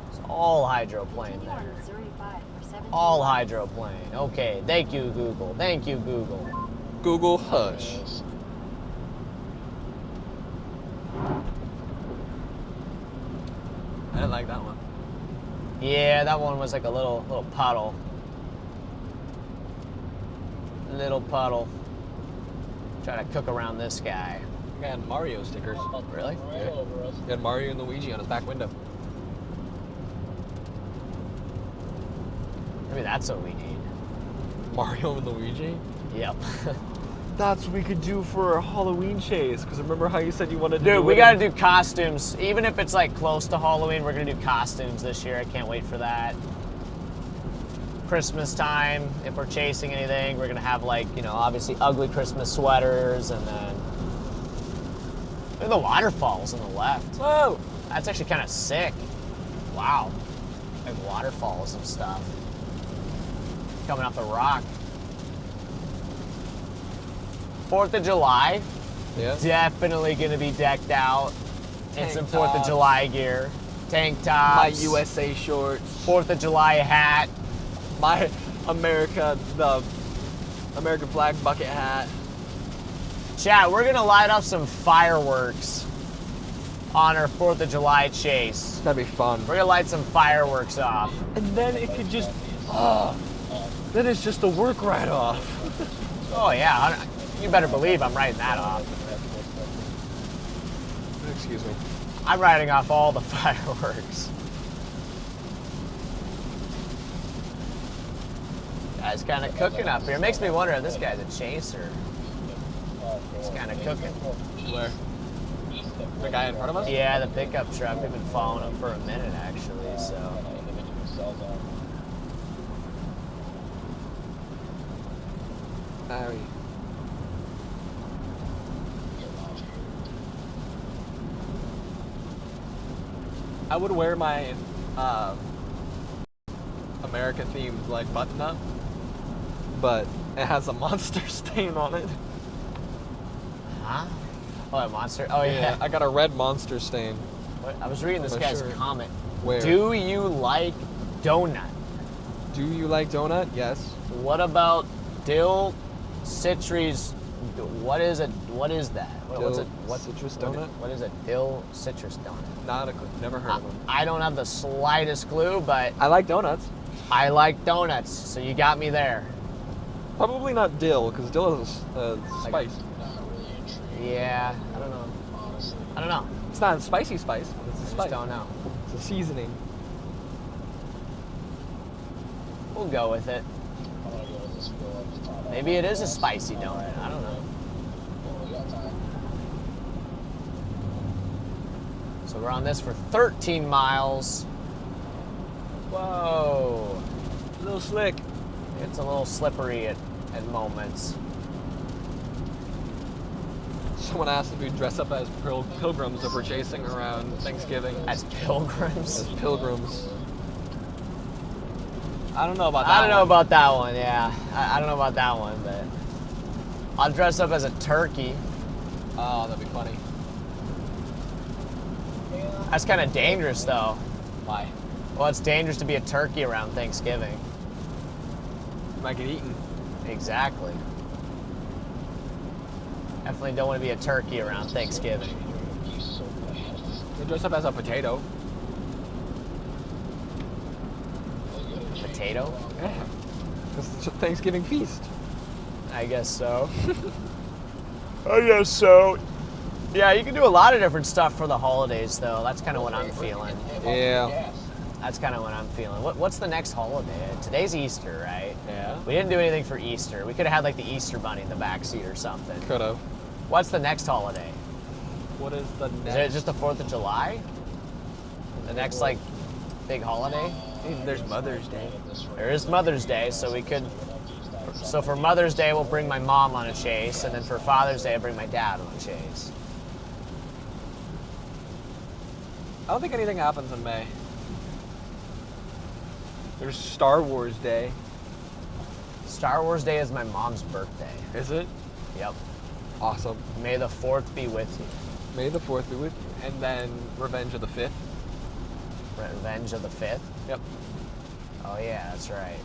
B: it's all hydroplane
F: Continue on
B: there.
F: Missouri 5 for 17
B: All
F: miles.
B: hydroplane. Okay, thank you, Google. Thank you, Google.
A: Google hush. I didn't like that one.
B: Yeah, that one was like a little puddle. Little puddle. Try to cook around this guy.
A: I got Mario stickers.
B: Really?
C: Right over us.
A: He had Mario and Luigi on his back window.
B: Maybe that's what we need.
A: Mario and Luigi?
B: Yep.
A: That's what we could do for a Halloween chase. Because remember how you said you wanted to
B: Dude,
A: do
B: we
A: it
B: gotta
A: in-
B: do costumes. Even if it's like close to Halloween, we're gonna do costumes this year. I can't wait for that. Christmas time, if we're chasing anything, we're gonna have like, you know, obviously ugly Christmas sweaters and then look at the waterfalls on the left.
A: Whoa!
B: That's actually kind of sick. Wow. Like waterfalls and stuff. Coming off the rock. 4th of July,
A: Yeah.
B: definitely gonna be decked out in
A: Tank
B: some 4th of
A: tops.
B: July gear. Tank
A: My
B: tops.
A: USA shorts.
B: 4th of July hat.
A: My the American flag bucket hat.
B: Chat, we're gonna light up some fireworks on our 4th of July chase.
A: That'd be fun.
B: We're gonna light some fireworks off.
A: And then it could just, then it's just a work write-off.
B: Oh yeah, you better believe I'm writing that off.
A: Excuse me.
B: I'm writing off all the fireworks. Guy's kind of cooking up here. Makes me wonder if this guy's a chaser. He's kind of cooking.
A: Where? The guy in front of us?
B: Yeah, the pickup truck. We've been following him for a minute actually. So
C: Individual cell zone.
A: Barry. I would wear my America themed like button up, but it has a monster stain on it.
B: huh? Oh, a monster. Oh yeah.
A: I got a red monster stain.
B: What? I was reading this
A: My
B: guy's
A: shirt.
B: comment.
A: Where?
B: Do you like donut?
A: Do you like donut? Yes.
B: What about dill citrus? What is that? What's
A: Dill
B: a what
A: citrus
B: what-
A: donut?
B: What is a dill citrus donut?
A: Not a clue. Never heard of them.
B: I don't have the slightest clue, but
A: I like donuts.
B: I like donuts, so you got me there.
A: Probably not dill, because dill is spice.
E: Not really intrigued,
B: Yeah, I don't know.
E: honestly.
B: I don't know.
A: It's not a spicy spice, but it's a
B: I just
A: spice.
B: don't know.
A: It's a seasoning.
B: We'll go with it.
E: I'm gonna go with this fill up to top.
B: Maybe it is a spicy donut. I don't know.
E: Well, we got time.
B: So we're on this for 13 miles. Whoa.
A: A little slick.
B: It's a little slippery at moments.
A: Someone asked if we dress up as pilgrims if we're chasing around Thanksgiving.
B: As pilgrims.
A: As pilgrims. I don't know about that.
B: I don't know
A: one.
B: about that one, yeah. I don't know about that one, but I'll dress up as a turkey.
A: Oh, that'd be funny.
B: That's kind of dangerous, though.
A: Why?
B: Well, it's dangerous to be a turkey around Thanksgiving.
A: You might get eaten.
B: Exactly. Definitely don't want to be a turkey around Thanksgiving.
E: He's so bad.
A: They dress up as a potato.
B: Potato?
A: Yeah. Because it's a Thanksgiving feast.
B: I guess so. I guess so. Yeah, you can do a lot of different stuff for the holidays, though. That's kind of what I'm feeling.
A: Yeah.
B: That's kind of what I'm feeling. What's the next holiday? Today's Easter, right?
A: Yeah.
B: We didn't do anything for Easter. We could have had like the Easter bunny in the backseat or something.
A: Could have.
B: What's the next holiday?
A: What is the
B: Is it
A: next?
B: just the 4th of July? The next like big holiday?
A: There's Mother's Day.
B: There is Mother's Day, so we could So for Mother's Day, we'll bring my mom on a chase, and then for Father's Day, I'll bring my dad on a chase.
A: I don't think anything happens in May. There's Star Wars Day.
B: Star Wars Day is my mom's birthday.
A: Is it?
B: Yep.
A: Awesome.
B: May the 4th be with you.
A: May the 4th be with you. And then Revenge of the 5th.
B: Revenge of the 5th?
A: Yep.
B: Oh yeah, that's right.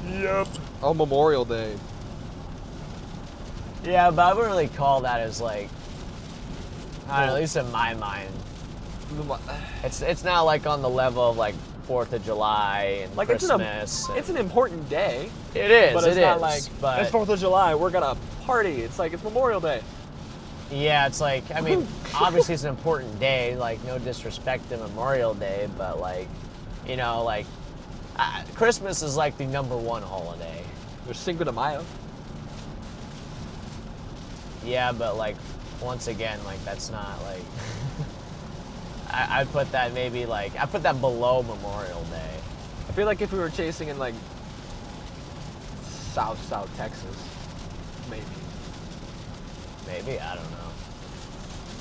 A: Yep. Oh, Memorial Day.
B: Yeah, but I wouldn't really call that as like, I don't know, at least in my mind. It's not like on the level of like 4th of July and
A: Like
B: Christmas.
A: it's an important day.
B: It is,
A: But it's not like,
B: but
A: it's 4th of July, we're gonna party. It's like, it's Memorial Day.
B: yeah, it's like, I mean, obviously it's an important day, like no disrespect to Memorial Day, but like, you know, like, Christmas is like the #1 holiday.
A: There's Cinco de Mayo.
B: Yeah, but like, once again, like that's not like, I'd put that maybe like, I put that below Memorial Day.
A: I feel like if we were chasing in like South Texas, maybe.
B: Maybe, I don't know.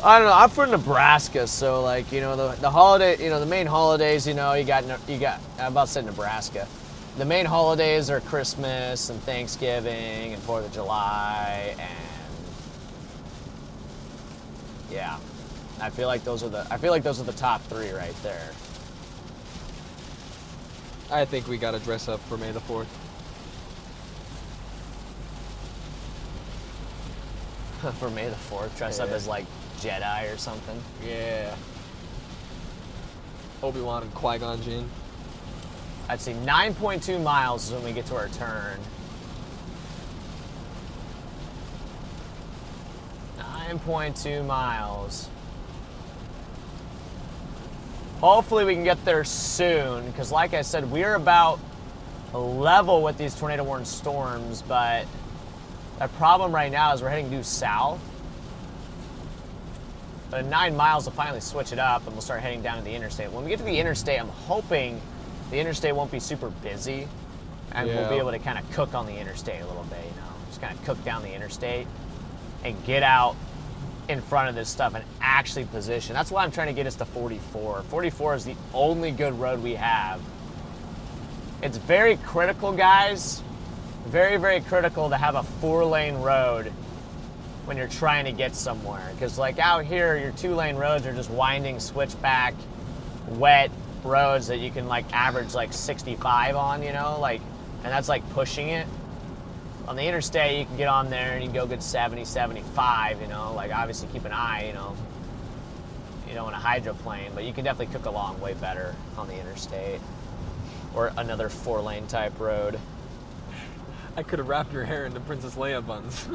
B: I don't know. I'm from Nebraska, so like, you know, the holiday, you know, the main holidays, you know, you got. I'm about to say Nebraska. The main holidays are Christmas and Thanksgiving and 4th of July, and yeah, I feel like those are the top 3 right there.
A: I think we gotta dress up for May the 4th.
B: For May the 4th, dress up
A: Yeah.
B: as like Jedi or something.
A: Yeah. Obi-Wan and Qui-Gon Jinn.
B: I'd say 9.2 miles is when we get to our turn. 9.2 miles. Hopefully we can get there soon, because like I said, we're about level with these tornado-warned storms, but the problem right now is we're heading due south. But in 9 miles, we'll finally switch it up, and we'll start heading down to the interstate. When we get to the interstate, I'm hoping the interstate won't be super busy, and we'll be
A: Yeah.
B: able to kind of cook on the interstate a little bit, you know, just kind of cook down the interstate and get out in front of this stuff and actually position. That's why I'm trying to get us to 44. 44 is the only good road we have. It's very critical, guys. Very, very critical to have a 4-lane road when you're trying to get somewhere. Because like out here, your 2-lane roads are just winding, switchback, wet roads that you can like average like 65 on, you know, like, and that's like pushing it. On the interstate, you can get on there and you can go good 70, 75, you know, like obviously keep an eye, you know, you don't want to hydroplane, but you can definitely cook along way better on the interstate or another 4-lane type road.
A: I could have wrapped your hair into Princess Leia buns.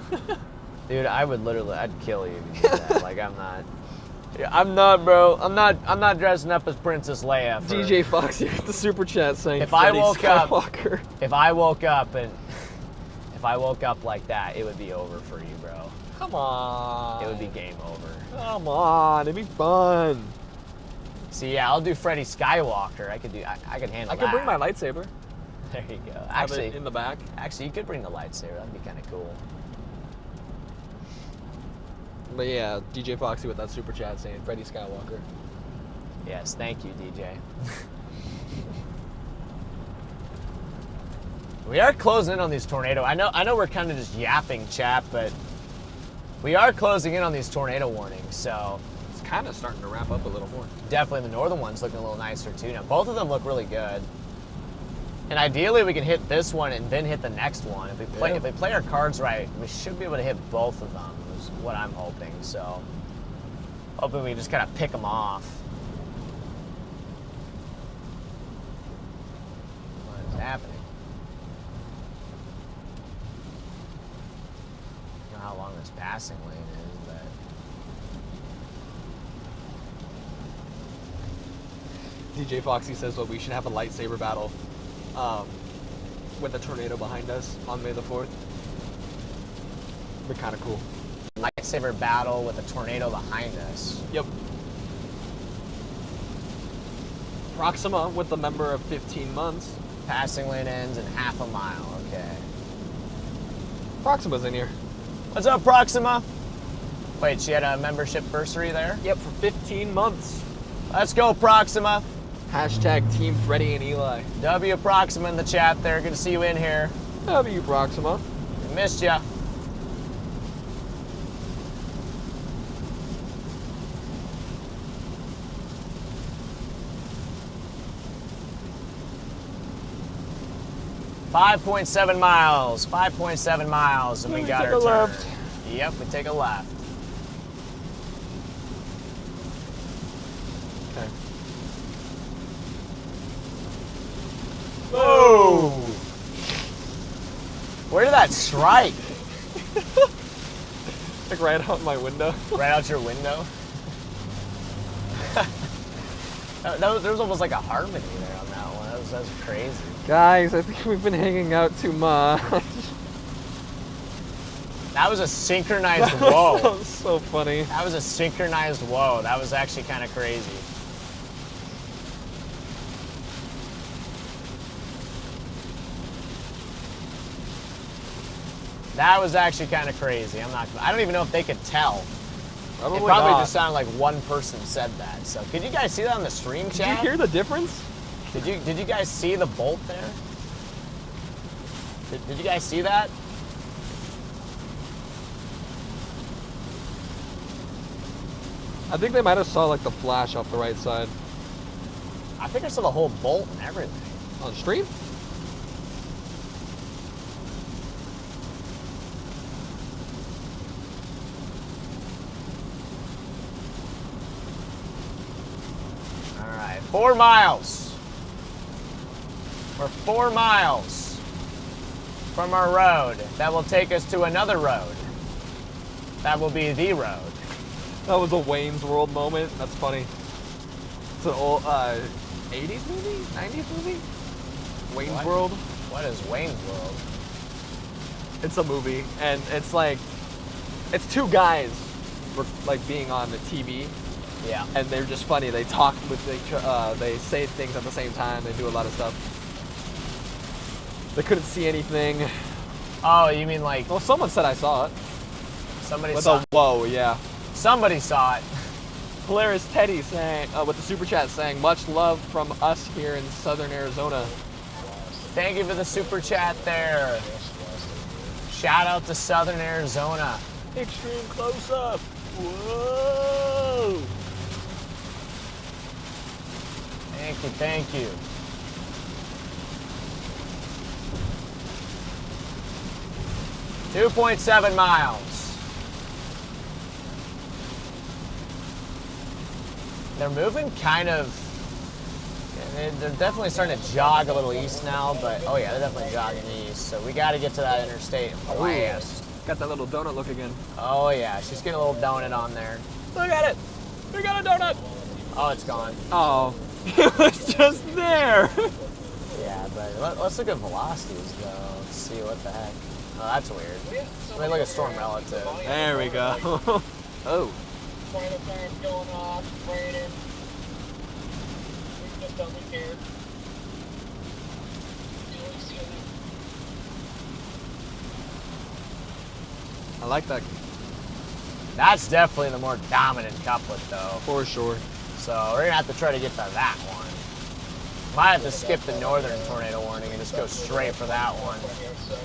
B: Dude, I'd kill you if you did that. Like, I'm not, bro. I'm not dressing up as Princess Leia. For,
A: DJ Foxy with the super chat saying,
B: If I
A: Freddy
B: woke up-
A: Skywalker.
B: if I woke up like that, it would be over for you, bro.
A: Come on.
B: It would be game over.
A: Come on, it'd be fun.
B: See, yeah, I'll do Freddy Skywalker. I could handle
A: I
B: that.
A: could bring my lightsaber.
B: There you go.
A: Have it in the back.
B: Actually, you could bring the lightsaber. That'd be kind of cool.
A: But yeah, DJ Foxy with that super chat saying Freddy Skywalker.
B: Yes, thank you, DJ. We are closing in on these tornado. I know we're kind of just yapping, chat, but we are closing in on these tornado warnings. So
A: It's kind of starting to wrap up a little more.
B: definitely the northern one's looking a little nicer too. Now both of them look really good. And ideally, we can hit this one and then hit the next one. If we play our cards right, we should be able to hit both of them. Is what I'm hoping. So, hoping we just kind of pick them off. What is happening? I don't know how long this passing lane is, but
A: DJ Foxy says, well, we should have a lightsaber battle with a tornado behind us on May the 4th. Be kind of cool.
B: lightsaber battle with a tornado behind us.
A: Yep. Proxima with the member of 15 months.
B: Passing lane ends in half a mile. Okay.
A: Proxima's in here.
B: What's up, Proxima? Wait, she had a membership bursary there?
A: Yep, for 15 months.
B: Let's go, Proxima.
A: Hashtag Team Freddy and Eli.
B: W Proxima in the chat there. Good to see you in here.
A: W Proxima.
B: We missed ya. $5.7 miles. 5.7 miles, and we got
A: take
B: our
A: a
B: turn.
A: left.
B: Yep, we take a left.
A: Okay.
B: Whoa! Where did that strike?
A: Like right out my window.
B: Right out your window? There was almost like a harmony there on that one. That was crazy.
A: Guys, I think we've been hanging out too much.
B: That was a synchronized
A: That
B: whoa.
A: was so funny.
B: That was a synchronized whoa. That was actually kind of crazy. That was actually kind of crazy. I don't even know if they could tell.
A: Probably
B: It probably
A: not.
B: just sounded like one person said that. So could you guys see that on the stream
A: Did
B: chat?
A: you hear the difference?
B: Did you guys see the bolt there? Did you guys see that?
A: I think they might have saw like the flash off the right side.
B: I think I saw the whole bolt and everything.
A: On stream?
B: All right, 4 miles. We're 4 miles from our road. That will take us to another road. That will be the road.
A: That was a Wayne's World moment. That's funny. It's an old 80s movie? 90s movie? Wayne's
B: What?
A: World.
B: What is Wayne's World?
A: It's a movie, and it's like, it's two guys like being on the TV,
B: Yeah.
A: and they're just funny. They talk with they say things at the same time. They do a lot of stuff. They couldn't see anything.
B: Oh, you mean like
A: Well, someone said I saw it.
B: somebody
A: With
B: saw?
A: a whoa, yeah.
B: Somebody saw it.
A: Hilarious Teddy saying with the super chat saying much love from us here in Southern Arizona.
B: Thank you for the super chat there. Shout out to Southern Arizona.
A: Extreme close up. Whoa.
B: Thank you, thank you. $2.7 miles. They're moving kind of. They're definitely starting to jog a little east now, but oh yeah, they're definitely jogging east. So we got to get to that interstate fast.
A: Got that little donut look again.
B: Oh yeah, she's getting a little donut on there.
A: Look at it. We got a donut.
B: Oh, it's gone.
A: Oh, it was just there.
B: Yeah, but let's look at velocities though. Let's see what the heck. Oh, that's weird. Let me look at storm relative.
A: There we go. Oh.
D: Final time's going off, raining. We just don't care. You know, you see it.
A: I like that
B: That's definitely the more dominant couplet though.
A: for sure.
B: So we're gonna have to try to get to that one. Might have to skip the northern tornado warning and just go straight for that one.
D: Here, so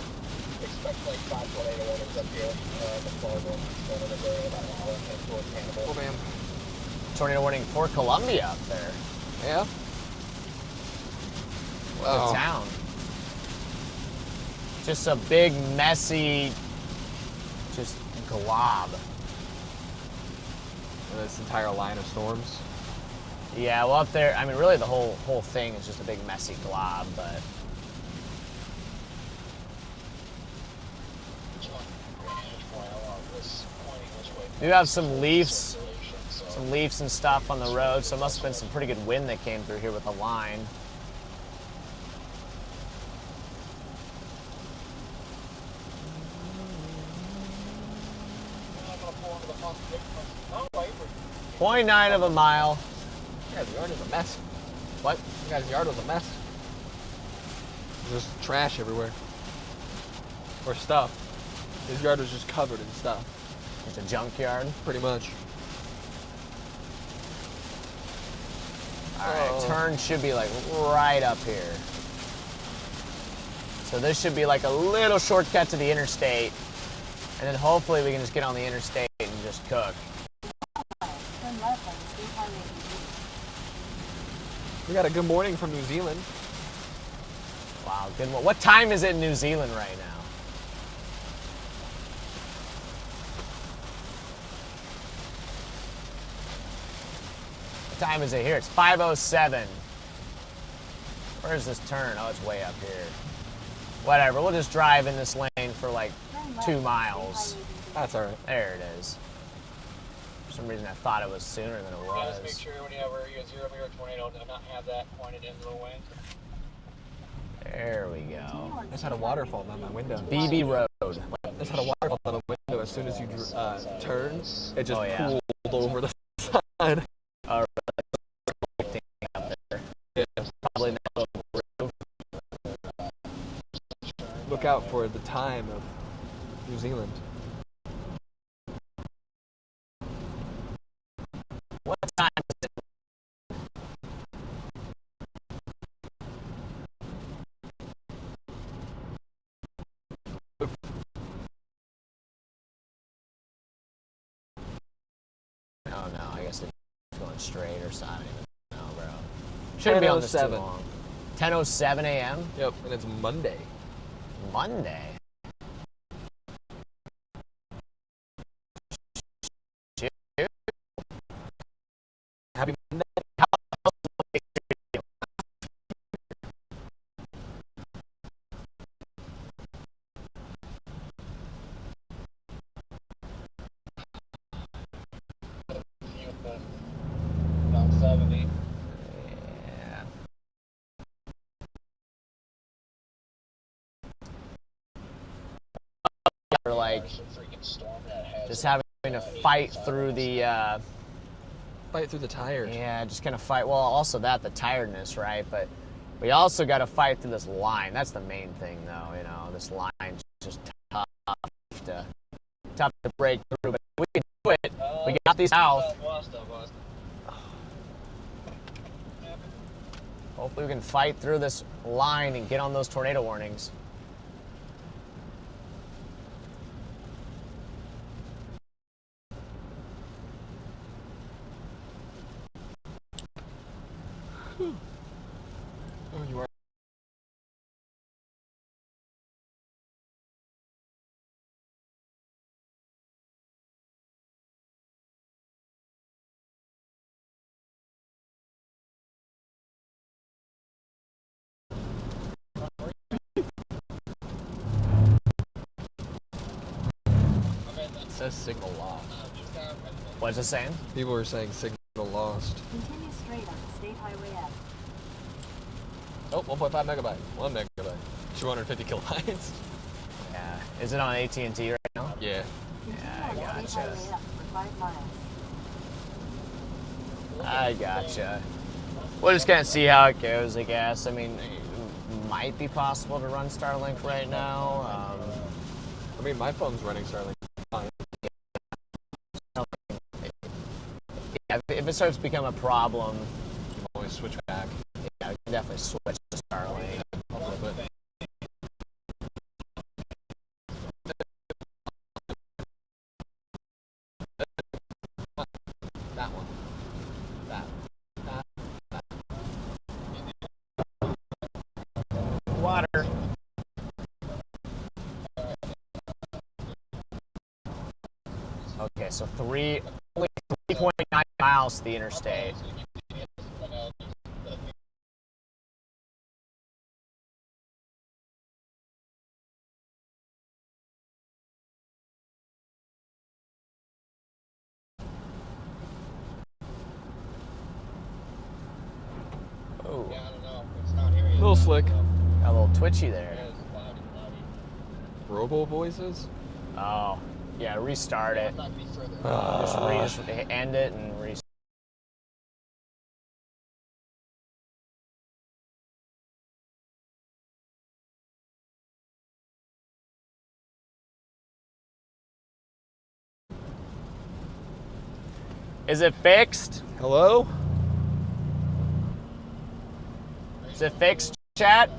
D: expect like 5 tornado warnings up here. The Florida one in the area about an hour and towards Hannibal.
A: Oh man.
B: Tornado warning for Columbia up there.
A: Yeah.
B: What a town. Just a big, messy, just glob.
A: This entire line of storms.
B: Yeah, well up there, I mean really the whole thing is just a big messy glob, but we do have some leaves and stuff on the road, so it must have been some pretty good wind that came through here with the line.
D: Oh,
B: 0.9 of a mile.
A: Yeah, the yard is a mess.
B: What?
A: You guys' yard was a mess. There's trash everywhere. Or stuff. His yard was just covered in stuff.
B: It's a junkyard.
A: Pretty much.
B: All right, turn should be like right up here. So this should be like a little shortcut to the interstate. And then hopefully we can just get on the interstate and just cook.
F: Turn left on State Highway 88.
A: We got a good morning from New Zealand.
B: Wow, good one. What time is it in New Zealand right now? What time is it here? It's 5:07. Where's this turn? Oh, it's way up here. Whatever, we'll just drive in this lane for like
F: Turn left
B: 2
F: on
B: miles.
F: State Highway 88.
A: That's all right.
B: There it is. For some reason I thought it was sooner than it
E: Guys, make
B: was.
E: sure whenever you zero mirror tornado, do not have that pointed into the wind.
B: There we
F: Continue
B: go.
F: on
A: I just
F: State
A: had a
F: Highway
A: waterfall down my window.
F: 88.
B: BB Road.
A: I just had a waterfall down the window. As soon as you turn, it just
B: Oh, yeah.
A: pooled over the side.
B: Oh, really? Up there.
A: Yeah.
B: Probably not.
A: Look out for the time of New Zealand.
B: What time is it? Oh no, I guess it's going straight or something. No, bro. Shouldn't be on this too
A: 10:07.
B: long. 10:07 a.m.
A: Yep, and it's Monday.
B: Monday.
A: Happy Monday.
E: About 70.
B: Yeah. We're like
E: There's a freaking storm that has
B: just having to fight through the
A: Fight through the tires.
B: yeah, just kind of fight. Well, also that the tiredness, right? But we also got to fight through this line. That's the main thing, though. You know, this line's just tough to break through. But we can do it. We got these south. Hopefully, we can fight through this line and get on those tornado warnings.
A: Oh, you are. It says signal lost.
B: What's it saying?
A: People were saying signal lost.
F: Continue straight on State Highway F.
A: Oh, 1.5 megabyte. 1 megabyte. 250 kilobytes.
B: Yeah. Is it on AT&T right now?
A: Yeah.
F: Continue
B: Yeah, I
F: on State
B: gotcha.
F: Highway F for 5 miles.
B: I gotcha. We'll just kind of see how it goes, I guess. I mean, it might be possible to run Starlink right now.
A: I mean, my phone's running Starlink. Fine.
B: Yeah, if it starts to become a problem,
A: You can always switch back.
B: yeah, we can definitely switch to Starlink.
A: A little bit. That one. That.
B: Water. Okay, so only 3.9 miles to the interstate. Oh,
C: Yeah, I don't know. It's not here yet.
A: A little slick.
B: got a little twitchy there.
C: Yeah, it's cloudy.
A: Robo voices?
B: Oh, yeah, restart it.
C: It's not gonna be further.
B: Just end it and restart. Is it fixed?
A: Hello?
B: Is it fixed, chat?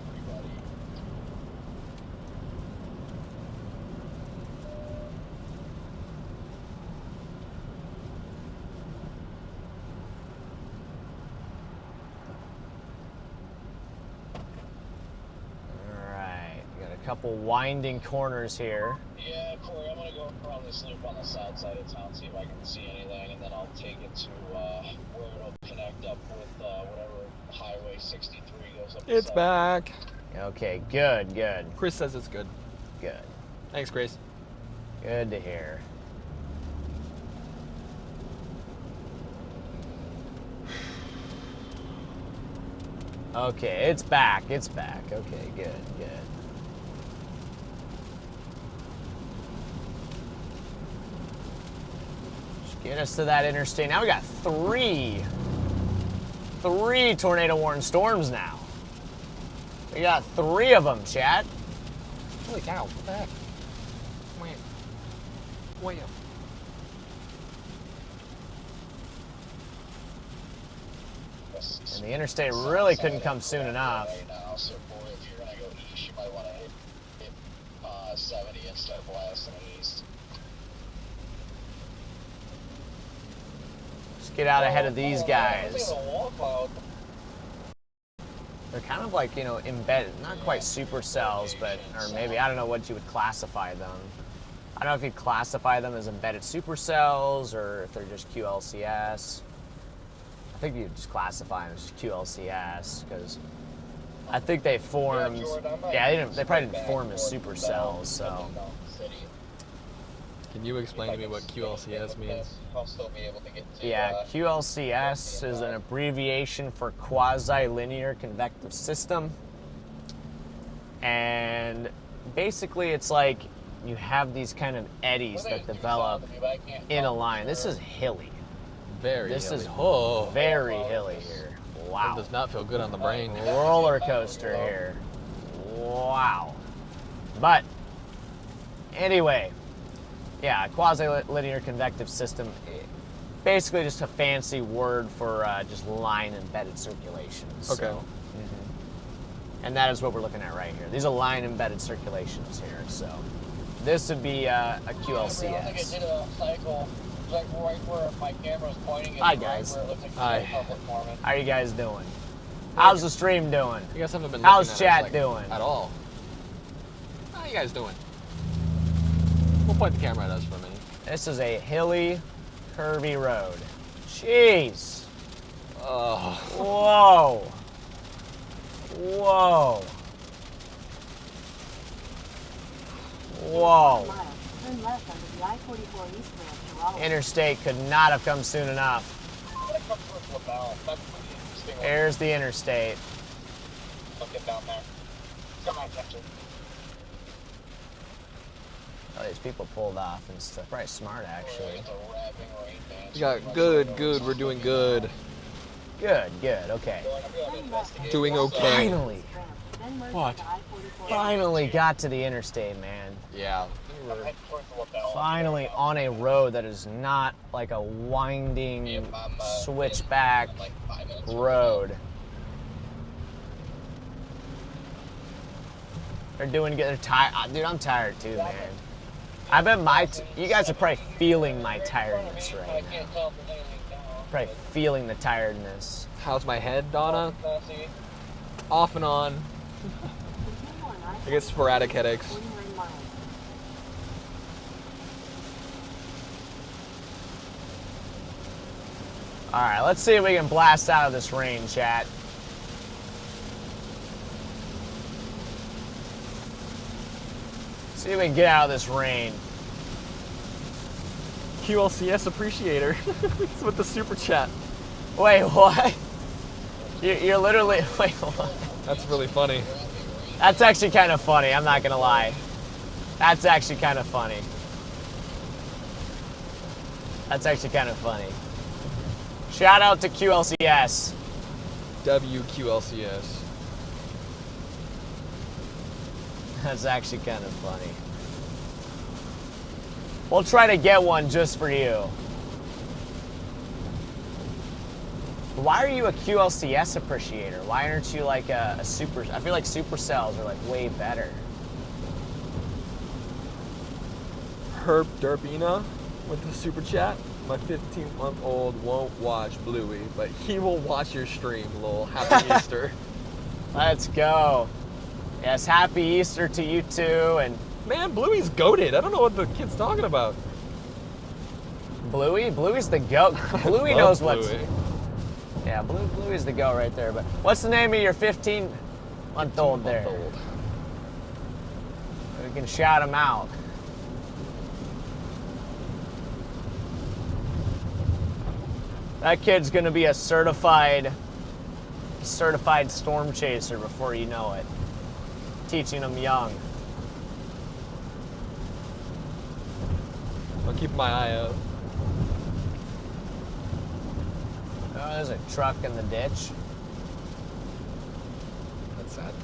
B: Couple winding corners here.
E: Yeah, Corey, I'm gonna go around this loop on the south side of town, see if I can see anything, and then I'll take it to where it'll connect up with whatever Highway 63 goes up.
A: It's back.
B: Okay, good, good.
A: Chris says it's good.
B: Good.
A: Thanks, Grace.
B: Good to hear. Okay, it's back. It's back. Okay, good, good. Get us to that interstate. Now we got three tornado warning storms now. We got 3 of them, chat.
A: Holy cow, what the heck? Wait. Wait.
B: And the interstate really couldn't come soon enough.
E: Right now, so boy, if you're gonna go east, you might want to hit 70 instead of blasting east.
B: Get out ahead of these guys. They're kind of like, you know, embedded, not quite supercells, but, or maybe, I don't know what you would classify them. I don't know if you'd classify them as embedded supercells or if they're just QLCS. I think you'd just classify them as QLCS because I think they formed, yeah, they probably didn't form as supercells, so.
A: Can you explain to me what QLCS means?
C: I'll still be able to get to,
B: Yeah, QLCS is an abbreviation for quasi-linear convective system. And basically it's like you have these kind of eddies that develop in a line. This is hilly.
A: Very
B: This
A: hilly.
B: is
A: Oh,
B: very hilly here.
A: that
B: Wow.
A: does not feel good on the brain.
B: Roller coaster here. Wow. But anyway, yeah, quasi-linear convective system, basically just a fancy word for just line embedded circulations.
A: Okay.
B: So, and that is what we're looking at right here. These are line embedded circulations here. So this would be a QLCS.
E: Like right where my camera's pointing.
B: Hi, guys.
A: Hi.
B: How are you guys doing? How's the stream doing?
A: You guys haven't been
B: How's
A: looking at us,
B: chat
A: like,
B: doing?
A: At all. How you guys doing? We'll point the camera at us for a minute.
B: This is a hilly, curvy road. Jeez.
A: Oh.
B: Whoa. Whoa. Whoa.
F: Mile. Turn left onto the I-44 east branch to Raleigh.
B: Interstate could not have come soon enough. There's the interstate.
E: Look it down there. Come on, Captain.
B: Oh, these people pulled off and stuff. Probably smart, actually.
E: It's a rapping rain dance.
A: We got good, good. We're doing good.
B: Good, good, okay.
A: Doing okay.
B: Finally.
F: Then merge
A: What?
F: onto I-44.
B: Finally got to the interstate, man.
A: Yeah.
E: Head towards the lapel.
B: Finally on a road that is not like a winding switchback
C: I'm like 5 minutes.
B: road. They're doing good. They're tired. Dude, I'm tired too, man. I bet you guys are probably feeling my tiredness right
E: I
B: now.
E: can't tell if there's anything down.
B: Probably feeling the tiredness.
A: How's my head, Donna?
E: See?
A: Off and on.
F: Continue on I-44
A: I get sporadic headaches.
F: 49 miles.
B: All right, let's see if we can blast out of this rain, chat. See if we can get out of this rain.
A: QLCS appreciator. It's with the super chat.
B: Wait, what? You're literally, wait, what?
A: That's really funny.
B: That's actually kind of funny, I'm not gonna lie. That's actually kind of funny. That's actually kind of funny. Shout out to QLCS.
A: WQLCS.
B: That's actually kind of funny. We'll try to get one just for you. Why are you a QLCS appreciator? Why aren't you like a super? I feel like supercells are like way better.
A: Herb Derbina with the super chat. My 15-month-old won't watch Bluey, but he will watch your stream, lol. Happy Easter.
B: Let's go. Yes, happy Easter to you too. And
A: Man, Bluey's goated. I don't know what the kid's talking about.
B: Bluey's the goat. Bluey
A: Love
B: knows what's.
A: Bluey.
B: Yeah, Bluey's the goat right there. But what's the name of your 15-month-old there?
A: Month-old.
B: We can shout him out. That kid's gonna be a certified storm chaser before you know it. Teaching him young.
A: I'll keep my eye out.
B: Oh, there's a truck in the ditch.
A: That's sad.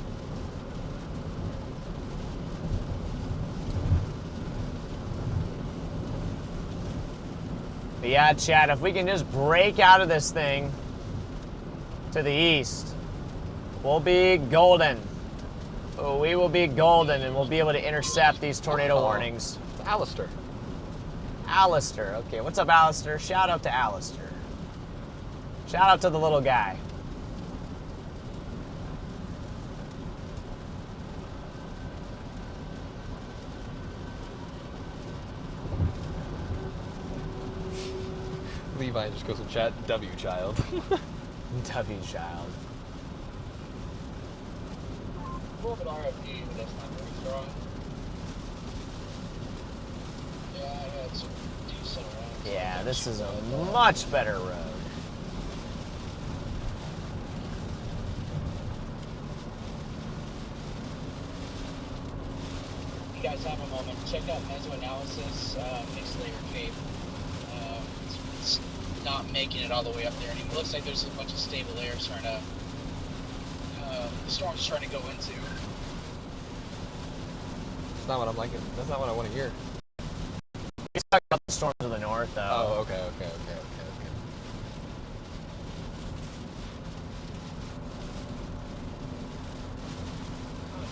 B: But yeah, Chad, if we can just break out of this thing to the east, we'll be golden. Oh, we will be golden, and we'll be able to intercept these tornado warnings.
A: It's Alistair.
B: Alistair, okay. What's up, Alistair? Shout out to Alistair. Shout out to the little guy.
A: Levi just goes in chat, W child.
B: W child.
E: More of an RFP, but that's not very strong. Yeah, I had some decent rounds.
B: Yeah, this is a much better road.
E: You guys have a moment, check out mesoanalysis, mixed layer cape. It's not making it all the way up there anymore. It looks like there's a bunch of stable layers trying to, the storm's trying to go into.
A: That's not what I'm liking. That's not what I want to hear.
B: He's talking about the storms to the north, though.
A: Oh, okay.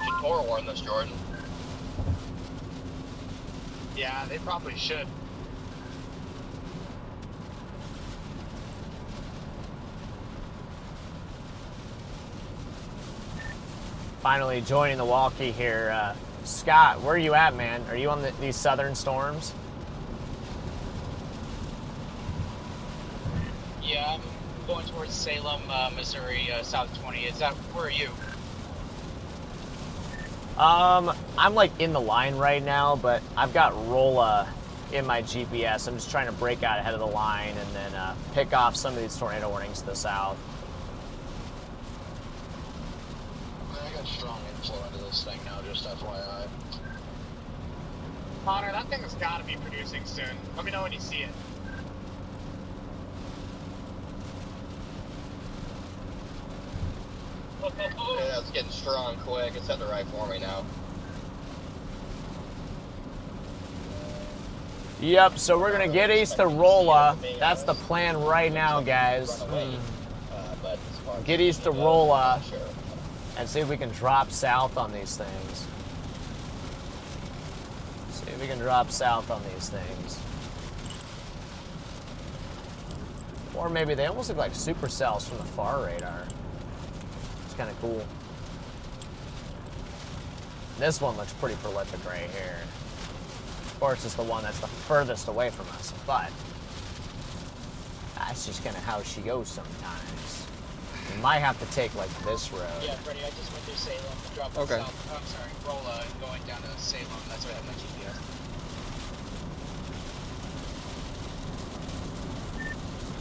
C: Should Tor warn this, Jordan?
D: Yeah, they probably should.
B: Finally joining the walkie here. Scott, where are you at, man? Are you on these southern storms?
E: Yeah, I'm going towards Salem, Missouri, south 20. Where are you?
B: I'm like in the line right now, but I've got Rolla in my GPS. I'm just trying to break out ahead of the line and then pick off some of these tornado warnings to the south.
E: I got strong inflow into this thing now, just FYI.
D: Connor, that thing has got to be producing soon. Let me know when you see it.
C: Yeah, it's getting strong quick. It's at the right for me now.
B: Yep, so we're gonna get east to Rolla. That's the plan right now, guys. Get east to Rolla and see if we can drop south on these things. See if we can drop south on these things. Or maybe they almost look like supercells from the far radar. It's kind of cool. This one looks pretty prolific right here. Of course, it's the one that's the furthest away from us, but that's just kind of how she goes sometimes. You might have to take like this road.
E: Yeah, Freddie, I just went through Salem, dropped
A: Okay.
E: south. Oh, I'm sorry, Rolla, and going down to Salem. That's where I have my GPS.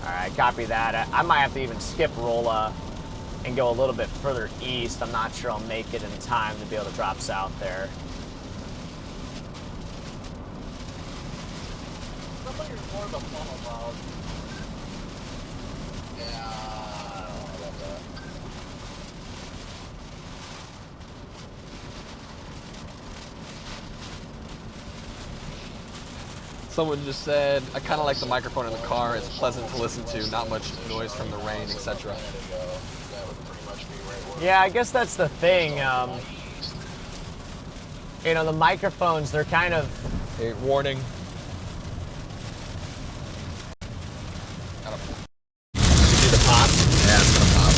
B: All right, copy that. I might have to even skip Rolla and go a little bit further east. I'm not sure I'll make it in time to be able to drop south there.
D: Somebody's more of a funnel cloud.
E: Yeah, I don't know about that.
A: Someone just said, I kind of like the microphone in the car. It's pleasant to listen to, not much noise from the rain, etc.
E: That would pretty much be right where
B: Yeah, I guess that's the thing. You know, the microphones, they're kind of...
A: Hey, warning.
B: You do the pop?
A: Yeah, it's gonna pop.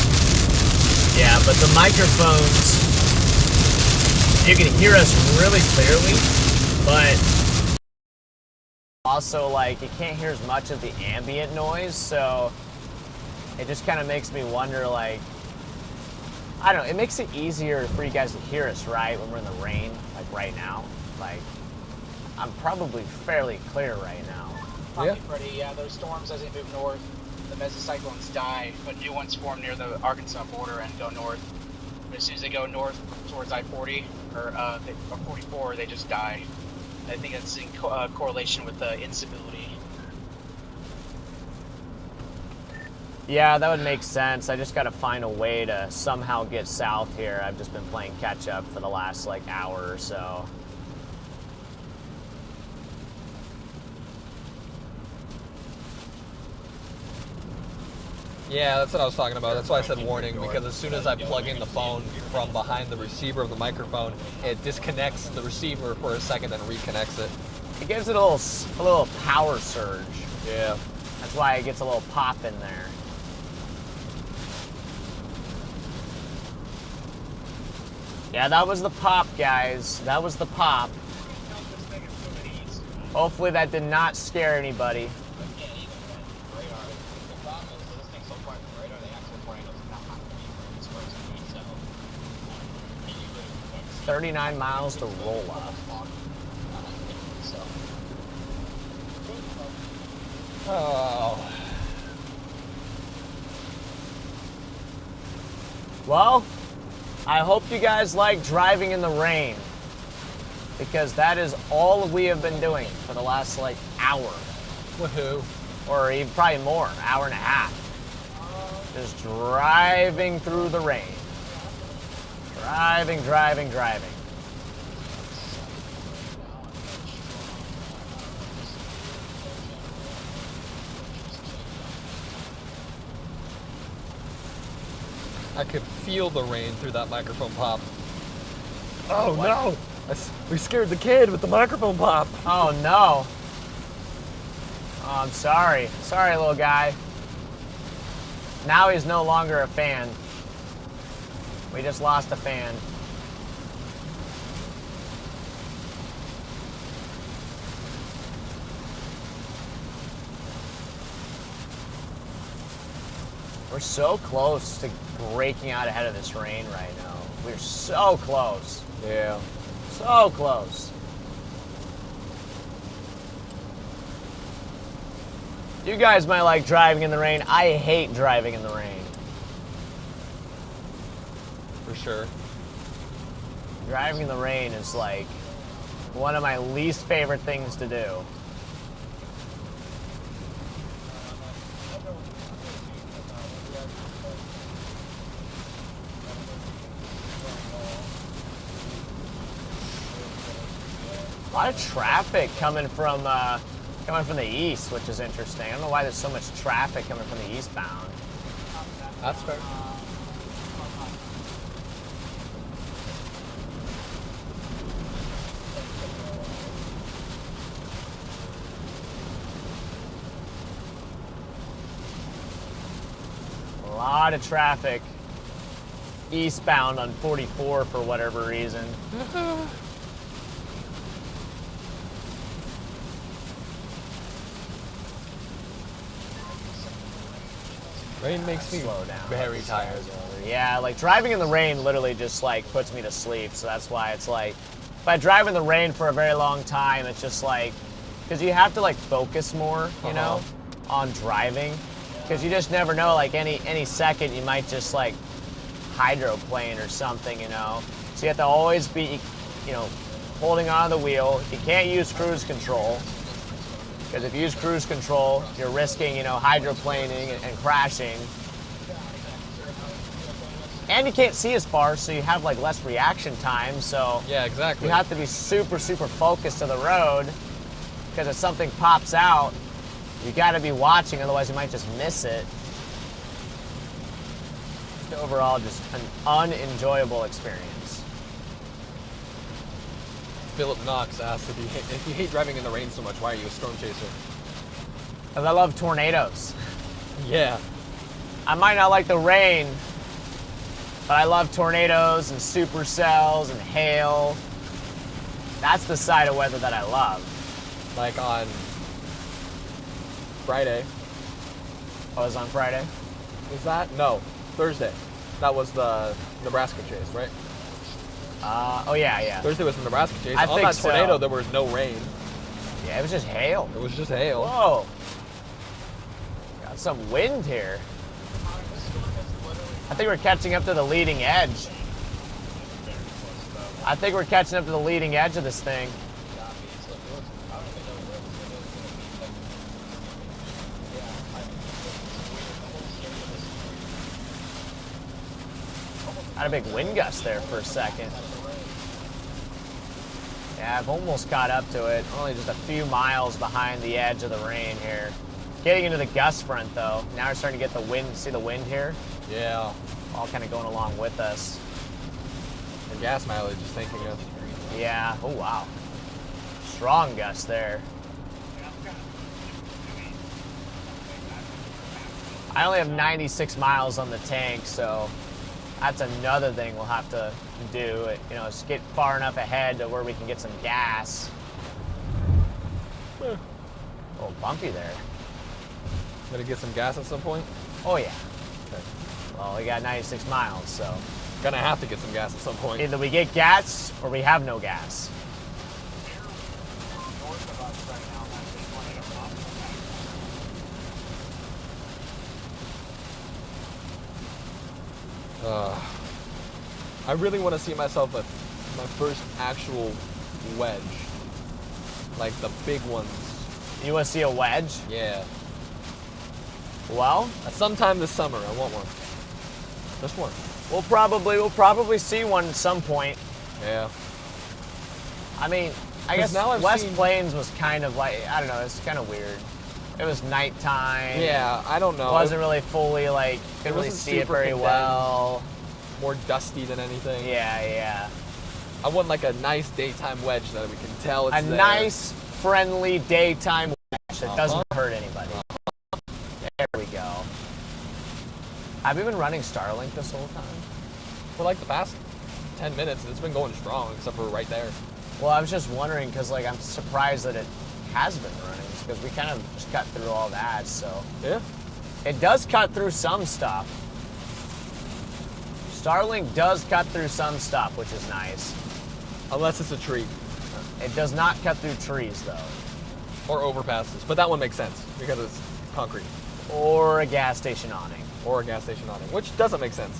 B: Yeah, but the microphones, you can hear us really clearly, but also, like, you can't hear as much of the ambient noise, so it just kind of makes me wonder, like, I don't know, it makes it easier for you guys to hear us, right, when we're in the rain, like right now. Like, I'm probably fairly clear right now.
A: Yeah.
G: Freddy, yeah, those storms as they move north, the mesocyclones die, but new ones form near the Arkansas border and go north. But as soon as they go north towards I-40 or 44, they just die. I think that's in correlation with the instability.
B: Yeah, that would make sense. I just got to find a way to somehow get south here. I've just been playing catch up for the last like hour or so.
A: Yeah, that's what I was talking about. That's why I said warning, because as soon as I plug in the phone from behind the receiver of the microphone, it disconnects the receiver for a second and reconnects it.
B: It gives it a little power surge.
A: Yeah.
B: That's why it gets a little pop in there. Yeah, that was the pop, guys. That was the pop. Hopefully that did not scare anybody. 39 miles to roll up.
A: Oh.
B: Well, I hope you guys like driving in the rain, because that is all we have been doing for the last like hour.
A: Woohoo.
B: Or even probably more, hour and a half. Just driving through the rain. Driving, driving, driving.
A: I could feel the rain through that microphone pop. Oh no! We scared the kid with the microphone pop.
B: Oh no. Oh, I'm sorry. Sorry, little guy. Now he's no longer a fan. We just lost a fan. We're so close to breaking out ahead of this rain right now. We're so close.
A: Yeah.
B: So close. You guys might like driving in the rain. I hate driving in the rain.
A: For sure.
B: Driving in the rain is like one of my least favorite things to do. A lot of traffic coming from the east, which is interesting. I don't know why there's so much traffic coming from the eastbound.
A: That's fair.
B: A lot of traffic eastbound on 44 for whatever reason.
A: Rain makes me
B: Slow down.
A: very tired.
B: Yeah, like driving in the rain literally just like puts me to sleep. So that's why it's like, if I drive in the rain for a very long time, it's just like, because you have to like focus more, you know, on driving. Because you just never know, like any second you might just like hydroplane or something, you know. So you have to always be, you know, holding on the wheel. You can't use cruise control. Because if you use cruise control, you're risking, you know, hydroplaning and crashing. And you can't see as far, so you have like less reaction time. So
A: Yeah, exactly.
B: you have to be super, super focused to the road. because if something pops out, you got to be watching, otherwise you might just miss it. Just overall, just an unenjoyable experience.
A: Philip Knox asked if you hate driving in the rain so much, why are you a storm chaser?
B: Because I love tornadoes.
A: Yeah.
B: I might not like the rain, but I love tornadoes and supercells and hail. That's the side of weather that I love.
A: Like on Friday.
B: Oh, it was on Friday?
A: Was that? No, Thursday. That was the Nebraska chase, right?
B: Oh yeah.
A: Thursday was the Nebraska chase.
B: I
A: On
B: think
A: that tornado,
B: so.
A: there was no rain.
B: Yeah, it was just hail.
A: It was just hail.
B: Whoa. Got some wind here. I think we're catching up to the leading edge. I think we're catching up to the leading edge of this thing. Had a big wind gust there for a second. Yeah, I've almost caught up to it. Only just a few miles behind the edge of the rain here. Getting into the gust front though. Now we're starting to get the wind. See the wind here?
A: Yeah.
B: All kind of going along with us.
A: The gas mileage is thanking us.
B: Yeah. Oh wow. Strong gust there. I only have 96 miles on the tank, so that's another thing we'll have to do. You know, is get far enough ahead to where we can get some gas. Oh, bumpy there.
A: Gonna get some gas at some point?
B: Oh yeah.
A: Okay.
B: Well, we got 96 miles, so
A: Gonna have to get some gas at some point.
B: either we get gas or we have no gas.
A: I really want to see myself at my first actual wedge. Like the big ones.
B: You want to see a wedge?
A: Yeah.
B: Well,
A: At sometime this summer, I want one. Just one.
B: we'll probably see one at some point.
A: Yeah.
B: I mean, I
A: 'Cause
B: guess
A: now I've
B: West
A: seen-
B: Plains was kind of like, I don't know, it's kind of weird. It was nighttime.
A: Yeah, I don't know.
B: It wasn't really fully like, couldn't really
A: wasn't
B: see it
A: super
B: very
A: condensed.
B: well.
A: More dusty than anything.
B: Yeah.
A: I want like a nice daytime wedge that we can tell it's
B: A
A: there.
B: nice, friendly daytime wedge that doesn't
A: Uh-huh.
B: hurt anybody. There we go. Have you been running Starlink this whole time?
A: For like the past 10 minutes, it's been going strong, except for right there.
B: Well, I was just wondering because like I'm surprised that it has been running because we kind of just cut through all that. So
A: Yeah.
B: it does cut through some stuff. Starlink does cut through some stuff, which is nice.
A: Unless it's a tree.
B: It does not cut through trees though,
A: Or overpasses. But that one makes sense because it's concrete.
B: or a gas station awning.
A: Or a gas station awning, which doesn't make sense.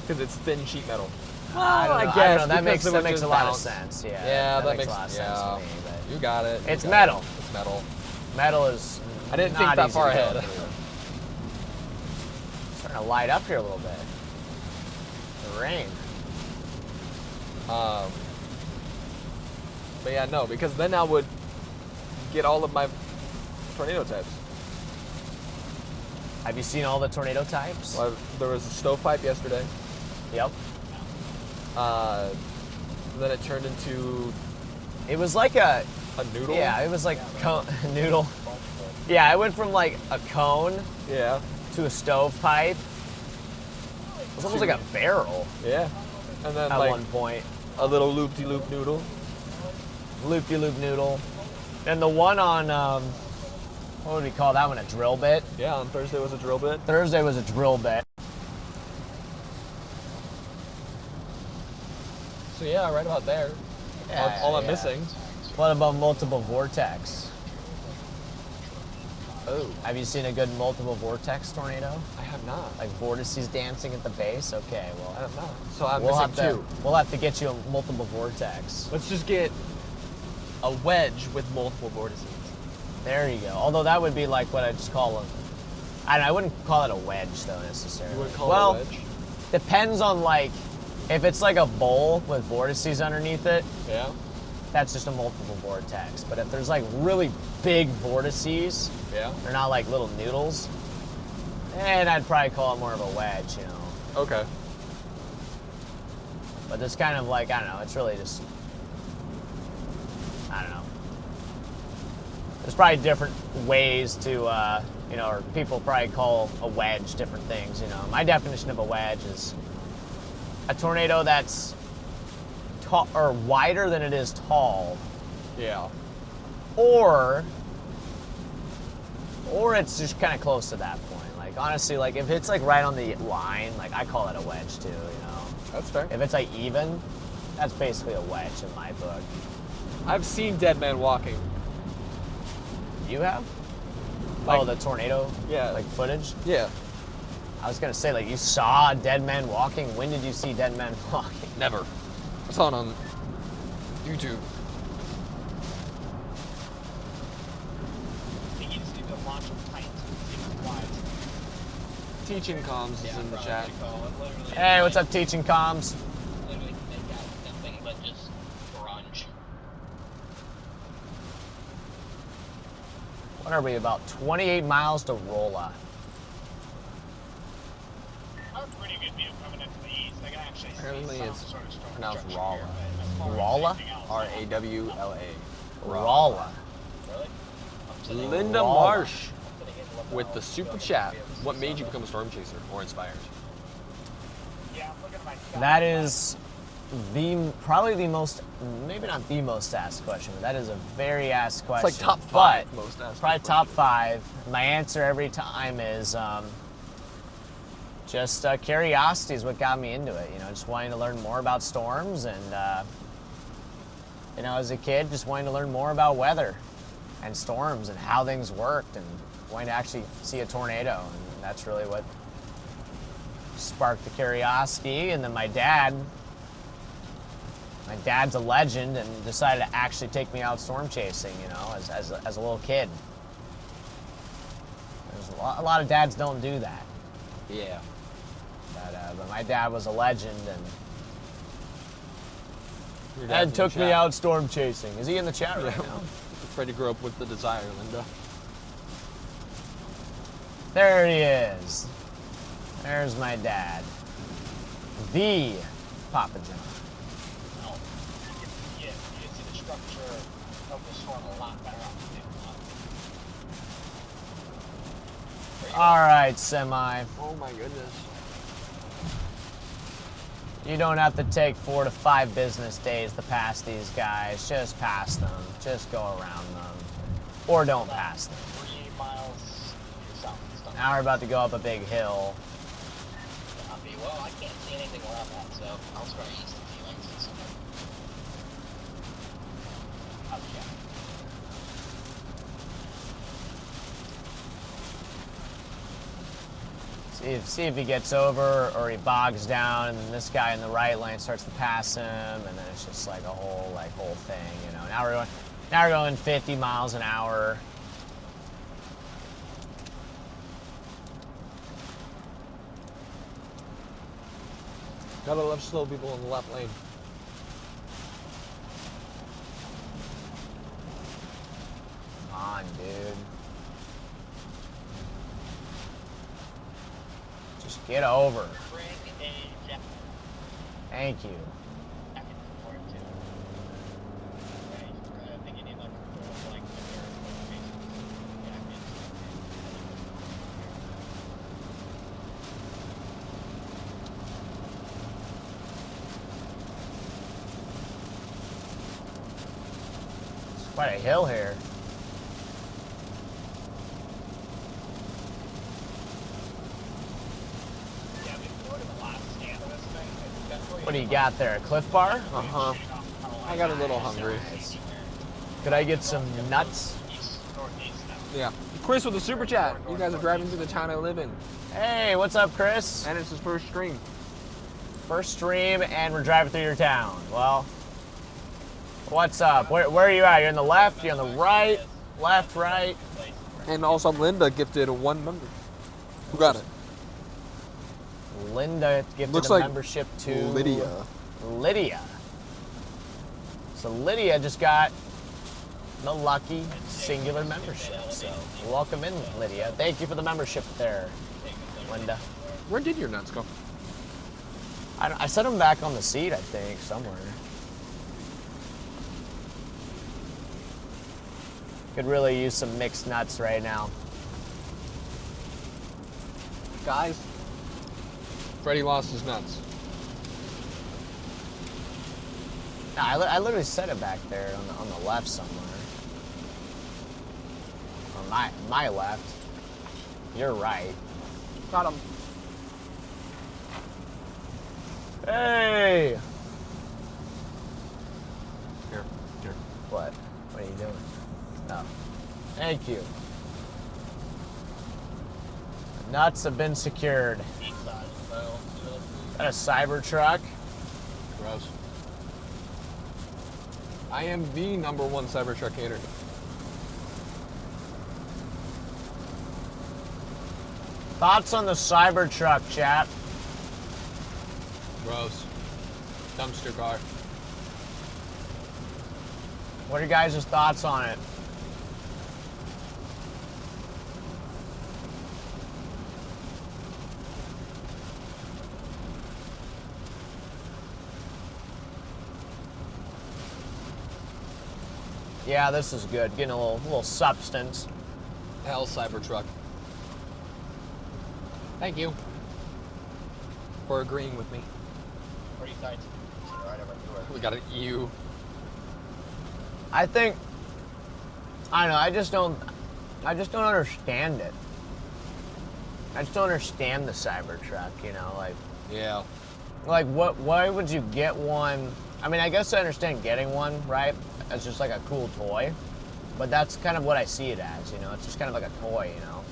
A: Because it's thin sheet metal.
B: I don't know.
A: guess,
B: That
A: because
B: makes
A: it
B: that
A: would
B: makes a
A: just
B: lot of
A: bounce.
B: sense.
A: Yeah, that makes
B: a lot of sense to me. But
A: You got it.
B: It's
A: You got
B: metal.
A: it. It's metal.
B: metal is.
A: I didn't think
B: not
A: that
B: easy
A: far
B: to go
A: ahead.
B: through. Starting to light up here a little bit. The rain.
A: But yeah, no, because then I would get all of my tornado types.
B: Have you seen all the tornado types?
A: Well, there was a stovepipe yesterday.
B: Yep.
A: Then it turned into
B: It was like a.
A: a noodle.
B: Yeah, it was like noodle. Yeah, it went from like a cone
A: Yeah.
B: to a stovepipe. It was almost like a barrel
A: Yeah. And then
B: at
A: like
B: one point.
A: a little loop-de-loop noodle.
B: Loop-de-loop noodle. And the one on, what would we call that one? A drill bit?
A: Yeah, on Thursday was a drill bit.
B: Thursday was a drill bit.
A: So yeah, right about there.
B: Yeah,
A: all I'm
B: yeah.
A: missing.
B: What about multiple vortex? Oh, have you seen a good multiple vortex tornado?
A: I have not.
B: Like vortices dancing at the base? Okay,
A: I
B: well,
A: have not. So I'm
B: we'll
A: missing two.
B: we'll have to get you a multiple vortex.
A: Let's just get a wedge with multiple vortices.
B: There you go. Although that would be like what I just call a, I wouldn't call it a wedge though necessarily.
A: You wouldn't call
B: well,
A: it a wedge?
B: depends on like, if it's like a bowl with vortices underneath it,
A: Yeah.
B: that's just a multiple vortex. But if there's like really big vortices,
A: Yeah.
B: they're not like little noodles, and I'd probably call it more of a wedge, you know.
A: Okay.
B: But it's kind of like, I don't know, it's really just, I don't know. There's probably different ways to, you know, or people probably call a wedge different things, you know. My definition of a wedge is a tornado that's tall or wider than it is tall,
A: Yeah.
B: or it's just kind of close to that point. Like, honestly, like if it's like right on the line, like I call it a wedge too, you know.
A: That's fair.
B: If it's like even, that's basically a wedge in my book.
A: I've seen dead man walking.
B: You have?
A: Like-
B: Oh, the tornado?
A: Yeah.
B: Like footage?
A: Yeah.
B: I was gonna say, like, you saw dead men walking. When did you see dead men walking?
A: Never. I saw it on YouTube.
D: I think you just need to launch a kite and see if it flies.
A: Teaching comms is in the chat.
B: Hey, what's up, teaching comms?
C: Literally make out nothing but just grunge.
B: What are we, about 28 miles to Rolla?
D: I have a pretty good view coming into the east. I can actually
A: Apparently
D: see some
A: it's
D: sort of storm
A: pronounced
D: structure
A: Rolla.
D: here, but as far as
B: Rolla?
D: anything else,
A: R-A-W-L-A.
B: Rolla.
C: Really? I'm sitting
A: Linda
B: Rolla.
A: Marsh
C: sitting in Lamau,
A: with the super chat. What made you become a storm chaser or inspired?
D: yeah, I'm looking at my sky.
B: That is probably the most, maybe not the most asked question, but that is a very asked question.
A: It's like top 5 most asked.
B: Probably top 5. My answer every time is just curiosity is what got me into it. You know, just wanting to learn more about storms, and you know, as a kid, just wanting to learn more about weather and storms and how things worked, and wanting to actually see a tornado, and that's really what sparked the curiosity. And then my dad's a legend and decided to actually take me out storm chasing, you know, as a little kid. There's a lot of dads don't do that.
A: Yeah.
B: But my dad was a legend
A: Your dad's in
B: and
A: the
B: took me
A: chat.
B: out storm chasing. Is he in the chat right
A: Yeah.
B: now?
A: Freddie grew up with the desire, Linda.
B: There he is. There's my dad. The Papa John.
D: Well, you can see the structure of the storm a lot better on the table.
B: All right, Semi.
A: Oh my goodness.
B: You don't have to take 4 to 5 business days to pass these guys. Just pass them. Just go around them. Or don't pass them.
D: 3 miles southeast on
B: Now we're about to go up a big hill.
C: Well, I can't see anything where I'm at, so I'll try east if you like to see something.
B: See if he gets over or he bogs down, and then this guy in the right lane starts to pass him, and then it's just like a whole thing, you know. Now we're going 50 miles an hour.
A: Gotta love slow people in the left lane.
B: Come on, dude. Just get over. Thank you. It's quite a hill here. What do you got there? A Cliff Bar?
A: Uh-huh. I got a little hungry.
B: Could I get some nuts?
A: Yeah. Chris with the super chat. You guys are driving through the town I live in.
B: Hey, what's up, Chris?
A: And it's his first stream.
B: First stream, and we're driving through your town. Well, what's up? Where are you at? You're on the left? You're on the right? Left, right?
A: And also Linda gifted 1 member. Who got it?
B: Linda gifted
A: Looks
B: a
A: like
B: membership to
A: Lydia.
B: Lydia. So Lydia just got the lucky singular membership. So welcome in, Lydia. Thank you for the membership there, Linda.
A: Where did your nuts go?
B: I set them back on the seat, I think, somewhere. Could really use some mixed nuts right now.
A: Guys, Freddy lost his nuts.
B: No, I literally set it back there on the left somewhere. Or my left. You're right.
A: Got him.
B: Hey!
A: Here.
B: What? What are you doing? Oh. Thank you. The nuts have been secured. Got a Cybertruck.
A: Gross. I am the #1 Cybertruck hater.
B: Thoughts on the Cybertruck, chat?
A: Gross. Dumpster car.
B: What are your guys' thoughts on it? Yeah, this is good. Getting a little substance.
A: Hell, Cybertruck. Thank you for agreeing with me.
C: Pretty tight. Right over through it.
A: We got an EU.
B: I think, I don't know, I just don't understand it. I just don't understand the Cybertruck, you know, like
A: Yeah.
B: why would you get one? I mean, I guess I understand getting one, right? It's just like a cool toy, but that's kind of what I see it as, you know, it's just kind of like a toy, you know.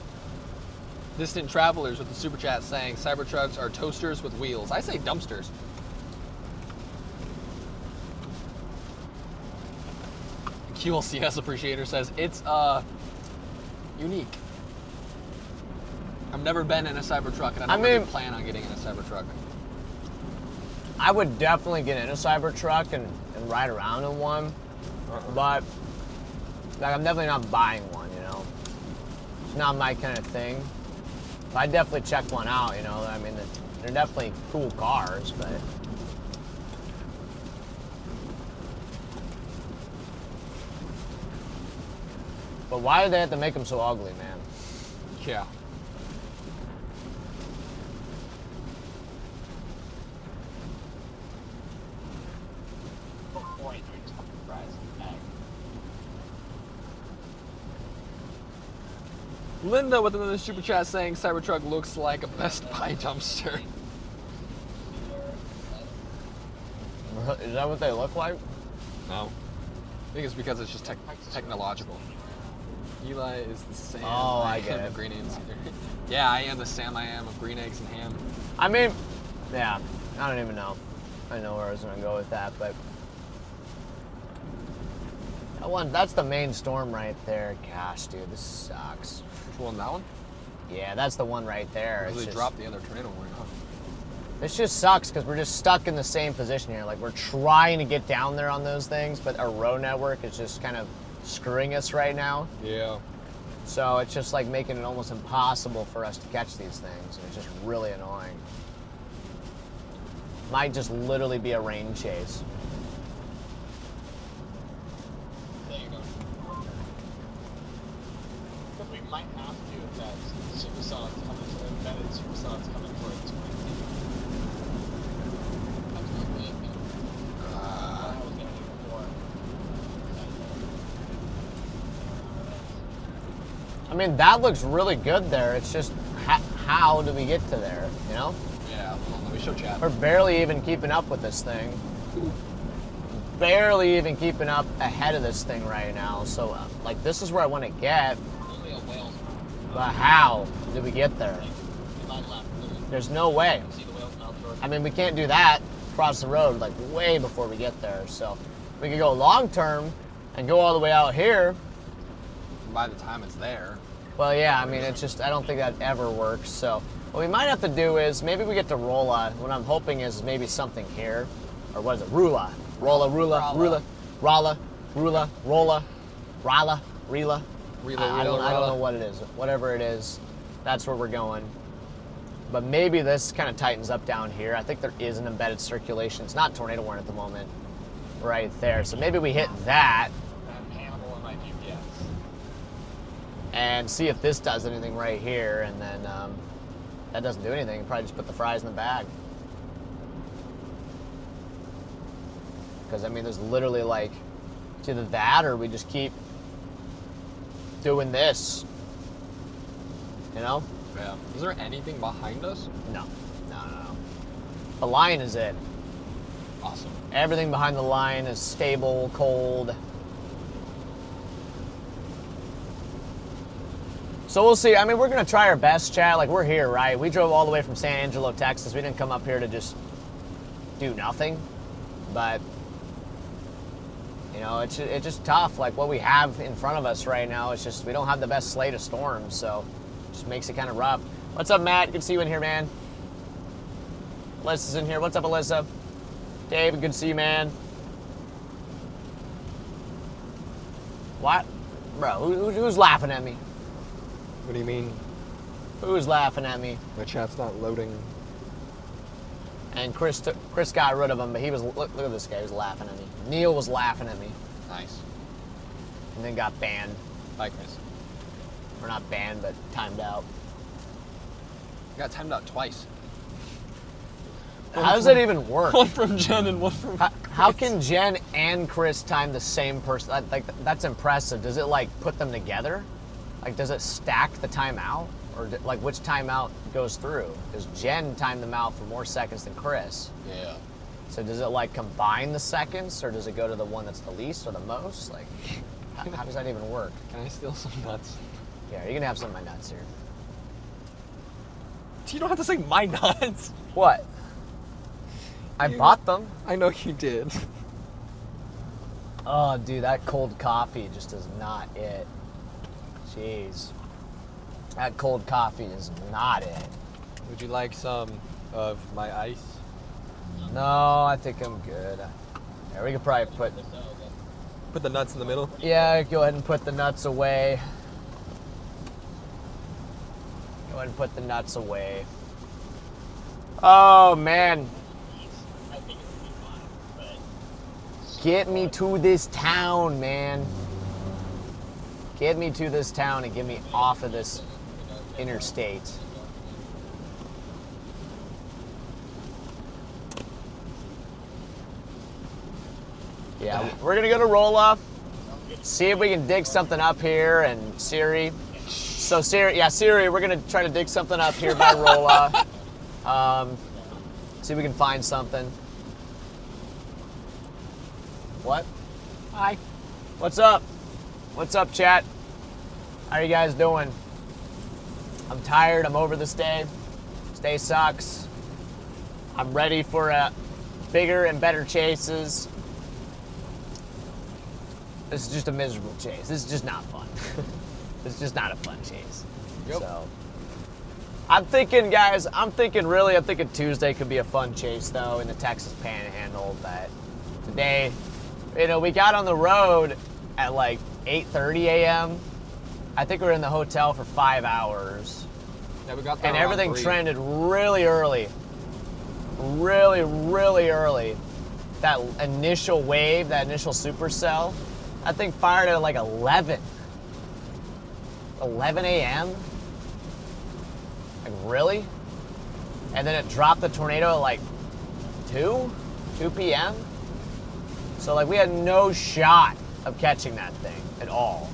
A: Distant Travelers with the super chat saying Cybertrucks are toasters with wheels. I say dumpsters. QLCS Appreciator says it's unique. I've never been in a Cybertruck, and I don't really plan on getting in a Cybertruck.
B: I would definitely get in a Cybertruck and ride around in one, but like I'm definitely not buying one, you know. It's not my kind of thing. But I definitely check one out, you know. I mean, they're definitely cool cars, but. But why do they have to make them so ugly, man?
A: Yeah. Linda with another super chat saying Cybertruck looks like a Best Buy dumpster.
B: Is that what they look like?
A: No. I think it's because it's just technological. Eli is the Sam
B: Oh, I get
A: am
B: it.
A: of green eggs. Yeah, I am the Sam I am of green eggs and ham.
B: I mean, yeah, I don't even know. I know where I was gonna go with that, but that one, that's the main storm right there. Gosh, dude, this sucks.
A: Which one, that one?
B: Yeah, that's the one right there.
A: Because
B: It's
A: they
B: just-
A: dropped the other tornado warning, huh?
B: This just sucks because we're just stuck in the same position here. Like we're trying to get down there on those things, but our road network is just kind of screwing us right now.
A: Yeah.
B: So it's just like making it almost impossible for us to catch these things. And it's just really annoying. Might just literally be a rain chase.
C: There you go.
E: But we might have to if that superson's coming, embedded superson's coming towards 20.
C: That's what I was going to do before.
B: I mean, that looks really good there. It's just, how do we get to there, you know?
A: Yeah, hold on, let me show chat.
B: We're barely even keeping up with this thing. Barely even keeping up ahead of this thing right now. So, like, this is where I want to get,
C: Only a whale's
B: but how do we get there?
C: in my left.
B: There's no way.
C: See the whale's mouth road.
B: I mean, we can't do that across the road, like, way before we get there. So, we could go long term and go all the way out here.
A: By the time it's there.
B: Well, yeah, I mean, it's just, I don't think that ever works. So, what we might have to do is, maybe we get to Rolla. What I'm hoping is maybe something here. Or what is it? Rula. Rolla. Rala, Rula, Rolla, Rala, Rila. I don't know what it is. Whatever it is, that's where we're going. But maybe this kind of tightens up down here. I think there is an embedded circulation. It's not tornado warning at the moment. Right there. So maybe we hit that.
A: Hannibal in my GPS.
B: And see if this does anything right here. And then that doesn't do anything. Probably just put the fries in the bag. Because, I mean, there's literally like, it's either that or we just keep doing this. You know?
A: Yeah. Is there anything behind us?
B: No. The line is it.
A: Awesome.
B: Everything behind the line is stable, cold. So we'll see. I mean, we're going to try our best, chat. Like, we're here, right? We drove all the way from San Angelo, Texas. We didn't come up here to just do nothing. But, you know, it's just tough. Like, what we have in front of us right now, it's just, we don't have the best slate of storms. So it just makes it kind of rough. What's up, Matt? Good to see you in here, man. Alyssa's in here. What's up, Alyssa? Dave, good to see you, man. What? Bro, who's laughing at me?
A: What do you mean?
B: Who's laughing at me?
A: My chat's not loading.
B: And Chris got rid of him, but he was, look at this guy, he was laughing at me. Neil was laughing at me.
A: Nice.
B: And then got banned.
A: Bye, Chris.
B: Or not banned, but timed out.
A: Got timed out twice.
B: How does that even work?
A: One from Jen and one from
B: How can Jen and Chris time the same person? Like, that's impressive. Does it, like, put them together? Like, does it stack the timeout? Or, like, which timeout goes through? Because Jen timed them out for more seconds than Chris.
A: Yeah.
B: So does it, like, combine the seconds? Or does it go to the one that's the least or the most? Like, how does that even work?
A: Can I steal some nuts?
B: Yeah, you're going to have some of my nuts here.
A: You don't have to say my nuts.
B: What? I bought them.
A: I know you did.
B: Oh, dude, that cold coffee just is not it. Jeez. That cold coffee is not it.
A: Would you like some of my ice?
B: No, I think I'm good. Yeah, we could probably
A: Put the nuts in the middle?
B: Yeah, go ahead and put the nuts away. Go ahead and put the nuts away. Oh, man. Get me to this town, man. Get me to this town and get me off of this interstate. Yeah, we're gonna go to Rolla, see if we can dig something up here, and Siri. So Siri, we're gonna try to dig something up here by Rolla. See if we can find something. What? Hi. What's up? What's up, chat? How are you guys doing? I'm tired. I'm over this day. This day sucks. I'm ready for bigger and better chases. This is just a miserable chase. This is just not fun. This is just not a fun chase.
A: Yep.
B: So, I'm thinking, guys, I'm thinking Tuesday could be a fun chase, though, in the Texas Panhandle. But today, you know, we got on the road at like 8:30 a.m. I think we were in the hotel for 5 hours.
A: Yeah, we got there
B: and
A: around
B: everything
A: 3.
B: trended really early. Really, really early. That initial wave, that initial supercell, that thing fired at like 11 a.m.? Like, really? And then it dropped the tornado at like 2 p.m.? So, like, we had no shot of catching that thing at all.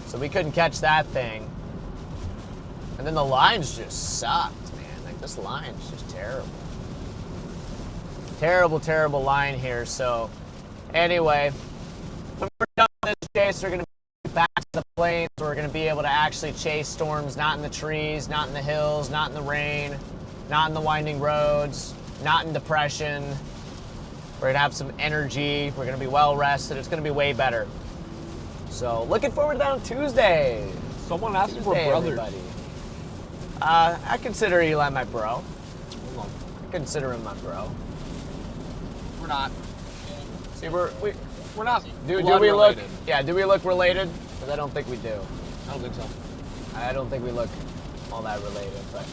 B: So we couldn't catch that thing. And then the lines just sucked, man. Like, this line's just terrible. Terrible, terrible line here. So, anyway, when we're done with this chase, we're going to be back to the plains. We're going to be able to actually chase storms not in the trees, not in the hills, not in the rain, not in the winding roads, not in depression. We're going to have some energy. We're going to be well rested. It's going to be way better. So, looking forward to that on Tuesday.
A: Someone asked
B: Tuesday,
A: for brothers.
B: everybody. I consider Eli my bro.
A: Hold on.
B: I consider him my bro.
A: We're not.
B: See,
A: We're not.
B: Do
A: blood
B: we look?
A: related.
B: Yeah, do we look related? Because I don't think we do.
A: I don't think so.
B: I don't think we look all that related. But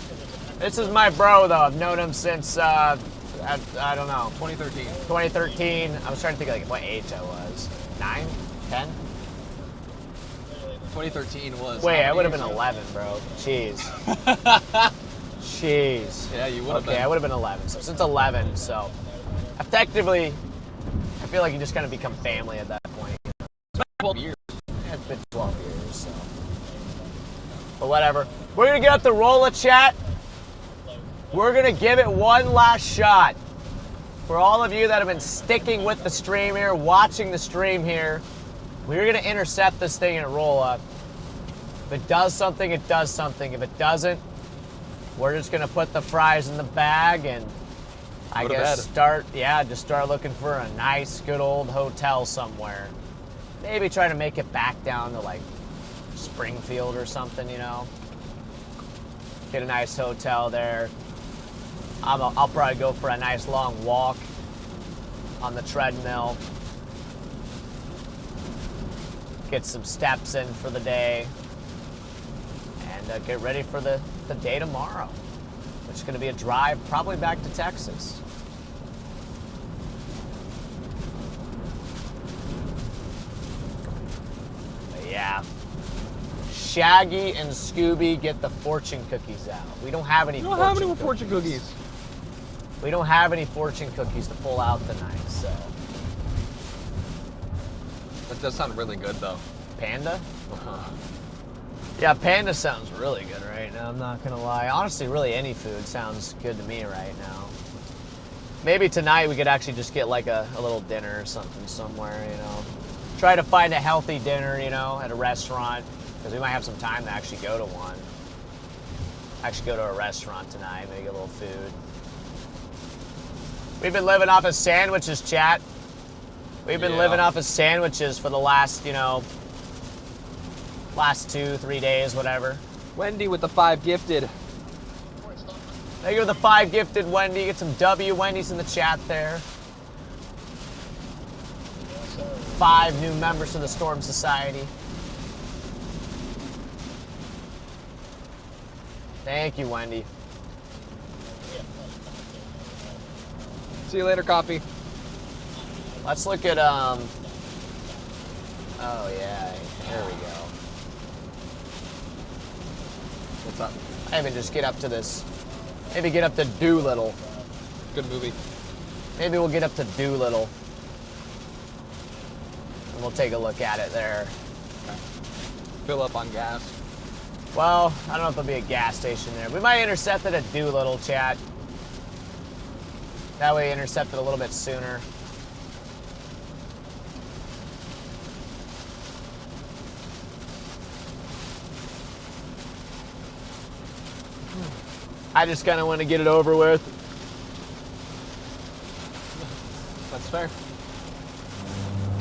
B: this is my bro, though. I've known him since I don't know,
A: 2013.
B: 2013. I was trying to think like what age I was. 9, 10.
A: 2013 was.
B: Wait, I
A: how
B: would have
A: many
B: been
A: years
B: 11, bro. Jeez. Jeez.
A: Yeah, you would have
B: Okay,
A: been.
B: I would have been 11. So since 11, so effectively, I feel like you just kind of become family at that point.
A: It's been 12 years.
B: Yeah, it's been 12 years, so. But whatever. We're going to get up the roller chat. We're going to give it one last shot. For all of you that have been sticking with the stream here, watching the stream here, we're going to intercept this thing and roll up. If it does something, it does something. If it doesn't, we're just going to put the fries in the bag and I
A: Go to
B: guess
A: bed.
B: just start looking for a nice, good old hotel somewhere. Maybe try to make it back down to like Springfield or something, you know. Get a nice hotel there. I'll probably go for a nice long walk on the treadmill. Get some steps in for the day. And get ready for the day tomorrow, which is going to be a drive probably back to Texas. But yeah. Shaggy and Scooby get the fortune cookies out. We don't have any
A: You don't have any more fortune cookies.
B: We don't have any fortune cookies to pull out tonight, so.
A: That does sound really good, though.
B: Panda? Yeah, panda sounds really good right now, I'm not gonna lie. Honestly, really any food sounds good to me right now. Maybe tonight we could actually just get like a little dinner or something somewhere, you know. Try to find a healthy dinner, you know, at a restaurant, because we might have some time to actually go to one. Actually go to a restaurant tonight, maybe get a little food. We've been living off of sandwiches, chat. We've been living off of sandwiches for the last, you know, last 2-3 days, whatever.
A: Wendy with the 5 gifted.
B: Thank you for the 5 gifted, Wendy. Get some W Wendy's in the chat there. 5 new members to the Storm Society. Thank you, Wendy.
A: See you later, coffee.
B: Let's look at, oh yeah, there we go.
A: What's up?
B: I even just get up to this. Maybe get up to Doolittle.
A: Good movie.
B: Maybe we'll get up to Doolittle. And we'll take a look at it there.
A: Okay. Fill up on gas.
B: Well, I don't know if there'll be a gas station there. We might intercept it at Doolittle, chat. That way intercept it a little bit sooner. I just kind of want to get it over with.
A: That's fair.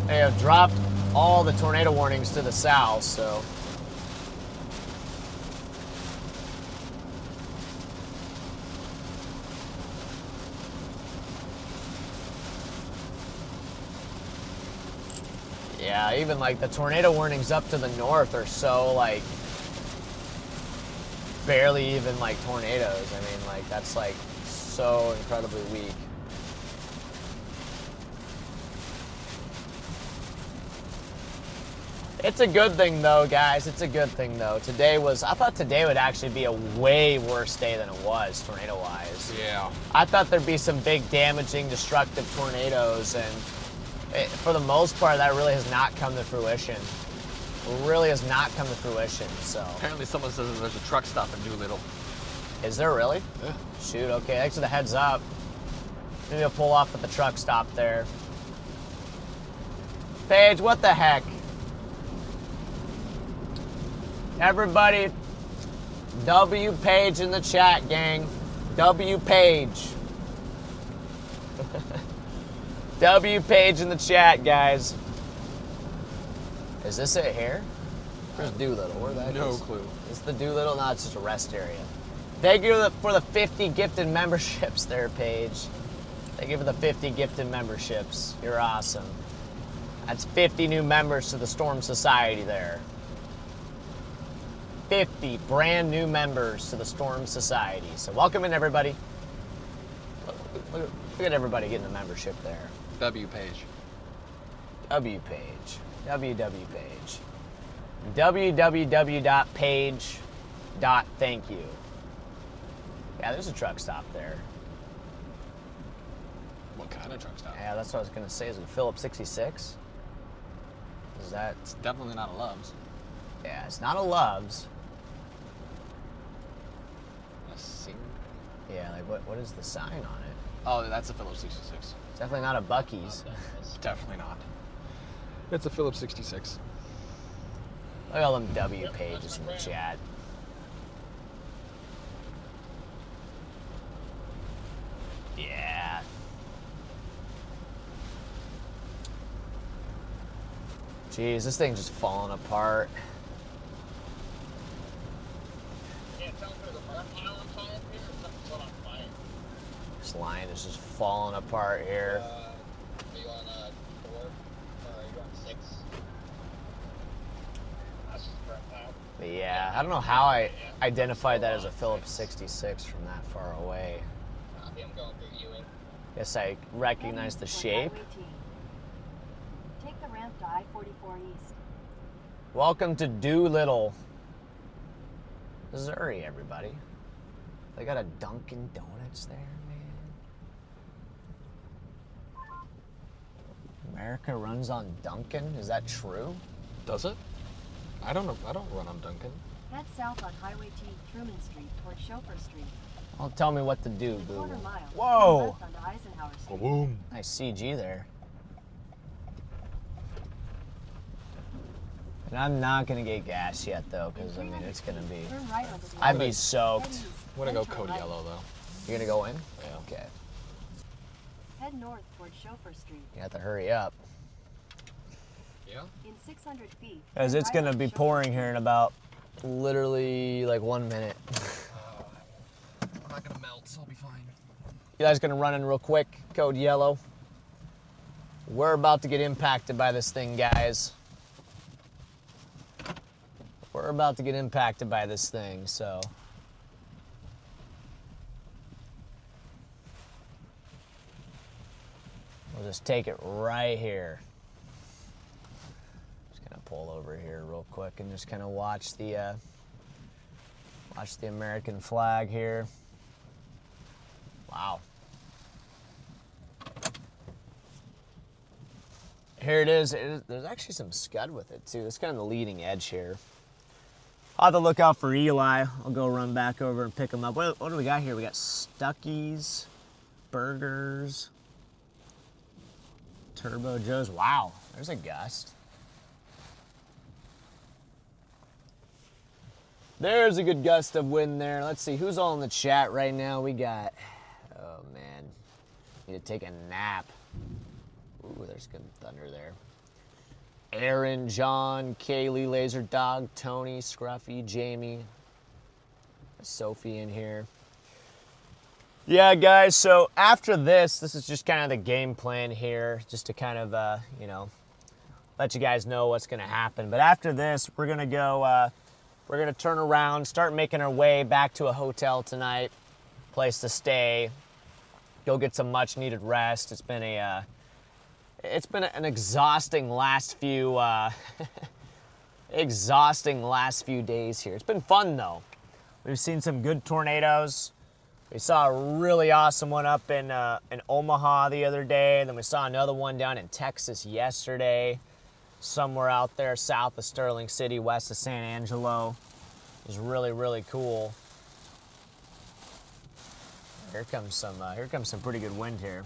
B: They have dropped all the tornado warnings to the south, so. Yeah, even like the tornado warnings up to the north are so like barely even like tornadoes. I mean, like that's like so incredibly weak. It's a good thing though, guys. It's a good thing though. I thought today would actually be a way worse day than it was tornado-wise.
A: Yeah.
B: I thought there'd be some big damaging, destructive tornadoes, and for the most part, that really has not come to fruition. Really has not come to fruition, so.
A: Apparently someone says that there's a truck stop in Doolittle.
B: Is there really?
A: Yeah.
B: Shoot, okay, thanks for the heads up. Maybe I'll pull off at the truck stop there. Paige, what the heck? Everybody, W Page in the chat, gang. W Page. W Page in the chat, guys. Is this it here? Where's Doolittle? Where that
A: No
B: is?
A: clue.
B: Is the Doolittle? No, it's just a rest area. Thank you for the 50 gifted memberships there, Paige. Thank you for the 50 gifted memberships. You're awesome. That's 50 new members to the Storm Society there. 50 brand new members to the Storm Society. So welcome in, everybody. Look at everybody getting the membership there.
A: W page.
B: W page. WW page. www.page.thankyou. Yeah, there's a truck stop there.
A: What kind of truck stop?
B: Yeah, that's what I was gonna say. Is it Phillips 66? Is that?
A: It's definitely not a Love's.
B: Yeah, it's not a Love's.
A: A Sing?
B: Yeah, like what is the sign on it?
A: Oh, that's a Phillips 66.
B: It's definitely not a Buc-ee's.
A: Definitely not. It's a Phillips 66.
B: Look at all them W pages in the chat. Yeah. Jeez, this thing's just falling apart.
D: Can't tell if there's a burn pile on fire here or something's on fire.
B: This line is just falling apart here.
C: Are you on 4 or are you on 6?
D: That's just a burn pile.
B: But yeah, I don't know how I identified that as a Phillips 66 from that far away.
C: Copy, I'm going through Ewing.
B: Guess I recognize the shape.
F: Take the ramp to I-44 East.
B: Welcome to Doolittle, Missouri, everybody. They got a Dunkin' Donuts there, man. America runs on Dunkin'? Is that true?
A: Does it? I don't know. I don't run on Dunkin'.
F: Head south on Highway T, Truman Street, toward Chauffeur Street.
B: Well, tell me what to do,
F: In a quarter
B: Google.
F: mile,
B: Whoa!
F: turn left onto Eisenhower Street.
A: Boom.
B: Nice CG there. And I'm not gonna get gas yet though, because I mean it's gonna be.
F: Turn right onto the
B: I'd be
F: Head
B: soaked.
F: east,
A: I'm gonna go
F: then turn
A: code
F: right.
A: yellow though.
B: You're gonna go in?
A: Yeah.
B: Okay.
F: Head north toward Chauffeur Street.
B: You have to hurry up.
A: Yeah.
F: In 600 feet.
B: As
F: turn
B: it's
F: right
B: gonna
F: onto
B: be
F: Chauffeur
B: pouring
F: Street.
B: here in about literally like 1 minute.
A: I'm not gonna melt, so I'll be fine.
B: You guys gonna run in real quick, code yellow. We're about to get impacted by this thing, guys. We're about to get impacted by this thing, so. We'll just take it right here. Just gonna pull over here real quick and just kind of watch the American flag here. Wow. Here it is. There's actually some Scud with it too. It's kind of the leading edge here. I'll have to look out for Eli. I'll go run back over and pick him up. What do we got here? We got Stuckies, burgers, Turbo Joe's. Wow, there's a gust. There's a good gust of wind there. Let's see, who's all in the chat right now? We got, oh man, need to take a nap. Ooh, there's good thunder there. Aaron, John, Kaylee, Laser Dog, Tony, Scruffy, Jamie, Sophie in here. Yeah, guys, so after this is just kind of the game plan here, just to kind of, you know, let you guys know what's going to happen. But after this, we're going to go, we're going to turn around, start making our way back to a hotel tonight, place to stay, go get some much needed rest. It's been an exhausting last few days here. It's been fun though. We've seen some good tornadoes. We saw a really awesome one up in Omaha the other day. Then we saw another one down in Texas yesterday, somewhere out there south of Sterling City, west of San Angelo. It was really, really cool. Here comes some pretty good wind here.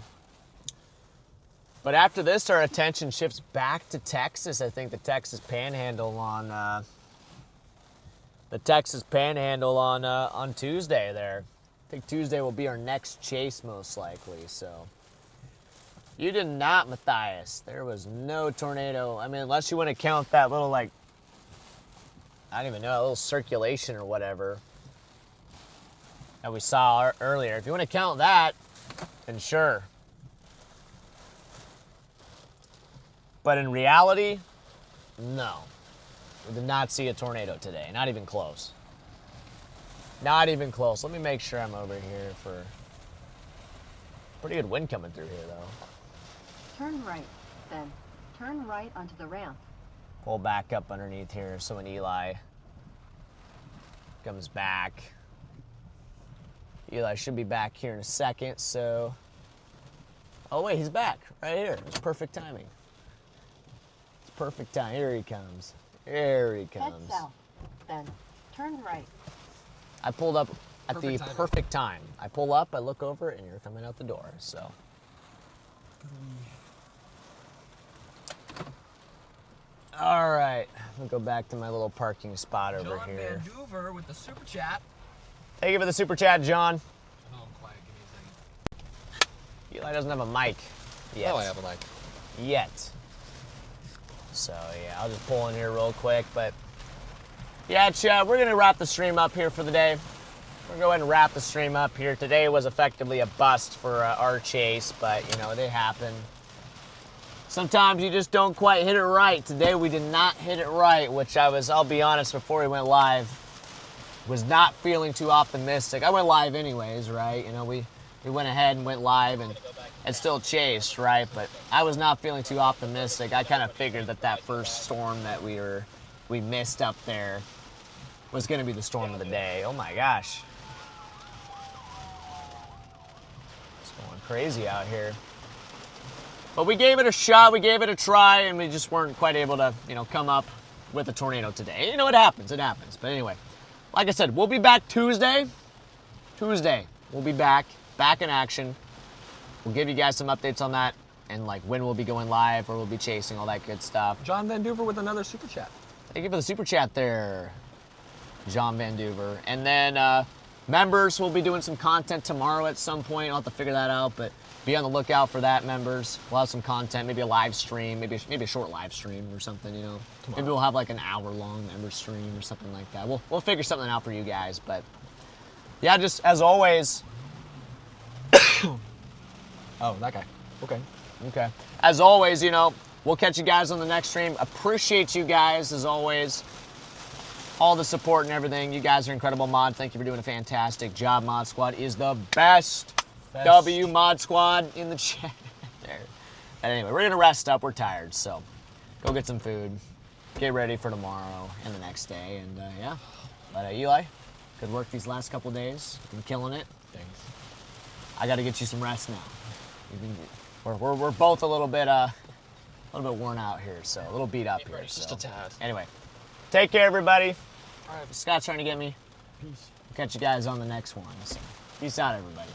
B: But after this, our attention shifts back to Texas. I think the Texas Panhandle on Tuesday there. I think Tuesday will be our next chase most likely. So you did not, Matthias. There was no tornado. I mean, unless you want to count that little like, I don't even know, a little circulation or whatever that we saw earlier. If you want to count that, then sure. But in reality, no. We did not see a tornado today. Not even close. Not even close. Let me make sure I'm over here for... Pretty good wind coming through here, though.
F: Turn right, then. Turn right onto the ramp.
B: Pull back up underneath here so when Eli comes back. Eli should be back here in a second, so... Oh, wait, he's back right here. It's perfect timing. It's perfect time. Here he comes. Here he
F: Head
B: comes.
F: south, then. Turn right.
B: I pulled up at
A: Perfect
B: the
A: timing.
B: perfect time. I pull up, I look over, and you're coming out the door, so... All right, I'll go back to my little parking spot over
A: John
B: here.
A: Vanduver with the super chat.
B: Thank you for the super chat, John.
A: Oh, I'm quiet. Give me a second.
B: Eli doesn't have a mic yet.
A: Oh, I have a mic.
B: Yet. So, yeah, I'll just pull in here real quick, but... Yeah, Chad, we're going to wrap the stream up here for the day. We're going to go ahead and wrap the stream up here. Today was effectively a bust for our chase, but, you know, they happen. Sometimes you just don't quite hit it right. Today we did not hit it right, which I'll be honest, before we went live, was not feeling too optimistic. I went live anyways, right? You know, we went ahead and went live and still chased, right? But I was not feeling too optimistic. I kind of figured that first storm that we missed up there was going to be the storm of the day. Oh my gosh. It's going crazy out here. But we gave it a shot, we gave it a try, and we just weren't quite able to, you know, come up with a tornado today. You know, it happens. But anyway, like I said, we'll be back Tuesday. We'll be back in action. We'll give you guys some updates on that and like when we'll be going live or we'll be chasing, all that good stuff.
A: John Vanduver with another super chat.
B: Thank you for the super chat there, John Vanduver. And then members, we'll be doing some content tomorrow at some point. I'll have to figure that out, but be on the lookout for that, members. We'll have some content, maybe a live stream, maybe a short live stream or something, you know.
A: Tomorrow.
B: Maybe we'll have like an hour-long member stream or something like that. We'll figure something out for you guys, but yeah, just as always.
A: Oh, that guy. Okay.
B: Okay. As always, you know, we'll catch you guys on the next stream. Appreciate you guys, as always. All the support and everything. You guys are incredible, Mod. Thank you for doing a fantastic job. Mod Squad is the best. W Mod Squad in the chat. There. But anyway, we're going to rest up. We're tired, so go get some food. Get ready for tomorrow and the next day. And, yeah. But, Eli, good work these last couple days. You've been killing it.
A: Thanks.
B: I got to get you some rest now. We're both a little bit worn out here, so a little beat up here.
A: Just
B: So
A: a tad.
B: anyway, take care, everybody.
A: All right.
B: Scott's trying to get me.
A: Peace.
B: Catch you guys on the next one. So, peace out, everybody.